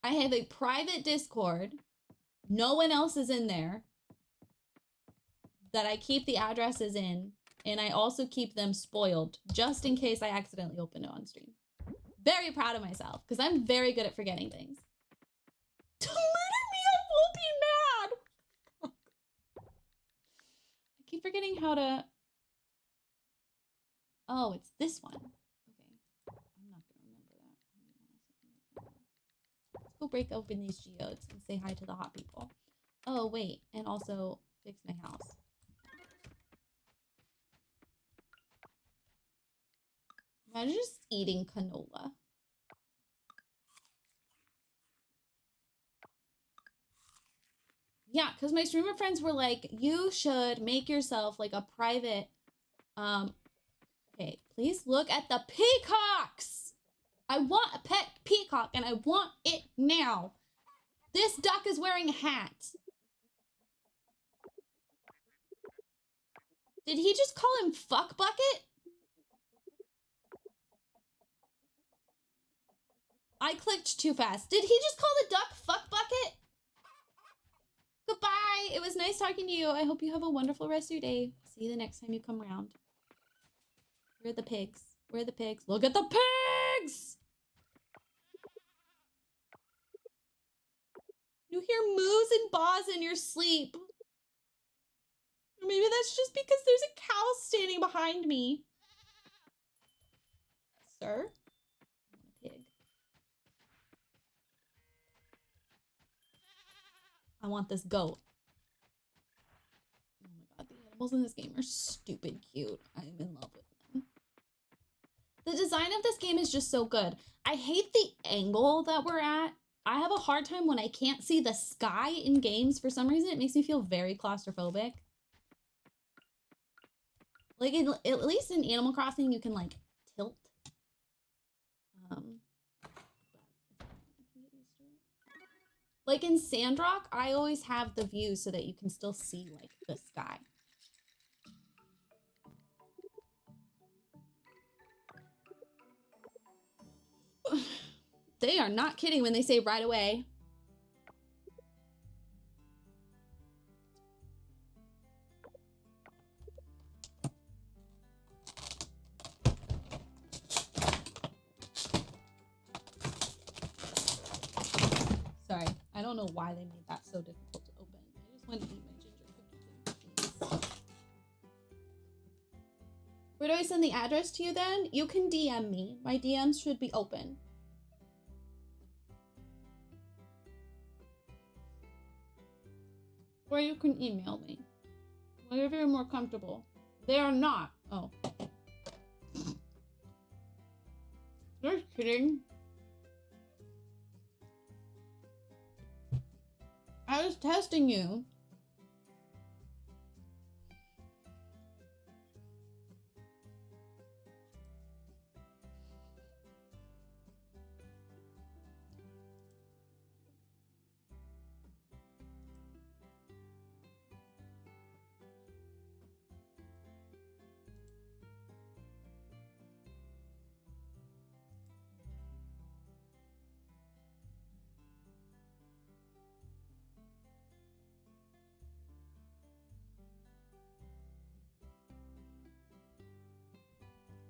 I have a private Discord. No one else is in there. That I keep the addresses in. And I also keep them spoiled just in case I accidentally open it on stream. Very proud of myself because I'm very good at forgetting things. Don't murder me, I won't be mad. I keep forgetting how to... Oh, it's this one. Okay. I'm not gonna remember that. Let's go break open these geodes and say hi to the hot people. Oh, wait. And also fix my house. Imagine just eating canola. Yeah, because my streamer friends were like, you should make yourself like a private, okay, please look at the peacocks. I want a pet peacock and I want it now. This duck is wearing a hat. Did he just call him fuck bucket? I clicked too fast. Did he just call the duck fuck bucket? Goodbye. It was nice talking to you. I hope you have a wonderful rest of your day. See you the next time you come around. Where are the pigs? Where are the pigs? Look at the pigs! You hear moos and baas in your sleep. Or maybe that's just because there's a cow standing behind me. Sir? I want a pig. I want this goat. Oh my god, the animals in this game are stupid cute. I am in love with them. The design of this game is just so good. I hate the angle that we're at. I have a hard time when I can't see the sky in games. For some reason, it makes me feel very claustrophobic. Like, at least in Animal Crossing, you can, like, tilt. Like, in Sandrock, I always have the view so that you can still see, like, the sky. They are not kidding when they say right away. Sorry, I don't know why they made that so difficult to open. I just want to eat my ginger cookies and cookies. Where do I send the address to you then? You can DM me. My DMs should be open. Or you can email me. Whatever you're more comfortable. They are not. Oh. Just kidding. I was testing you.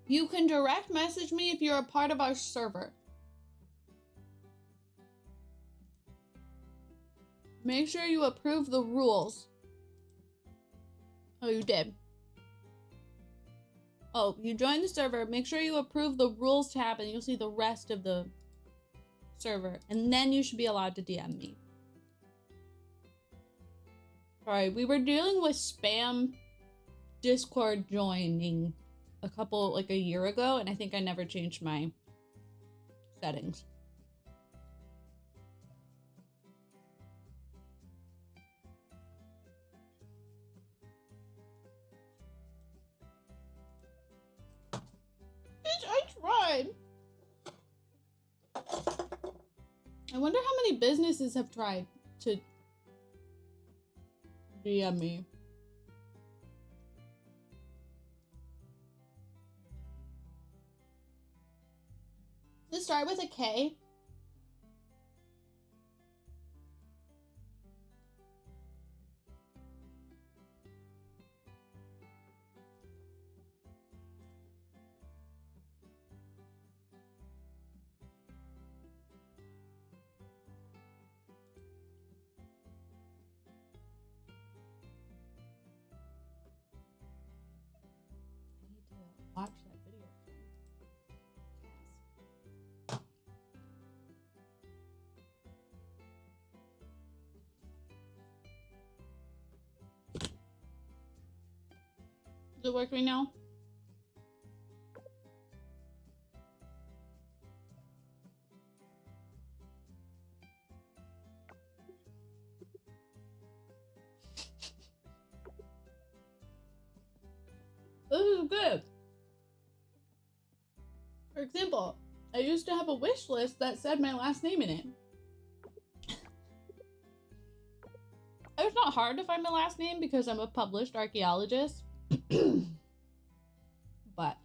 You can direct message me if you're a part of our server. Make sure you approve the rules. Oh, you did. Oh, you joined the server. Make sure you approve the rules tab and you'll see the rest of the server. And then you should be allowed to DM me. Sorry, we were dealing with spam Discord joining a year ago, and I think I never changed my settings. Bitch, I tried. I wonder how many businesses have tried to DM me. Does it start with a K? I need to watch that video. Does it work right now? This is good. For example, I used to have a wish list that said my last name in it. It's not hard to find my last name because I'm a published archaeologist. But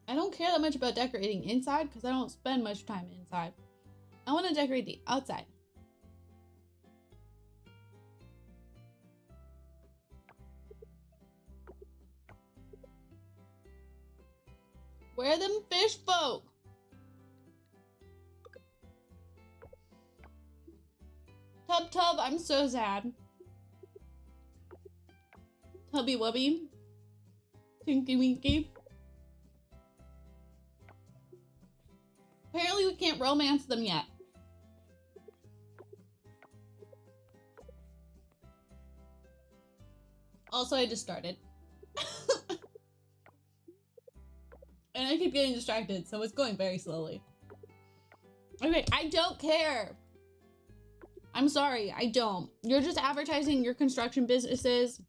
I don't care that much about decorating inside because I don't spend much time inside. I want to decorate the outside. Where are them fish folk? Tub, I'm so sad. Tubby Wubby. Tinky Winky. Apparently we can't romance them yet. Also, I just started. And I keep getting distracted, so it's going very slowly. Okay, I don't care. I'm sorry, I don't. You're just advertising your construction businesses.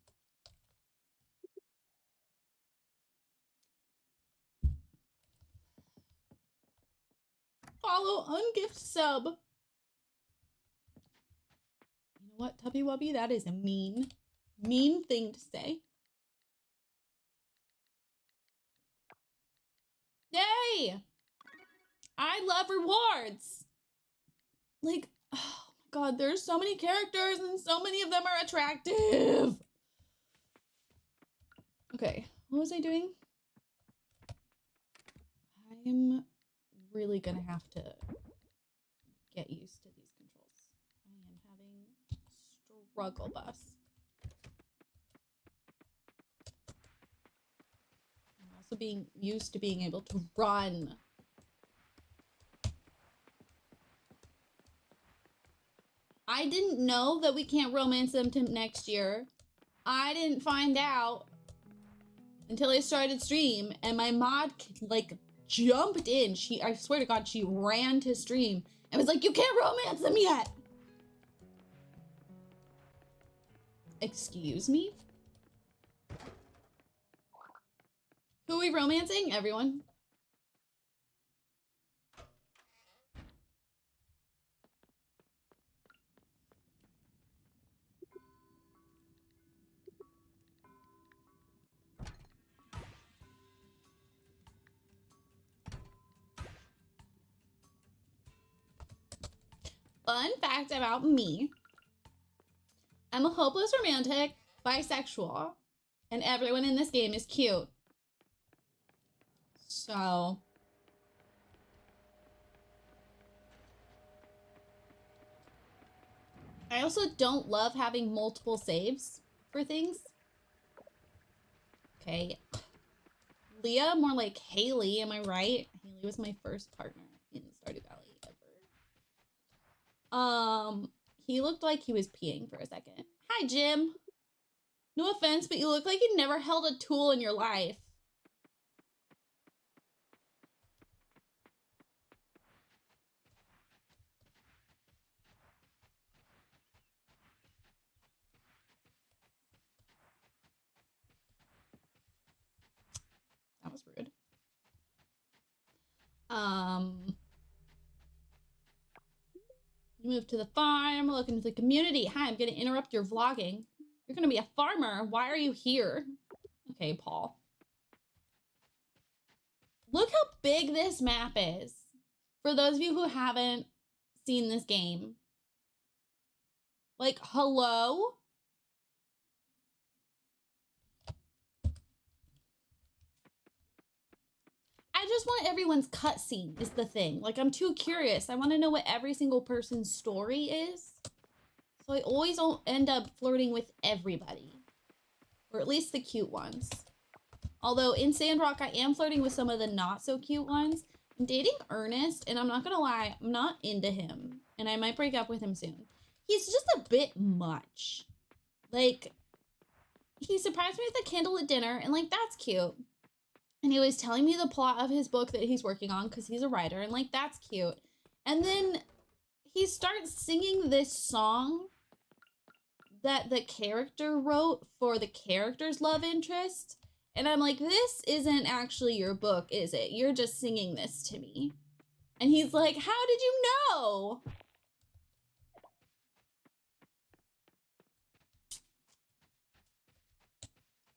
Follow ungift sub. What, Tubby Wubby? That is a mean thing to say. Yay! I love rewards. Like, oh my god, there's so many characters and so many of them are attractive. Okay, what was I doing? I'm really gonna have to get used to these controls. I am having struggle bus. I'm also being used to being able to run. I didn't know that we can't romance them to next year. I didn't find out until I started stream, and my mod like jumped in. I swear to God, she ran to stream and was like, "You can't romance them yet." Excuse me? Who are we romancing? Everyone. Fun fact about me. I'm a hopeless romantic, bisexual, and everyone in this game is cute. So... I also don't love having multiple saves for things. Okay. Leah, more like Haley, am I right? Haley was my first partner in Stardew Valley ever. He looked like he was peeing for a second. Hi, Jim. No offense, but you look like you never held a tool in your life. That was rude. Move to the farm, look into the community. Hi, I'm gonna interrupt your vlogging. You're gonna be a farmer. Why are you here? Okay, Paul. Look how big this map is. For those of you who haven't seen this game. Like, hello? I just want everyone's cutscene is the thing. Like, I'm too curious. I want to know what every single person's story is. So I always end up flirting with everybody. Or at least the cute ones. Although in Sandrock, I am flirting with some of the not so cute ones. I'm dating Ernest, and I'm not gonna lie, I'm not into him. And I might break up with him soon. He's just a bit much. Like, he surprised me with a candle at dinner, and like, that's cute. And he was telling me the plot of his book that he's working on because he's a writer, and like, that's cute. And then he starts singing this song that the character wrote for the character's love interest. And I'm like, this isn't actually your book, is it? You're just singing this to me. And he's like, how did you know?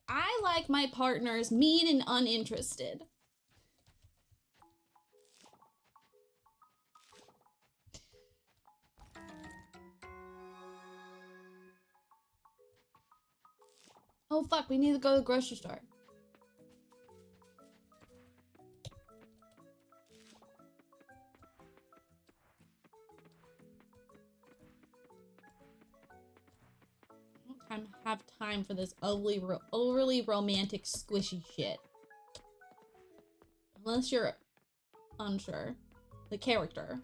I like my partners mean and uninterested. Oh fuck, we need to go to the grocery store. I don't have time for this overly romantic squishy shit. Unless you're unsure. The character.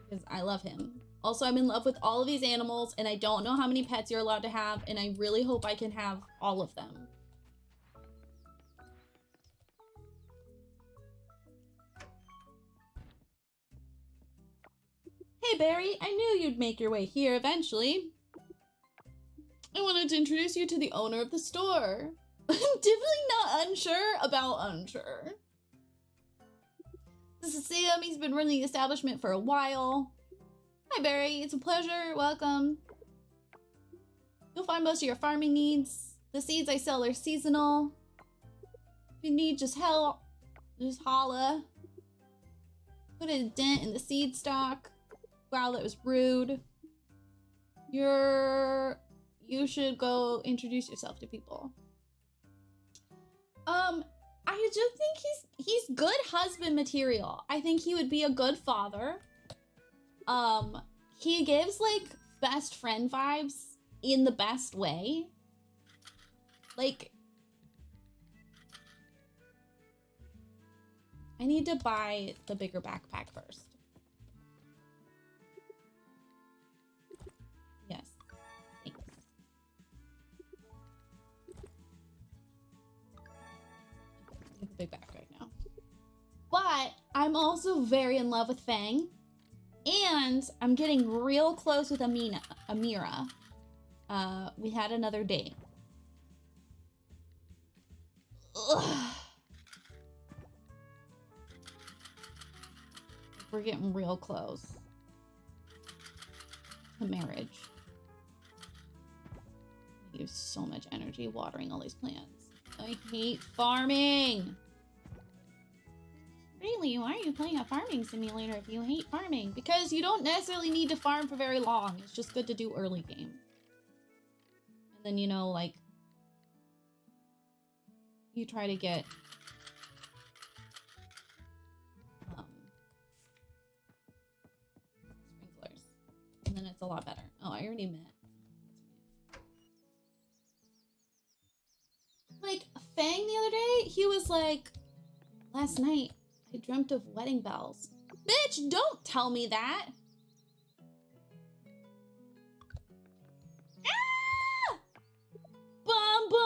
Because I love him. Also, I'm in love with all of these animals, and I don't know how many pets you're allowed to have, and I really hope I can have all of them. Hey, Barry, I knew you'd make your way here eventually. I wanted to introduce you to the owner of the store. I'm definitely not unsure about unsure. This is Sam. He's been running the establishment for a while. Hi, Barry. It's a pleasure. Welcome. You'll find most of your farming needs. The seeds I sell are seasonal. If you need just help, just holla. Put a dent in the seed stock. Wow, that was rude. You should go introduce yourself to people. I just think he's good husband material. I think he would be a good father. He gives like best friend vibes in the best way. Like, I need to buy the bigger backpack first. Yes, thanks. I have a big back right now. But I'm also very in love with Fang. And I'm getting real close with Amira. We had another date. Ugh. We're getting real close to marriage. I use so much energy watering all these plants. I hate farming. Really, why are you playing a farming simulator if you hate farming? Because you don't necessarily need to farm for very long. It's just good to do early game. And then, you know, like, you try to get sprinklers. And then it's a lot better. Oh, I already met. Like, Fang the other day, he was like, last night, I dreamt of wedding bells. Bitch, don't tell me that. Ah! Bonbon!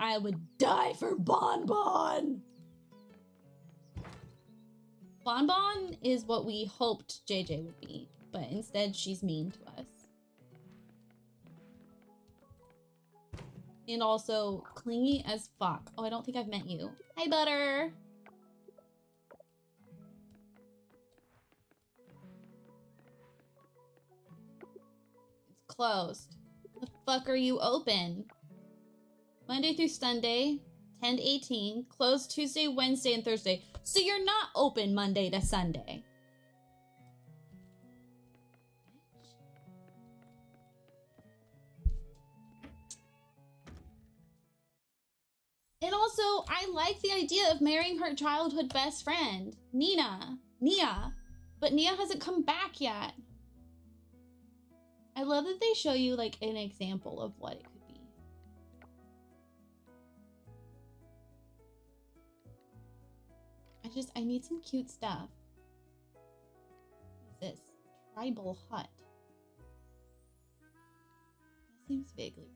I would die for Bonbon. Bonbon is what we hoped JJ would be, but instead she's mean to us. And also clingy as fuck. Oh, I don't think I've met you. Hi, Butter. It's closed. The fuck are you open? Monday through Sunday, 10 to 18. Closed Tuesday, Wednesday, and Thursday. So you're not open Monday to Sunday. And also, I like the idea of marrying her childhood best friend, Nia. But Nia hasn't come back yet. I love that they show you, like, an example of what it could be. I need some cute stuff. What is this? Tribal hut. That seems vaguely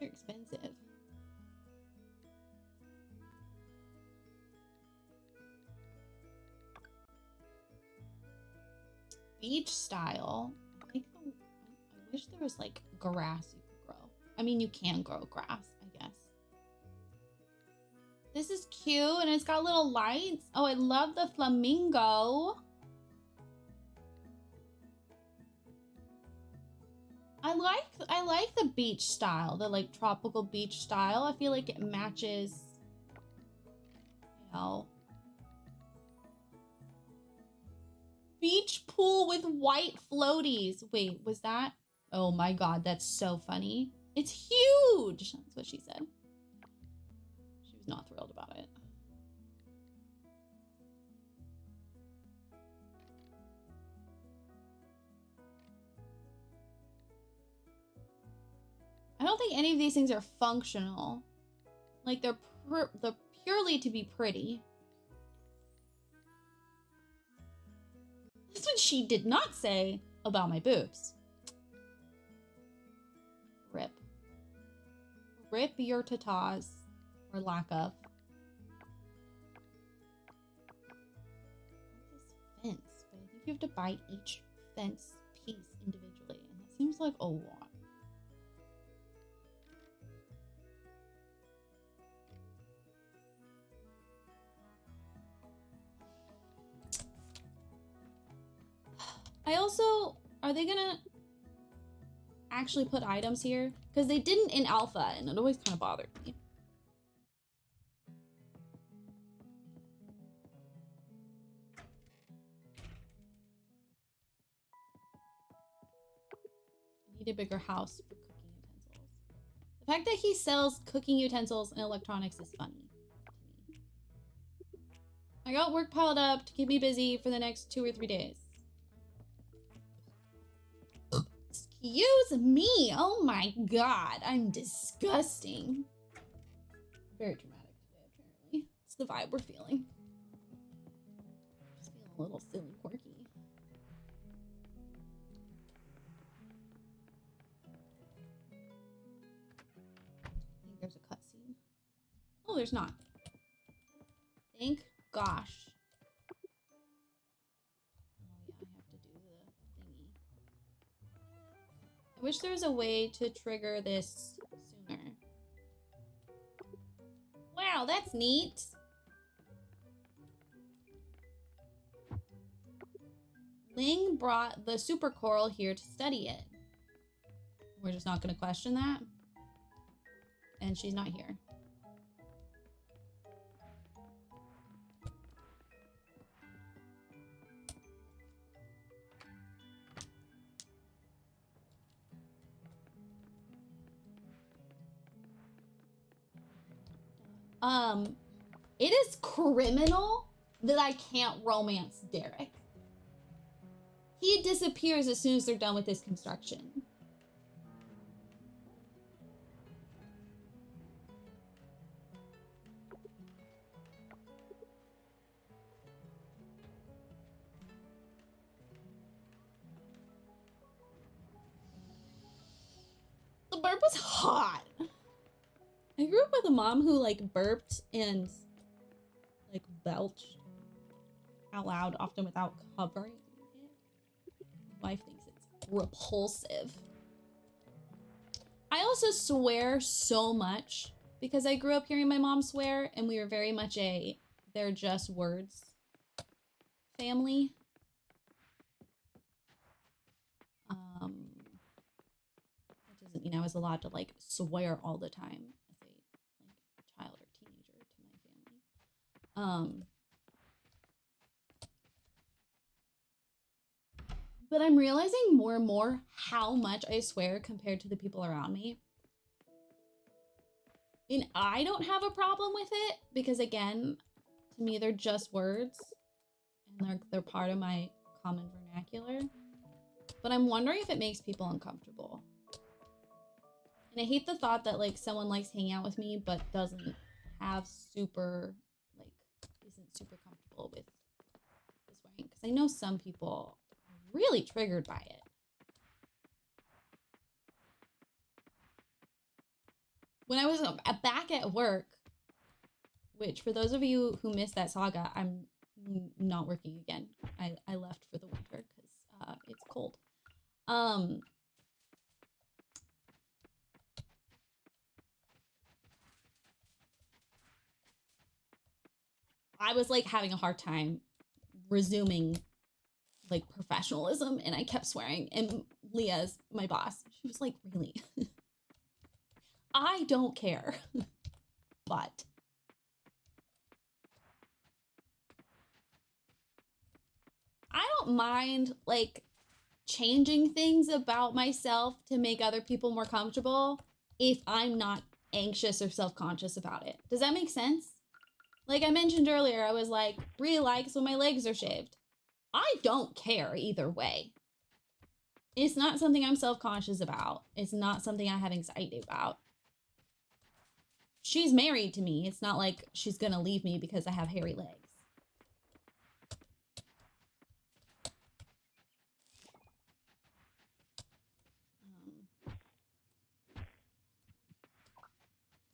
They're expensive. Beach style. I wish there was like grass you could grow. I mean, you can grow grass, I guess. This is cute and it's got little lights. Oh, I love the flamingo. I like the beach style, the like tropical beach style. I feel like it matches, you know. Beach pool with white floaties. Wait, was that? Oh my god, that's so funny. It's huge. That's what she said. She was not thrilled about it. I don't think any of these things are functional. Like, they're purely to be pretty. That's what she did not say about my boobs. Rip. Rip your tatas, or lack of. This fence, but I think you have to buy each fence piece individually, and that seems like a lot. I also, are they gonna actually put items here? Because they didn't in alpha, and it always kind of bothered me. I need a bigger house for cooking utensils. The fact that he sells cooking utensils and electronics is funny to me. I got work piled up to keep me busy for the next 2 or 3 days. Excuse me. Oh my god. I'm disgusting. Very dramatic today, apparently. It's the vibe we're feeling. Just feeling a little silly quirky. I think there's a cutscene. Oh, there's not. Thank gosh. Oh yeah, I have to do the thingy. I wish there was a way to trigger this sooner. Wow, that's neat. Ling brought the super coral here to study it. We're just not going to question that. And she's not here. It is criminal that I can't romance Derek. He disappears as soon as they're done with this construction. The burp was hot. I grew up with a mom who like burped and like belched out loud, often without covering it. My wife thinks it's repulsive. I also swear so much because I grew up hearing my mom swear, and we were very much a they're just words family. That doesn't mean I was allowed to like swear all the time as a like child or teenager to my family. But I'm realizing more and more how much I swear compared to the people around me. And I don't have a problem with it because, again, to me, they're just words and they're part of my common vernacular. But I'm wondering if it makes people uncomfortable. And I hate the thought that like someone likes hanging out with me but doesn't have super, like, isn't super comfortable with the swearing. Because I know some people are really triggered by it. When I was back at work, which for those of you who missed that saga, I'm not working again. I left for the winter because it's cold. I was like having a hard time resuming like professionalism, and I kept swearing. And Leah's my boss. She was like, "Really?" I don't care, but I don't mind like changing things about myself to make other people more comfortable if I'm not anxious or self-conscious about it. Does that make sense? Like I mentioned earlier, I was like, really likes when my legs are shaved. I don't care either way. It's not something I'm self-conscious about. It's not something I have anxiety about. She's married to me. It's not like she's gonna leave me because I have hairy legs. But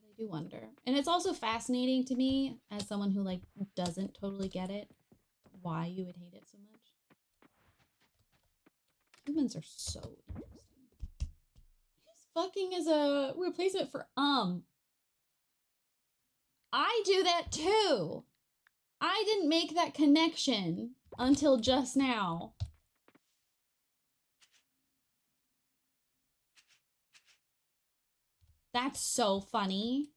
I do wonder. And it's also fascinating to me as someone who like doesn't totally get it, why you would hate it so much. Humans are so interesting. Who's fucking is a replacement for I do that too. I didn't make that connection until just now. That's so funny.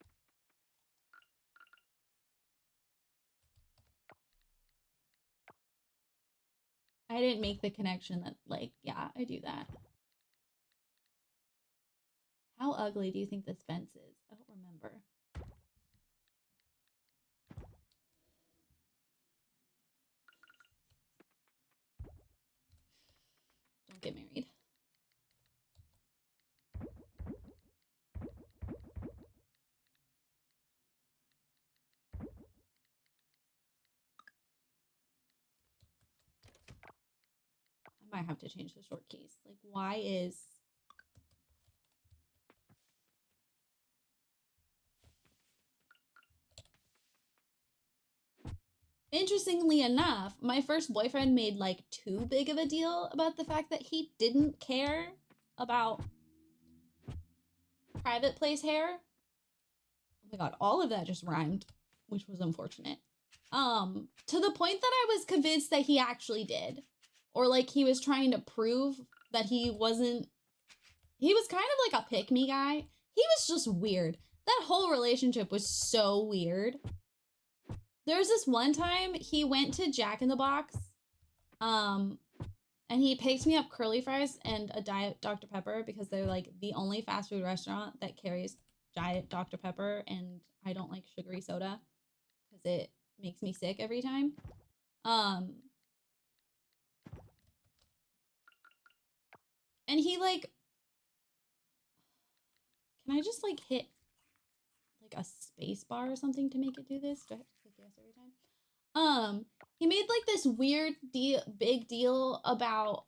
I didn't make the connection that, like, yeah, I do that. How ugly do you think this fence is? I don't remember. Don't get married. I might have to change the short keys. Like, why is... Interestingly enough, my first boyfriend made like too big of a deal about the fact that he didn't care about private place hair. Oh my god, all of that just rhymed, which was unfortunate. To the point that I was convinced that he actually did. Or like he was trying to prove that he wasn't... He was kind of like a pick-me guy. He was just weird. That whole relationship was so weird. There was this one time he went to Jack in the Box, and he picked me up curly fries and a Diet Dr. Pepper because they're like the only fast food restaurant that carries Diet Dr. Pepper, and I don't like sugary soda because it makes me sick every time. And he like, can I just like hit like a space bar or something to make it do this? Do I have to click yes every time? He made like this weird big deal about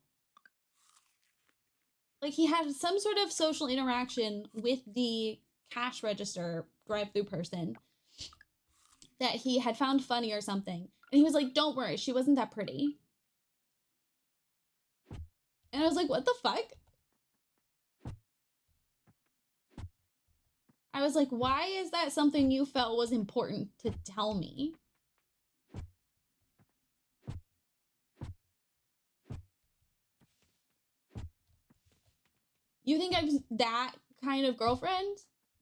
like he had some sort of social interaction with the cash register drive-through person that he had found funny or something. And he was like, don't worry, she wasn't that pretty. And I was like, what the fuck? I was like, why is that something you felt was important to tell me? You think I'm that kind of girlfriend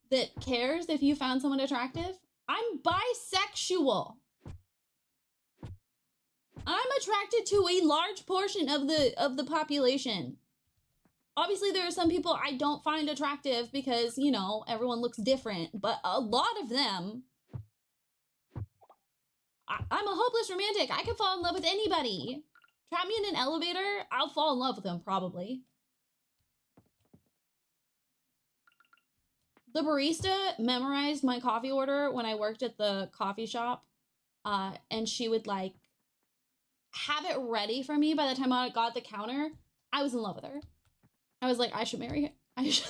that cares if you found someone attractive? I'm bisexual. I'm attracted to a large portion of the population. Obviously, there are some people I don't find attractive because, you know, everyone looks different, but a lot of them, I'm a hopeless romantic. I can fall in love with anybody. Trap me in an elevator, I'll fall in love with them, probably. The barista memorized my coffee order when I worked at the coffee shop, and she would, like, have it ready for me by the time I got the counter. I was in love with her. I was like, I should marry her. I should...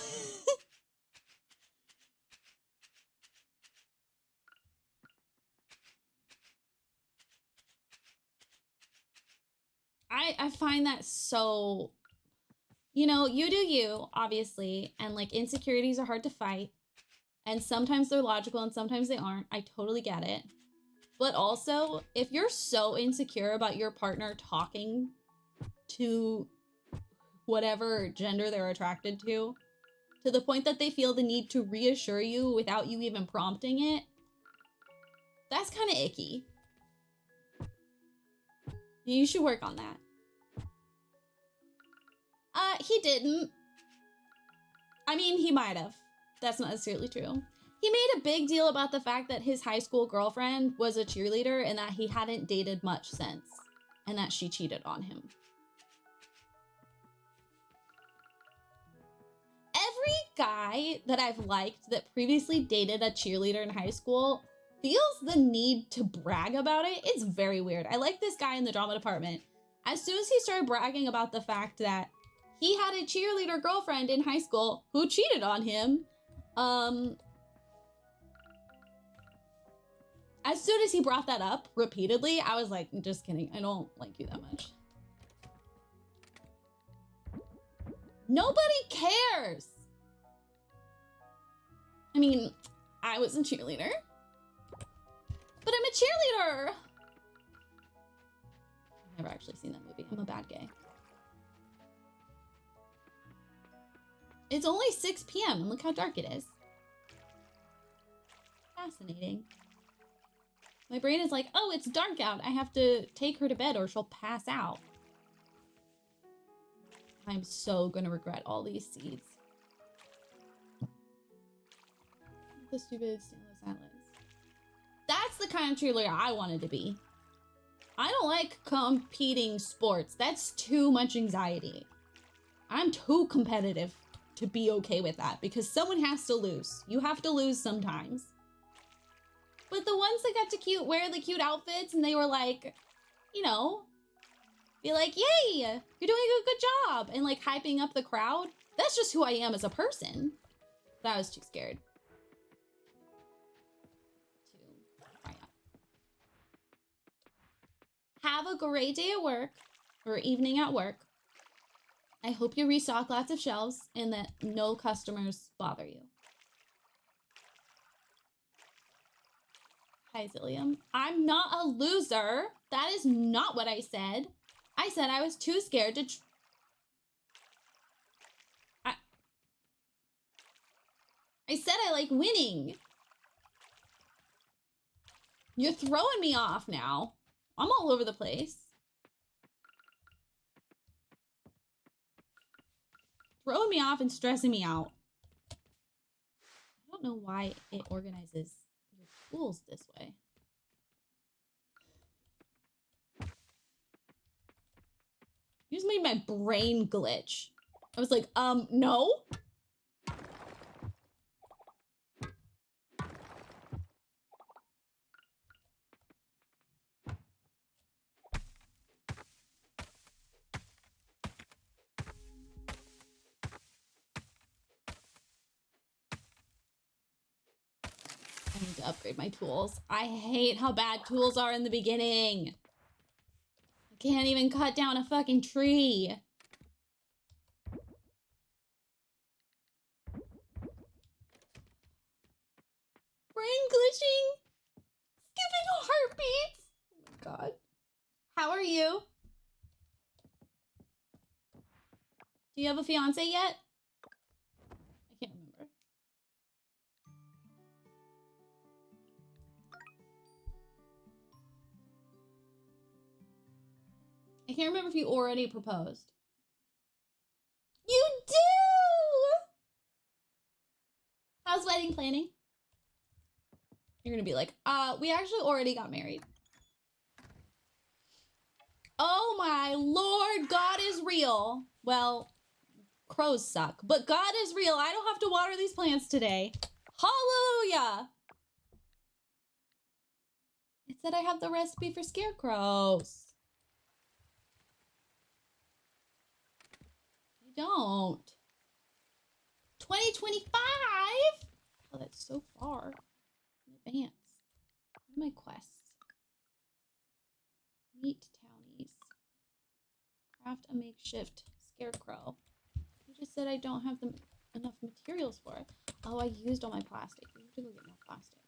I find that so, you know, you do you, obviously, and like insecurities are hard to fight, and sometimes they're logical and sometimes they aren't. I totally get it. But also, if you're so insecure about your partner talking to whatever gender they're attracted to the point that they feel the need to reassure you without you even prompting it, that's kind of icky. You should work on that. He didn't. I mean, he might have. That's not necessarily true. He made a big deal about the fact that his high school girlfriend was a cheerleader and that he hadn't dated much since, and that she cheated on him. Every guy that I've liked that previously dated a cheerleader in high school feels the need to brag about it. It's very weird. I like this guy in the drama department. As soon as he started bragging about the fact that he had a cheerleader girlfriend in high school who cheated on him, as soon as he brought that up repeatedly, I was like, just kidding. I don't like you that much. Nobody cares. I mean, I was a cheerleader, but I'm a cheerleader. I've never actually seen that movie. I'm a bad gay. It's only 6 p.m. and look how dark it is. Fascinating. My brain is like, oh, it's dark out. I have to take her to bed or she'll pass out. I'm so gonna regret all these seeds. The stupid stainless islands. That's the kind of cheerleader I wanted to be. I don't like competing sports. That's too much anxiety. I'm too competitive to be okay with that because someone has to lose. You have to lose sometimes. But the ones that got to wear the cute outfits and they were like, you know, be like, yay, you're doing a good job. And like hyping up the crowd. That's just who I am as a person. But I was too scared to try out. Have a great day at work or evening at work. I hope you restock lots of shelves and that no customers bother you. Hi, Zillium. I'm not a loser. That is not what I said. I said I was too scared to... I said I like winning. You're throwing me off now. I'm all over the place. Throwing me off and stressing me out. I don't know why it organizes your tools this way. You just made my brain glitch. I was like, no? I need to upgrade my tools. I hate how bad tools are in the beginning. I can't even cut down a fucking tree. Brain glitching. Skipping heartbeats. Oh my god. How are you? Do you have a fiance yet? I can't remember. I can't remember if you already proposed. You do! How's wedding planning? You're gonna be like, we actually already got married. Oh my lord, God is real. Well, crows suck, but God is real. I don't have to water these plants today. Hallelujah! It said I have the recipe for scarecrows. I don't. 2025? Oh, that's so far in advance. What are my quests? Meet townies. Craft a makeshift scarecrow. You just said I don't have enough materials for it. Oh, I used all my plastic. We have to go get more plastic.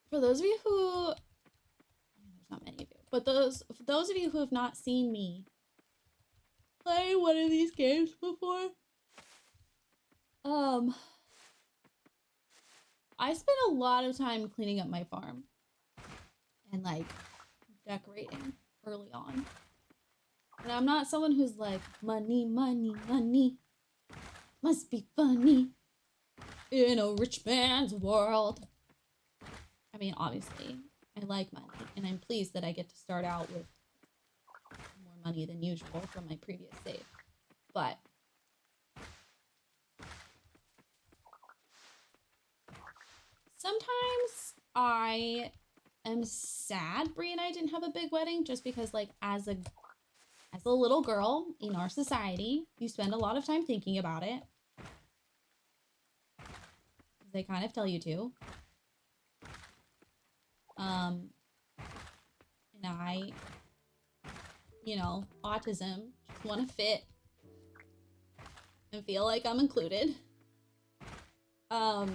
For those of you who... there's not many of you. But for those of you who have not seen me play one of these games before, I spent a lot of time cleaning up my farm and like decorating early on. And I'm not someone who's like, money, money, money, must be funny in a rich man's world. I mean, obviously, I like money, and I'm pleased that I get to start out with more money than usual from my previous save. But sometimes I am sad Brie and I didn't have a big wedding, just because like as a little girl in our society, you spend a lot of time thinking about it. They kind of tell you to. And I, you know, autism, just want to fit and feel like I'm included. But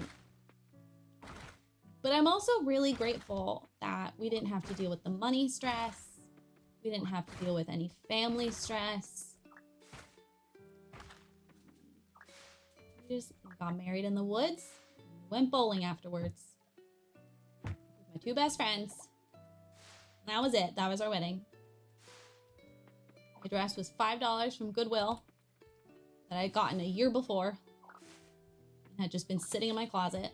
I'm also really grateful that we didn't have to deal with the money stress. We didn't have to deal with any family stress. We just got married in the woods. Went bowling afterwards. With my two best friends. And that was it. That was our wedding. My dress was $5 from Goodwill that I had gotten a year before and had just been sitting in my closet.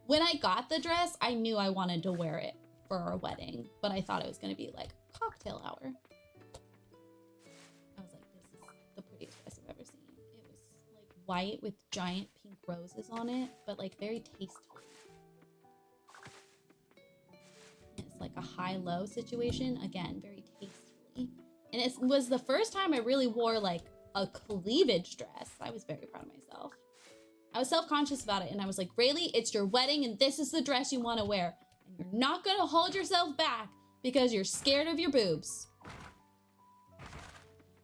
When I got the dress, I knew I wanted to wear it for our wedding, but I thought it was gonna be like cocktail hour. I was like, this is the prettiest dress I've ever seen. It was like white with giant pink roses on it, but like very tasteful. It's like a high-low situation. Again, very tastefully. And it was the first time I really wore like a cleavage dress. I was very proud of myself. I was self-conscious about it, and I was like, Rayleigh, it's your wedding, and this is the dress you want to wear. And you're not gonna hold yourself back because you're scared of your boobs.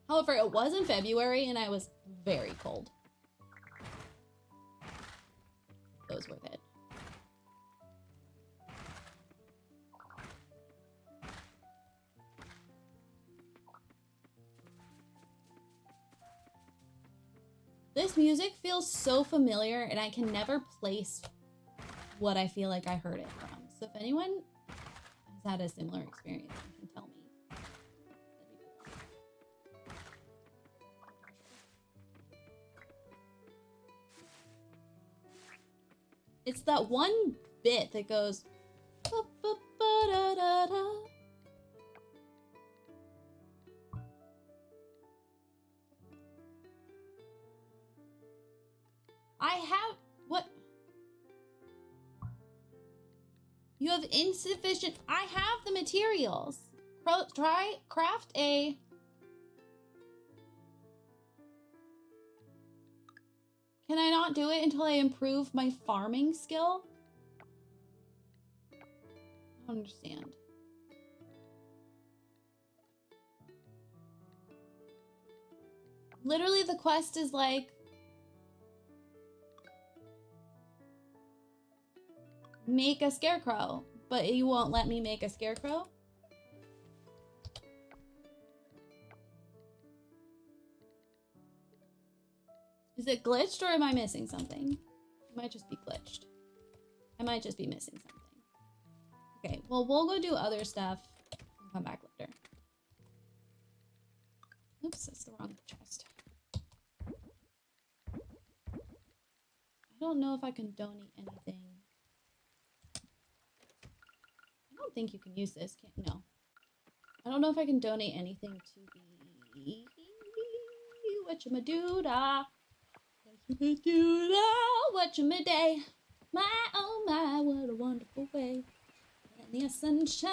However, it was in February, and I was very cold. It was worth it. This music feels so familiar, and I can never place what I feel like I heard it from. So if anyone has had a similar experience, you can tell me. It's that one bit that goes. Ba, ba, ba, da, da, da. I have what? You have insufficient. I have the materials. Try craft a. Can I not do it until I improve my farming skill? I don't understand. Literally, the quest is like. Make a scarecrow, but you won't let me make a scarecrow? Is it glitched or am I missing something? It might just be glitched. I might just be missing something. Okay, well, we'll go do other stuff and come back later. Oops, that's the wrong chest. I don't know if I can donate anything. I don't think you can use this. No. I don't know if I can donate anything to the whatchamadoodah. Whatchamaday. My oh my, what a wonderful way. And the sunshine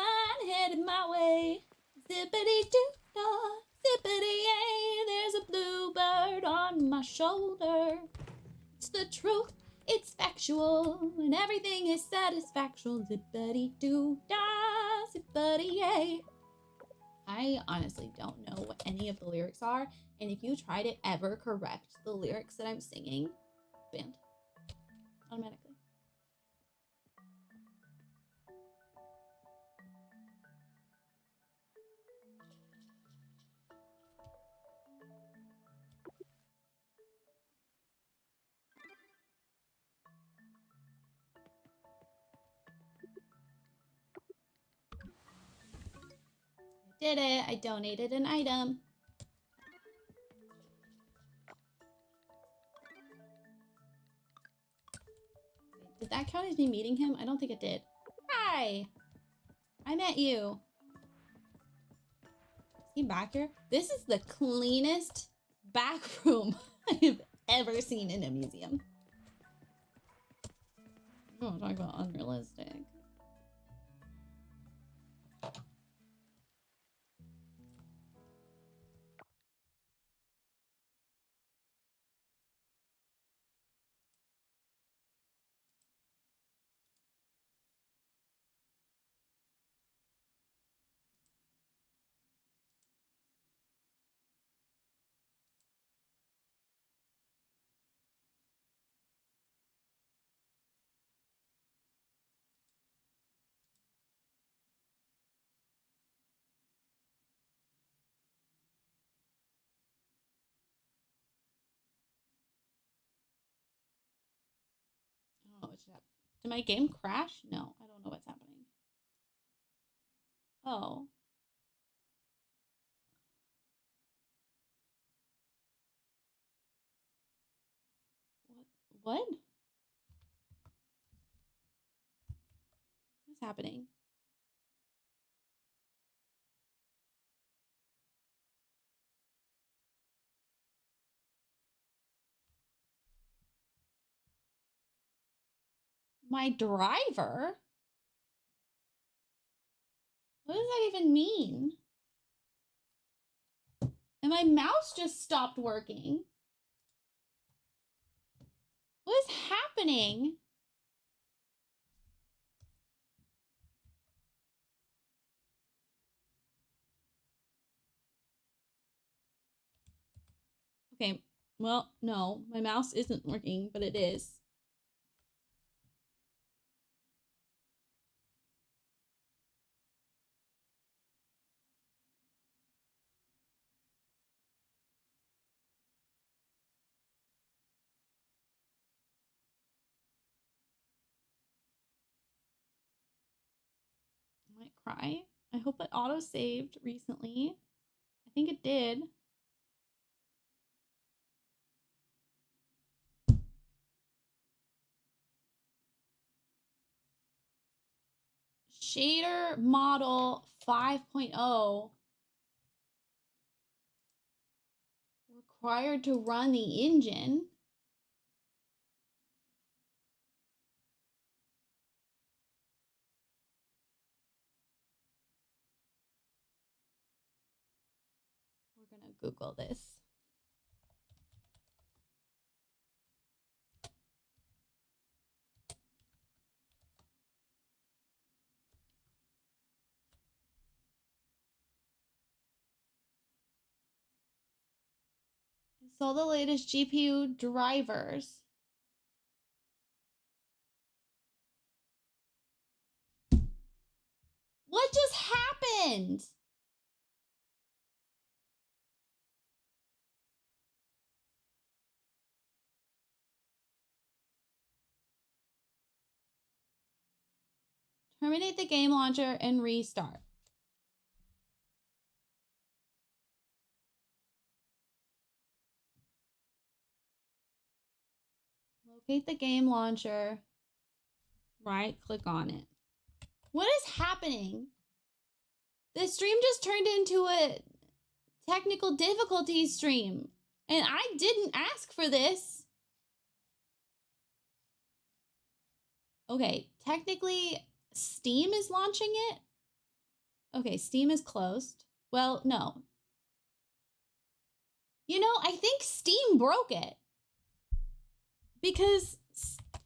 headed my way. Zippity-doo-dah, zippity-yay. There's a bluebird on my shoulder. It's the truth, it's factual, and everything is satisfactual. Zippity-doo-dah, zippity-yay. I honestly don't know what any of the lyrics are, and if you try to ever correct the lyrics that I'm singing, banned. Automatically. I did it. I donated an item. Did that count as me meeting him? I don't think it did. Hi! I met you. Is he back here? This is the cleanest back room I've ever seen in a museum. I don't want to talk about unrealistic. Did my game crash? No, I don't know what's happening. Oh. What? What's happening? My driver? What does that even mean? And my mouse just stopped working. What is happening? Okay, well, no, my mouse isn't working, but it is. I might cry. I hope it auto saved recently. I think it did. Shader model 5.0 required to run the engine. We're gonna Google this. Install the latest GPU drivers. What just happened? Terminate the game launcher and restart. Locate the game launcher. Right click on it. What is happening? This stream just turned into a technical difficulties stream. And I didn't ask for this. Okay, technically, Steam is launching it. Okay, Steam is closed. Well, no. You know, I think Steam broke it. Because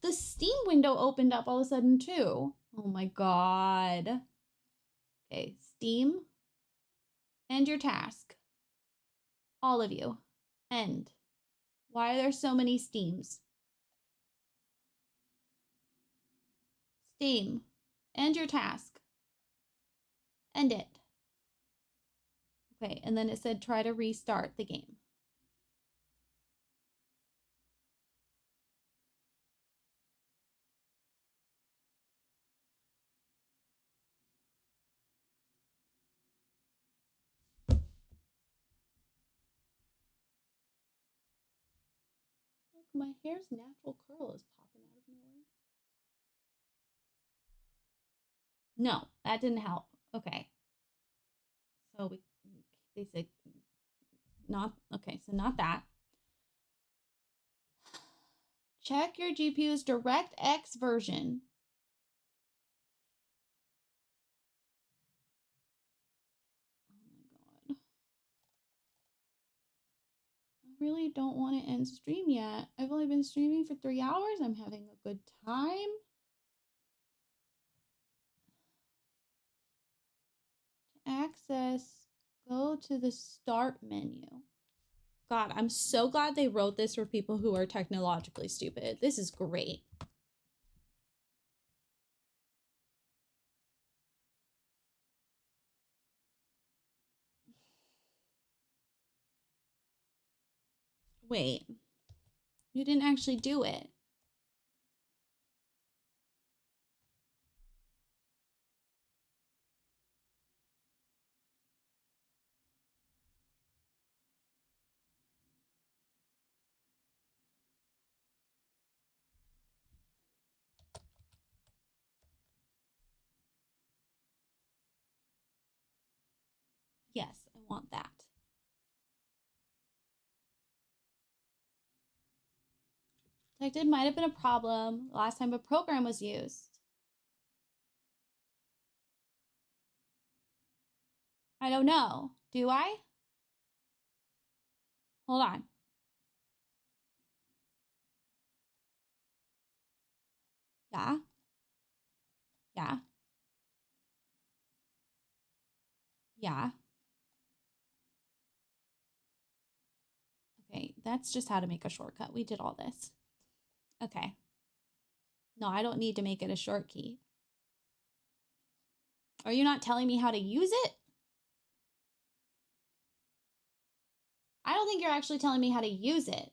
the Steam window opened up all of a sudden, too. Oh my god. Okay, Steam. End your task. All of you. End. Why are there so many Steams? Steam. End your task. End it. Okay, and then it said try to restart the game. Look, my hair's natural curl is popping out of nowhere. No, that didn't help. Okay. So they said not, okay, so not that. Check your GPU's DirectX version. Oh my god. I really don't want to end stream yet. I've only been streaming for 3 hours. I'm having a good time. To access, go to the start menu. God, I'm so glad they wrote this for people who are technologically stupid. This is great. Wait, you didn't actually do it. Yes, I want that. Detected might have been a problem last time a program was used. I don't know. Do I? Hold on. Yeah. Yeah. Yeah. Okay, that's just how to make a shortcut. We did all this. Okay. No, I don't need to make it a short key. Are you not telling me how to use it? I don't think you're actually telling me how to use it.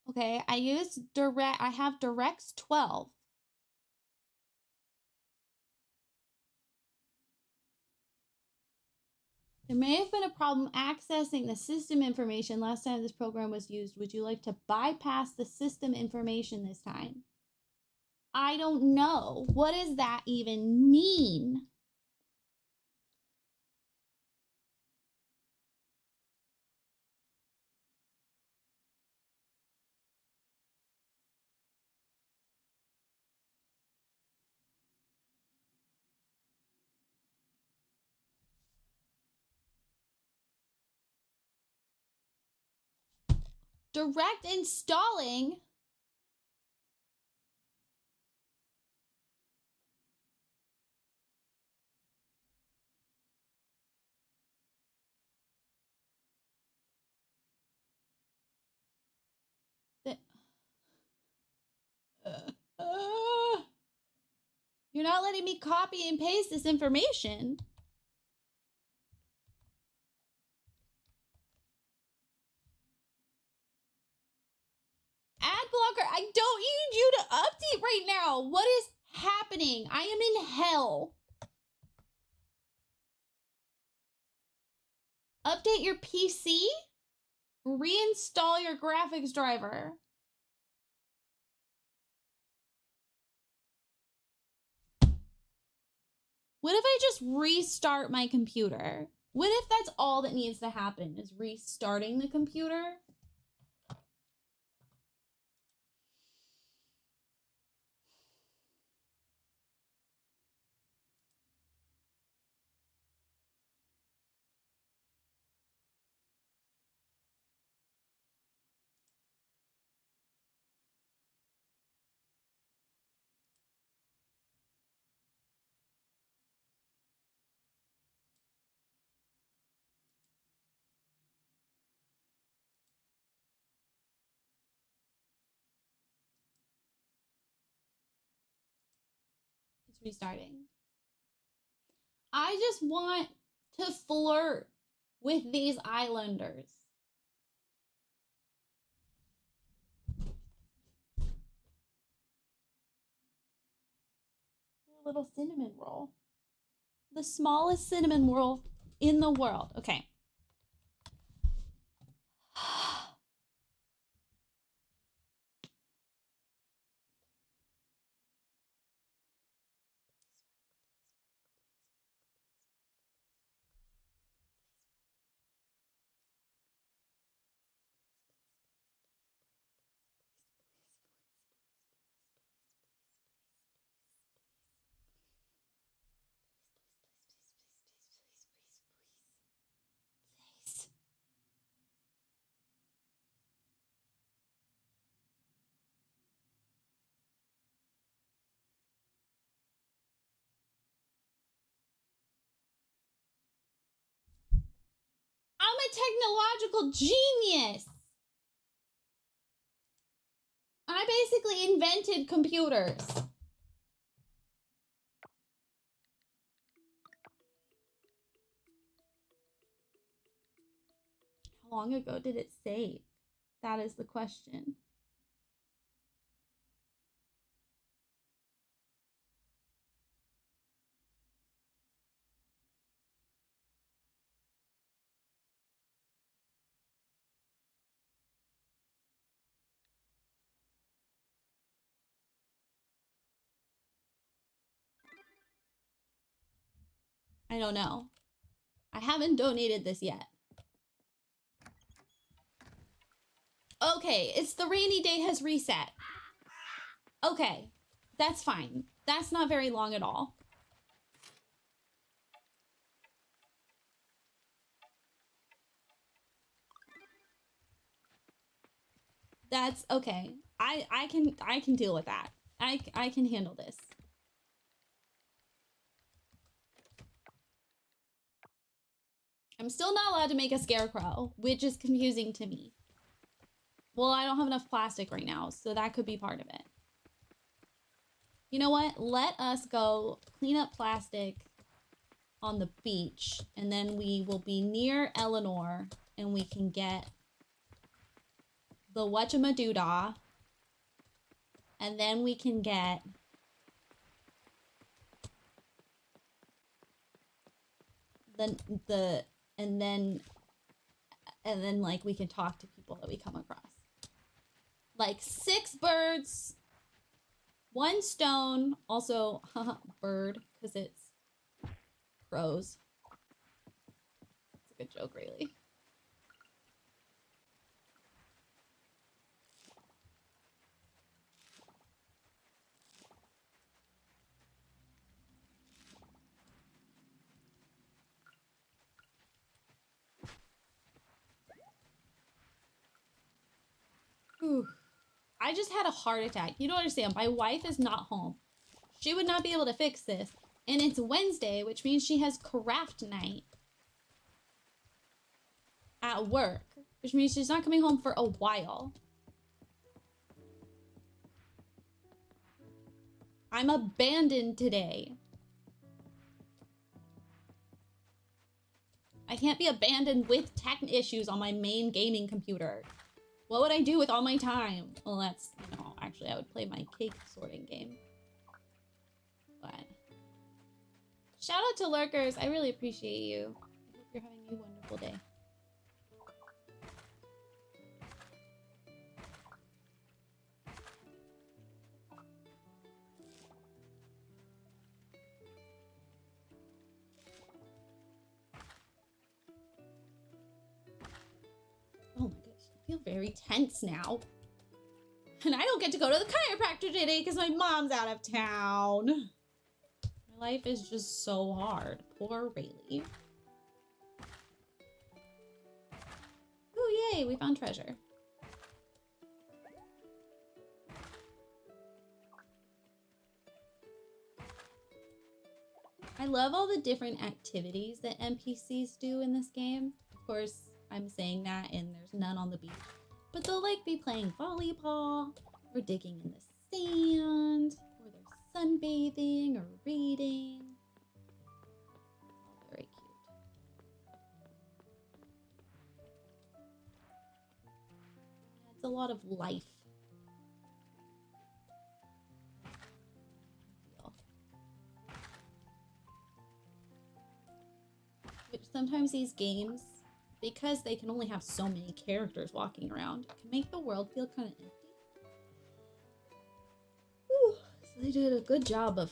Okay, I have directs 12. There may have been a problem accessing the system information last time this program was used. Would you like to bypass the system information this time? I don't know. What does that even mean? Direct installing? The, you're not letting me copy and paste this information. Ad blocker, I don't need you to update right now. What is happening? I am in hell. Update your PC? Reinstall your graphics driver. What if I just restart my computer? What if that's all that needs to happen is restarting the computer? It's restarting. I just want to flirt with these islanders. Your little cinnamon roll. The smallest cinnamon roll in the world. Okay. I'm a technological genius. I basically invented computers. How long ago did it save? That is the question. I don't know. I haven't donated this yet. Okay, it's the rainy day has reset. Okay, that's fine. That's not very long at all. That's okay. I can deal with that. I can handle this. I'm still not allowed to make a scarecrow, which is confusing to me. Well, I don't have enough plastic right now, so that could be part of it. You know what? Let us go clean up plastic on the beach, and then we will be near Eleanor, and we can get the whatchamadoodah, and then we can get and then like we can talk to people that we come across. Like 6 birds, 1 stone, also bird, because it's crows. It's a good joke, really. Whew. I just had a heart attack. You don't understand. My wife is not home. She would not be able to fix this. And it's Wednesday, which means she has craft night at work, which means she's not coming home for a while. I'm abandoned today. I can't be abandoned with tech issues on my main gaming computer. What would I do with all my time? Well, that's, you know, actually I would play my cake sorting game. But shout out to lurkers. I really appreciate you. I hope you're having a wonderful day. Oh my gosh, I feel very tense now. And I don't get to go to the chiropractor today because my mom's out of town. My life is just so hard. Poor Rayleigh. Ooh, yay, we found treasure. I love all the different activities that NPCs do in this game. Of course, I'm saying that and there's none on the beach. But they'll like be playing volleyball, or digging in the sand, or they're sunbathing or reading. All very cute. It's a lot of life. Which sometimes these games, because they can only have so many characters walking around, can make the world feel kind of empty. Whew. So they did a good job of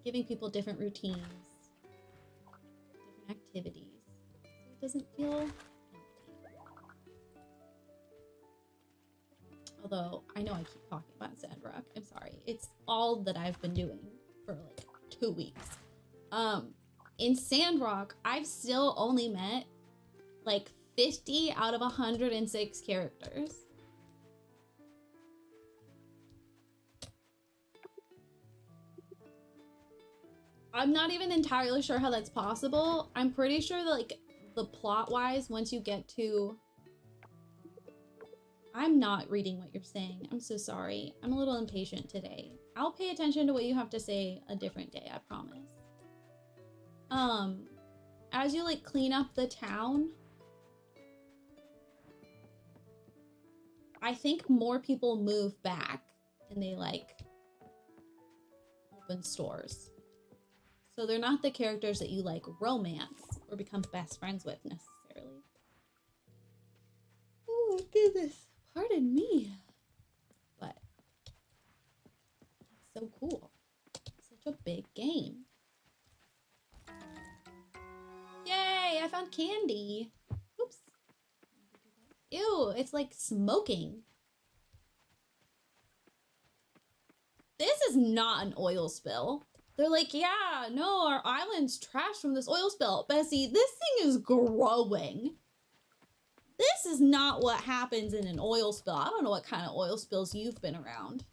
giving people different routines, different activities, so it doesn't feel empty. Although, I know I keep talking about Sandrock. I'm sorry. It's all that I've been doing for like 2 weeks. In Sandrock, I've still only met like 50 out of 106 characters. I'm not even entirely sure how that's possible. I'm pretty sure that like the plot-wise, once you get to... I'm not reading what you're saying. I'm so sorry. I'm a little impatient today. I'll pay attention to what you have to say a different day, I promise. As you like clean up the town, I think more people move back and they like open stores. So they're not the characters that you like romance or become best friends with necessarily. Oh my goodness, pardon me. But it's so cool. Such such a big game. Yay, I found candy. Oops. Ew, it's like smoking. This is not an oil spill. They're like, yeah, no, our island's trashed from this oil spill. Bessie, this thing is growing. This is not what happens in an oil spill. I don't know what kind of oil spills you've been around.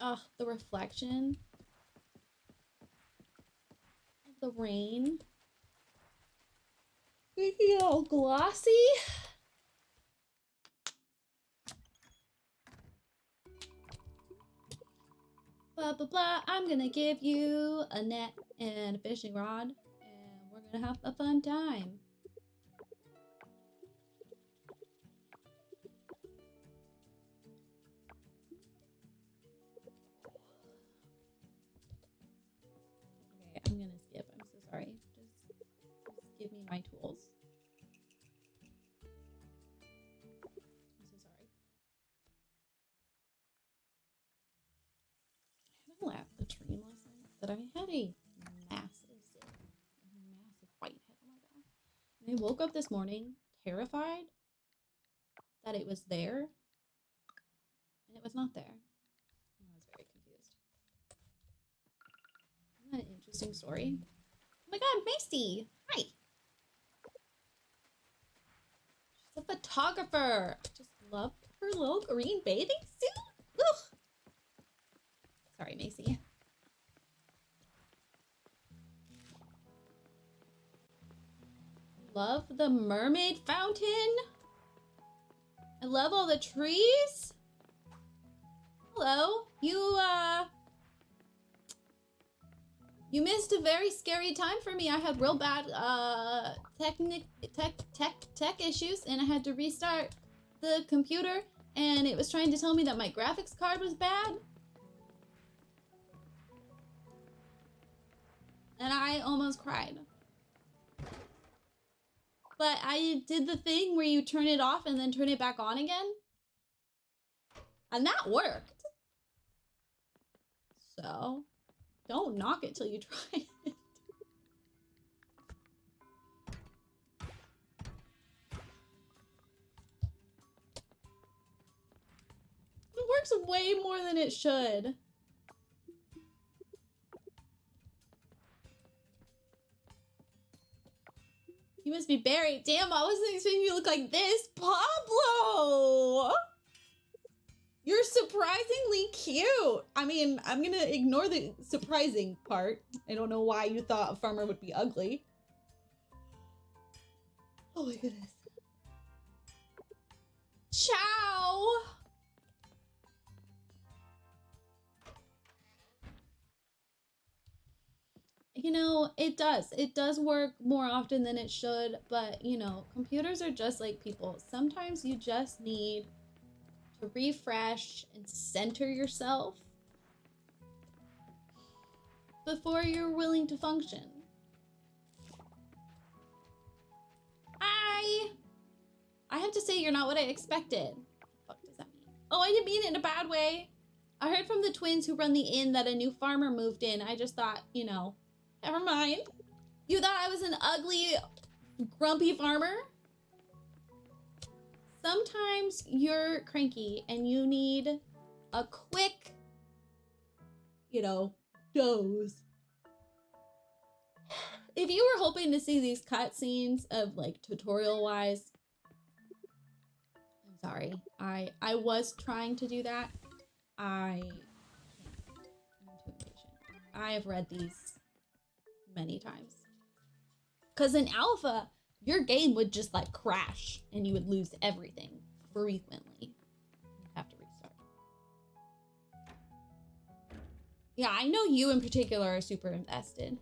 Ugh, the reflection of the rain. Making it all glossy. Blah, blah, blah. I'm gonna give you a net and a fishing rod, and we're gonna have a fun time. Okay, I'm gonna skip. I'm so sorry. Just give me my tools. I'm so sorry. I had a latrine last night that I had a massive whitehead. Oh my god. And I woke up this morning terrified that it was there, and it was not there. And I was very confused. Isn't that an interesting story? Oh my god, Macy! Hi! She's a photographer! I just love her little green bathing suit! Ugh! Sorry, Macy. Love the mermaid fountain! I love all the trees! Hello! You missed a very scary time for me. I had real bad tech issues, and I had to restart the computer, and it was trying to tell me that my graphics card was bad. And I almost cried. But I did the thing where you turn it off and then turn it back on again. And that worked. So, don't knock it till you try it. It works way more than it should. You must be buried. Damn, I wasn't expecting you to look like this. Pablo! You're surprisingly cute. I mean, I'm gonna ignore the surprising part. I don't know why you thought a farmer would be ugly. Oh my goodness. Ciao! You know, it does work more often than it should, but you know, computers are just like people. Sometimes you just need to refresh and center yourself before you're willing to function. I have to say you're not what I expected. What the fuck does that mean? Oh, I didn't mean it in a bad way. I heard from the twins who run the inn that a new farmer moved in. I just thought, you know, never mind. You thought I was an ugly, grumpy farmer? Sometimes you're cranky and you need a quick, you know, dose. If you were hoping to see these cutscenes of like tutorial wise, I'm sorry. I was trying to do that. I'm too impatient. I have read these many times. Because in alpha, your game would just like crash and you would lose everything frequently. You'd have to restart. Yeah, I know you in particular are super invested.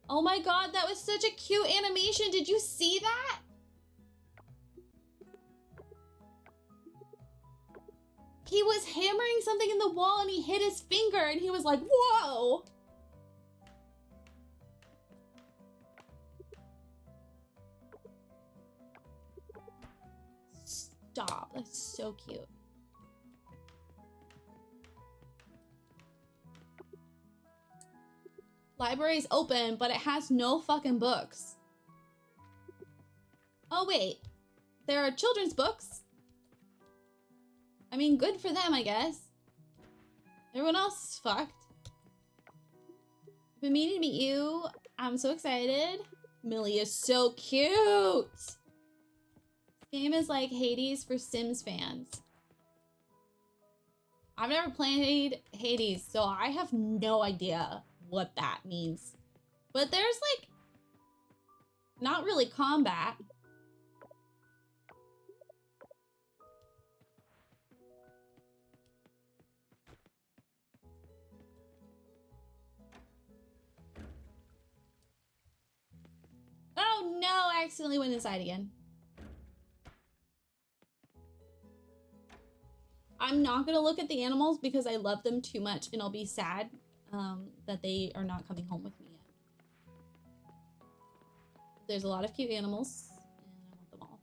Oh my god, that was such a cute animation. Did you see that? He was hammering something in the wall and he hit his finger and he was like, whoa! Stop. That's so cute. Library's open, but it has no fucking books. Oh, wait. There are children's books? I mean, good for them, I guess. Everyone else is fucked. I've been meaning to meet you. I'm so excited. Millie is so cute. This game is like Hades for Sims fans. I've never played Hades, so I have no idea what that means. But there's like not really combat. Oh no, I accidentally went inside again. I'm not gonna look at the animals because I love them too much and I'll be sad that they are not coming home with me yet. There's a lot of cute animals and I want them all.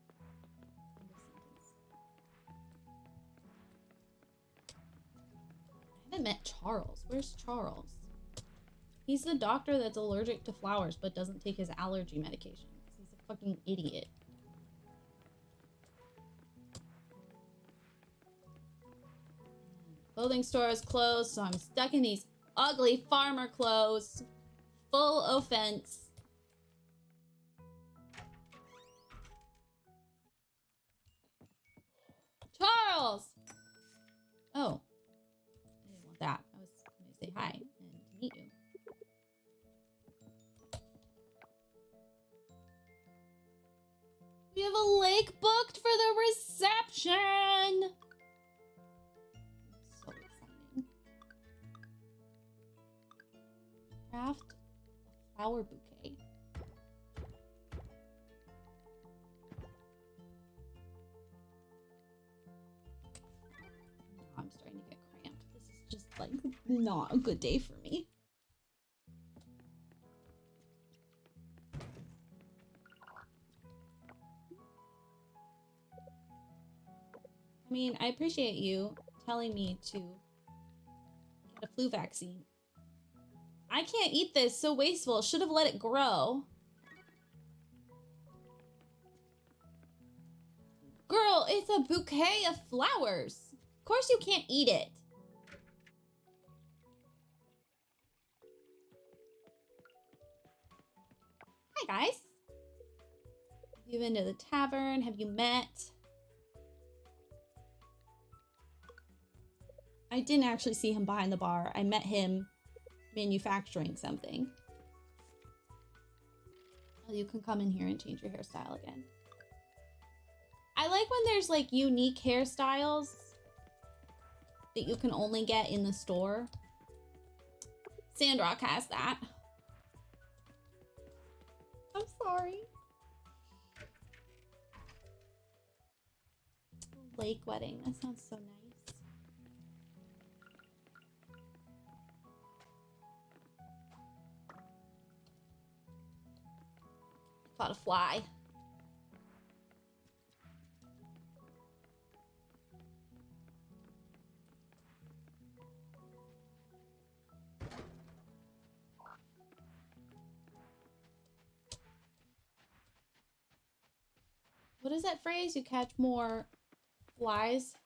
I haven't met Charles. Where's Charles? He's the doctor that's allergic to flowers but doesn't take his allergy medication. He's a fucking idiot. Clothing store is closed, so I'm stuck in these ugly farmer clothes. Full offense. Charles! Oh. I didn't want that. I was going to say hi and to meet you. We have a lake booked for the reception! So exciting. Craft a flower bouquet. I'm starting to get cramped. This is just like not a good day for me. I mean, I appreciate you telling me to get a flu vaccine. I can't eat this, so wasteful. Should have let it grow. Girl, it's a bouquet of flowers. Of course you can't eat it. Hi, guys. You've been to the tavern. Have you met? I didn't actually see him behind the bar. I met him manufacturing something. Well, you can come in here and change your hairstyle again. I like when there's like unique hairstyles that you can only get in the store. Sandrock has that. I'm sorry. Lake wedding. That sounds so nice. Caught a fly. What is that phrase? You catch more flies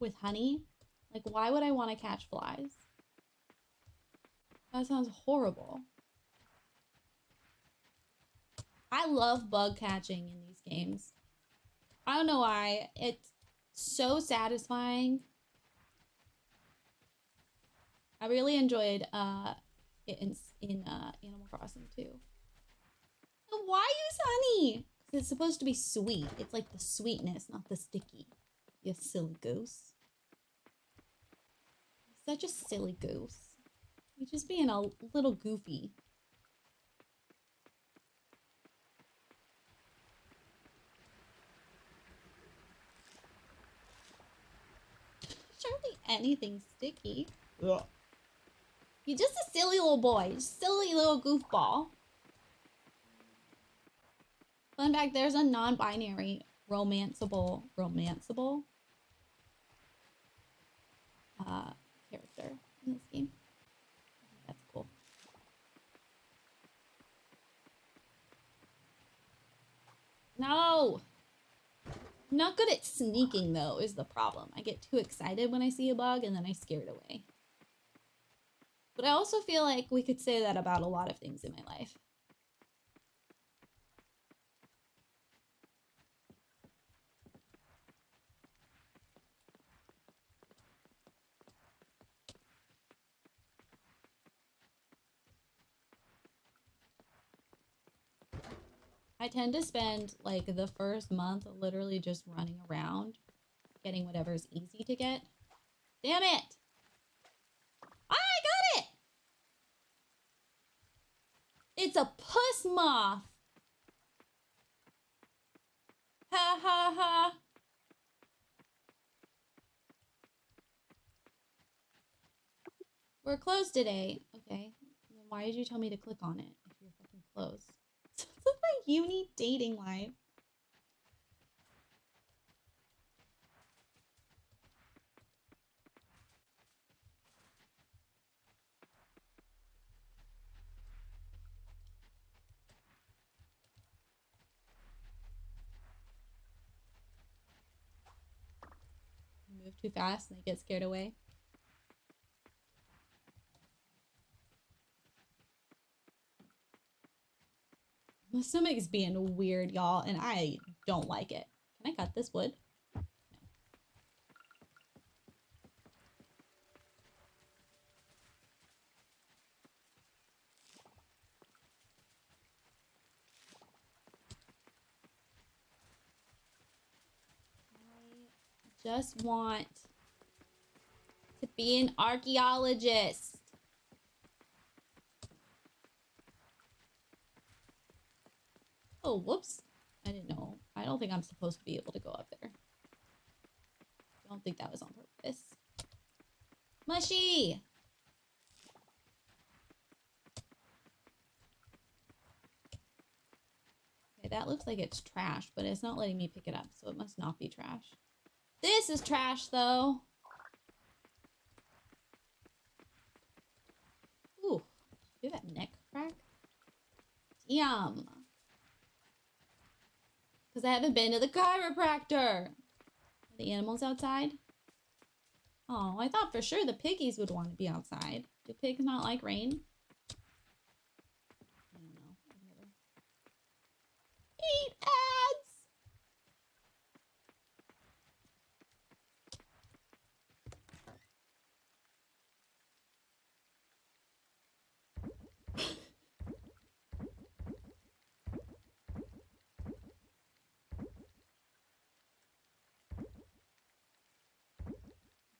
with honey? Like, why would I want to catch flies? That sounds horrible. I love bug catching in these games. I don't know why. It's so satisfying. I really enjoyed it in Animal Crossing too. And why use honey? It's supposed to be sweet. It's like the sweetness, not the sticky. You silly goose. Such a silly goose. You're just being a little goofy. Surely anything sticky. Ugh. You're just a silly little boy. Silly little goofball. Fun fact, there's a non-binary romanceable character in this game. I think that's cool. No! I'm not good at sneaking, though, is the problem. I get too excited when I see a bug, and then I scare it away. But I also feel like we could say that about a lot of things in my life. I tend to spend, like, the first month literally just running around, getting whatever's easy to get. Damn it! I got it! It's a puss moth! Ha ha ha! We're closed today. Okay. Then why did you tell me to click on it if you're fucking closed? Sounds like my uni dating life. Move too fast and they get scared away. My stomach's being weird, y'all, and I don't like it. Can I cut this wood? No. I just want to be an archaeologist. Oh, whoops. I didn't know. I don't think I'm supposed to be able to go up there. I don't think that was on purpose. Mushy! Okay, that looks like it's trash, but it's not letting me pick it up, so it must not be trash. This is trash, though. Ooh, do that neck crack? Damn. Because I haven't been to the chiropractor. Are the animals outside? Oh, I thought for sure the piggies would want to be outside. Do pigs not like rain? I don't know. I've never... Eat ads!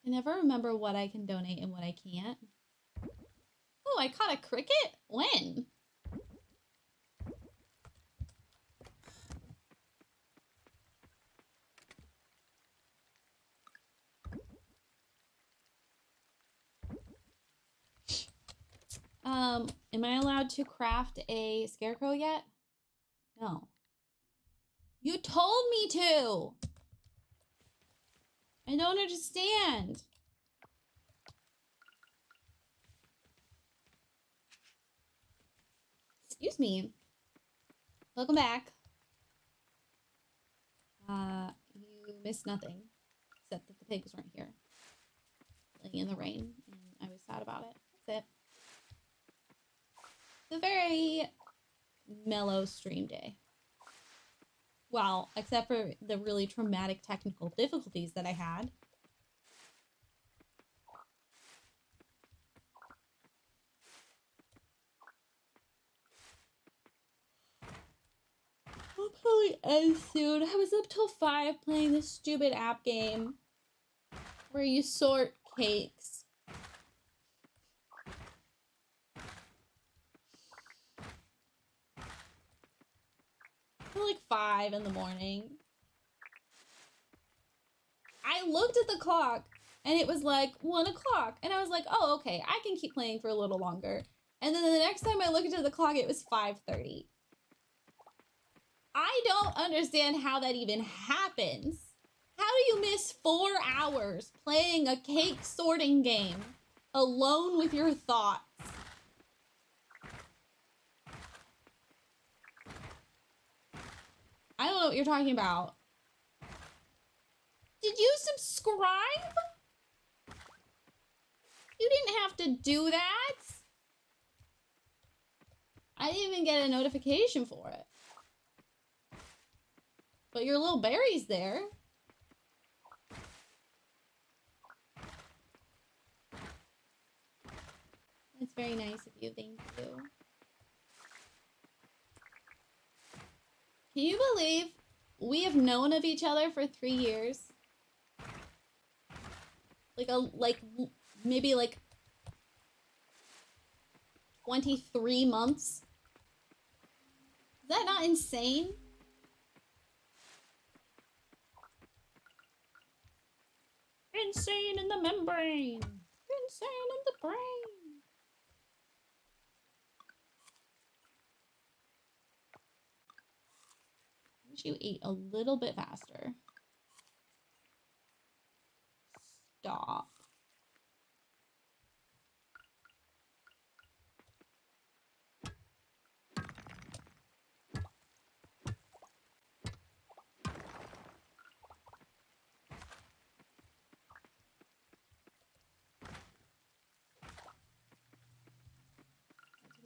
I never remember what I can donate and what I can't. Oh, I caught a cricket? When? Am I allowed to craft a scarecrow yet? No. You told me to! I don't understand. Excuse me. Welcome back. You missed nothing. Except that the pigs weren't here. Laying in the rain, and I was sad about it. That's it. It's a very mellow stream day. Well, except for the really traumatic technical difficulties that I had. I'll probably end soon. I was up till 5 playing this stupid app game where you sort cakes. Till like 5 in the morning. I looked at the clock and it was like 1 o'clock. And I was like, oh, okay, I can keep playing for a little longer. And then the next time I looked at the clock, it was 5:30. I don't understand how that even happens. How do you miss 4 hours playing a cake sorting game alone with your thoughts? I don't know what you're talking about. Did you subscribe? You didn't have to do that. I didn't even get a notification for it. But your little berry's there. That's very nice of you, thank you. Can you believe we have known of each other for 3 years? Maybe 23 months? Is that not insane? Insane in the membrane. Insane in the brain. I wish you ate a little bit faster. Stop.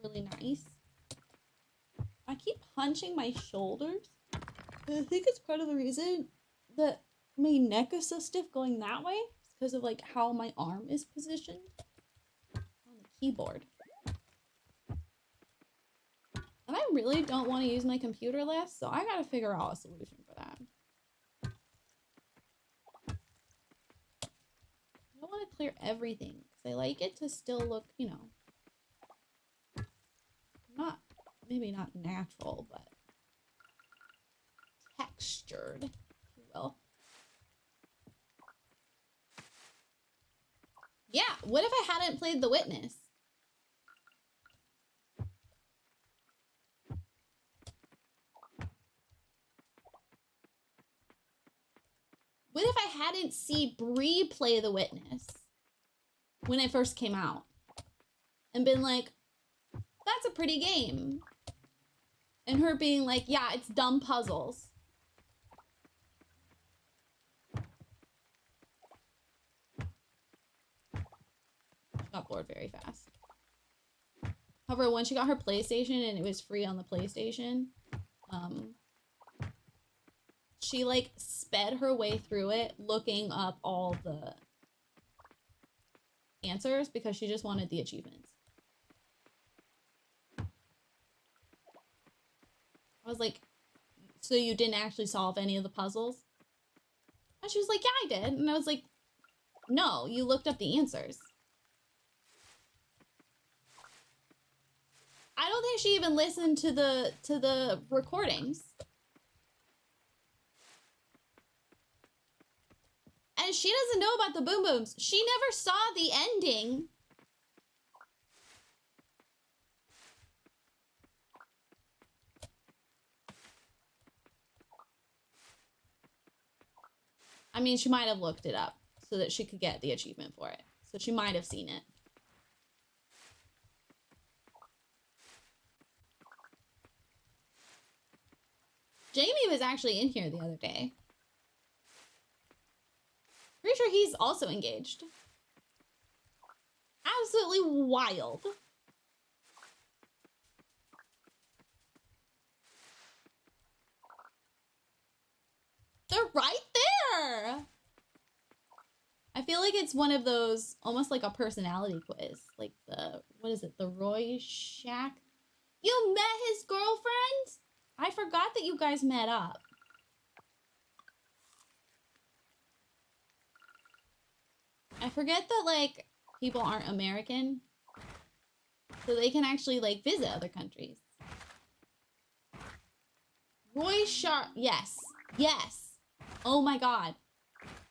Really nice. I keep hunching my shoulders. I think it's part of the reason that my neck is so stiff going that way. It's because of like how my arm is positioned on the keyboard. And I really don't want to use my computer less, so I gotta figure out a solution for that. I don't want to clear everything because I like it to still look, you know, maybe not natural, but textured, if you will. Yeah, what if I hadn't played The Witness? What if I hadn't seen Bree play The Witness when it first came out and been like, that's a pretty game? And her being like, yeah, it's dumb puzzles. She got bored very fast. However, when she got her PlayStation and it was free on the PlayStation, she like sped her way through it looking up all the answers because she just wanted the achievements. I was like, so you didn't actually solve any of the puzzles? And she was like, yeah, I did. And I was like, no, you looked up the answers. I don't think she even listened to the recordings. And she doesn't know about the Boom Booms. She never saw the ending. I mean, she might have looked it up so that she could get the achievement for it. So she might have seen it. Jamie was actually in here the other day. Pretty sure he's also engaged. Absolutely wild. They're right there. I feel like it's one of those, almost like a personality quiz. Like the, what is it? The Roy Shack? You met his girlfriend? I forgot that you guys met up. I forget that, like, people aren't American. So they can actually, like, visit other countries. Roy Sharp. Yes. Yes. Oh my god.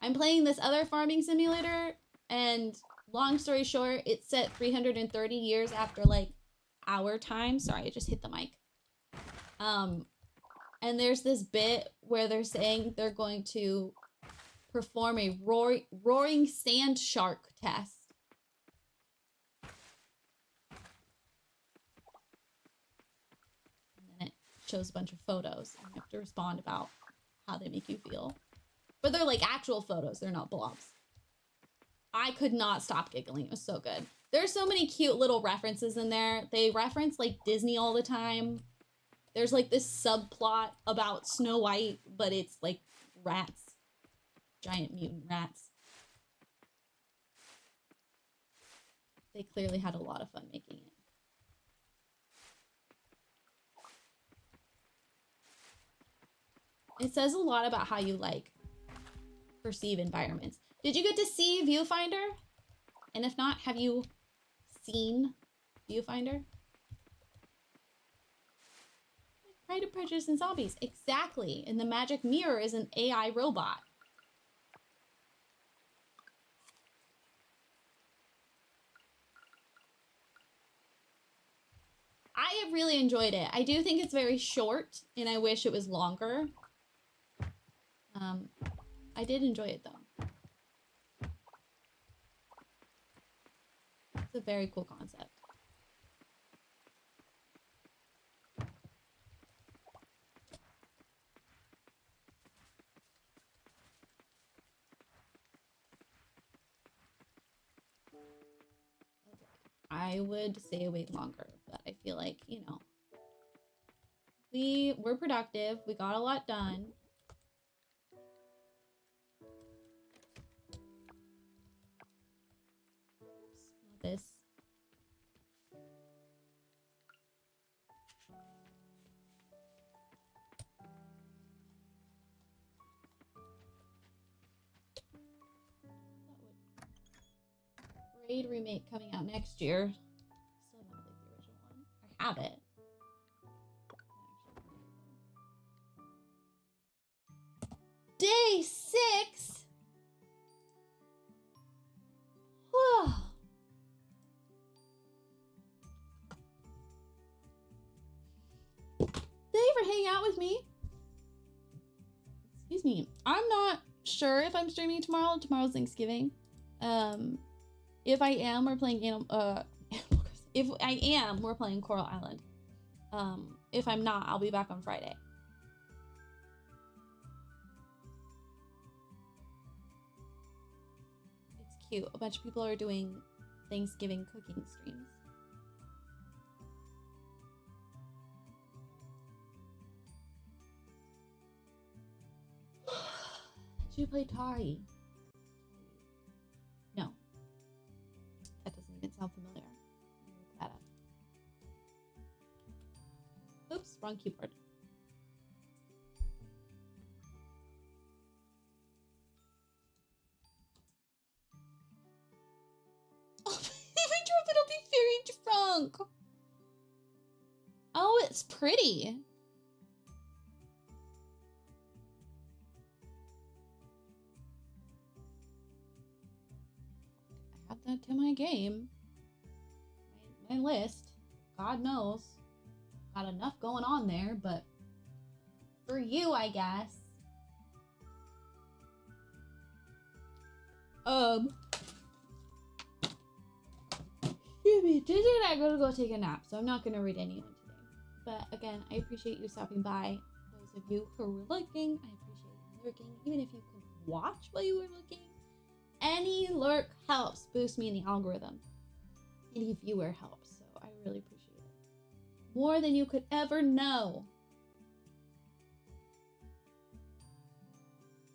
I'm playing this other farming simulator, and long story short, it's set 330 years after, like, our time. Sorry, I just hit the mic. And there's this bit where they're saying they're going to perform a roaring sand shark test. And then it shows a bunch of photos, and you have to respond about how they make you feel. But they're like actual photos, they're not blobs. I could not stop giggling. It was so good. There's so many cute little references in there. They reference like Disney all the time. There's like this subplot about Snow White, but it's like rats. Giant mutant rats. They clearly had a lot of fun making it. It says a lot about how you like perceive environments. Did you get to see Viewfinder? And if not, have you seen Viewfinder? Pride and Prejudice and Zombies. Exactly. And the magic mirror is an AI robot. I have really enjoyed it. I do think it's very short, and I wish it was longer. I did enjoy it, though. It's a very cool concept. I would say wait longer, but I feel like, you know, we were productive. We got a lot done. Oops, not this. Raid remake coming out next year. Still haven't played the original one. I have it. Day 6. Thank you for hanging out with me. Excuse me. I'm not sure if I'm streaming tomorrow. Tomorrow's Thanksgiving. If I am, we're playing if I am, we're playing Coral Island. If I'm not, I'll be back on Friday. It's cute. A bunch of people are doing Thanksgiving cooking streams. Did you play Tari? No. That doesn't even sound familiar. Let me look that up. Oops, wrong keyboard. Oh, if I drop it, I'll be very drunk. Oh, it's pretty. Add that to my game. My list. God knows. Got enough going on there, but for you, I guess. Excuse me, Gigi and I gotta go take a nap, so I'm not gonna read anyone today. But again, I appreciate you stopping by. Those of you who were lurking, I appreciate you lurking. Even if you couldn't watch while you were looking, any lurk helps boost me in the algorithm. Any viewer helps, so I really appreciate it. More than you could ever know.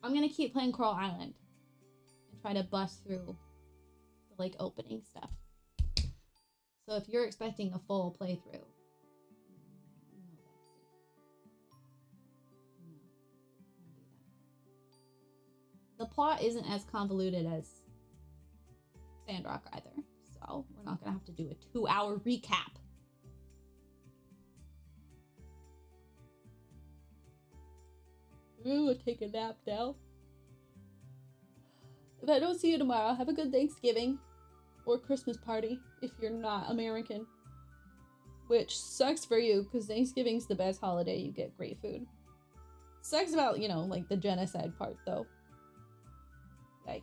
I'm gonna keep playing Coral Island and try to bust through the like opening stuff. So if you're expecting a full playthrough, no, bestie. No, don't do that. The plot isn't as convoluted as Sandrock either, so we're not gonna have to do a 2-hour recap. Ooh, I'll take a nap now. If I don't see you tomorrow, have a good Thanksgiving or Christmas party if you're not American. Which sucks for you, because Thanksgiving's the best holiday. You get great food. Sucks about, you know, like the genocide part though. Yikes.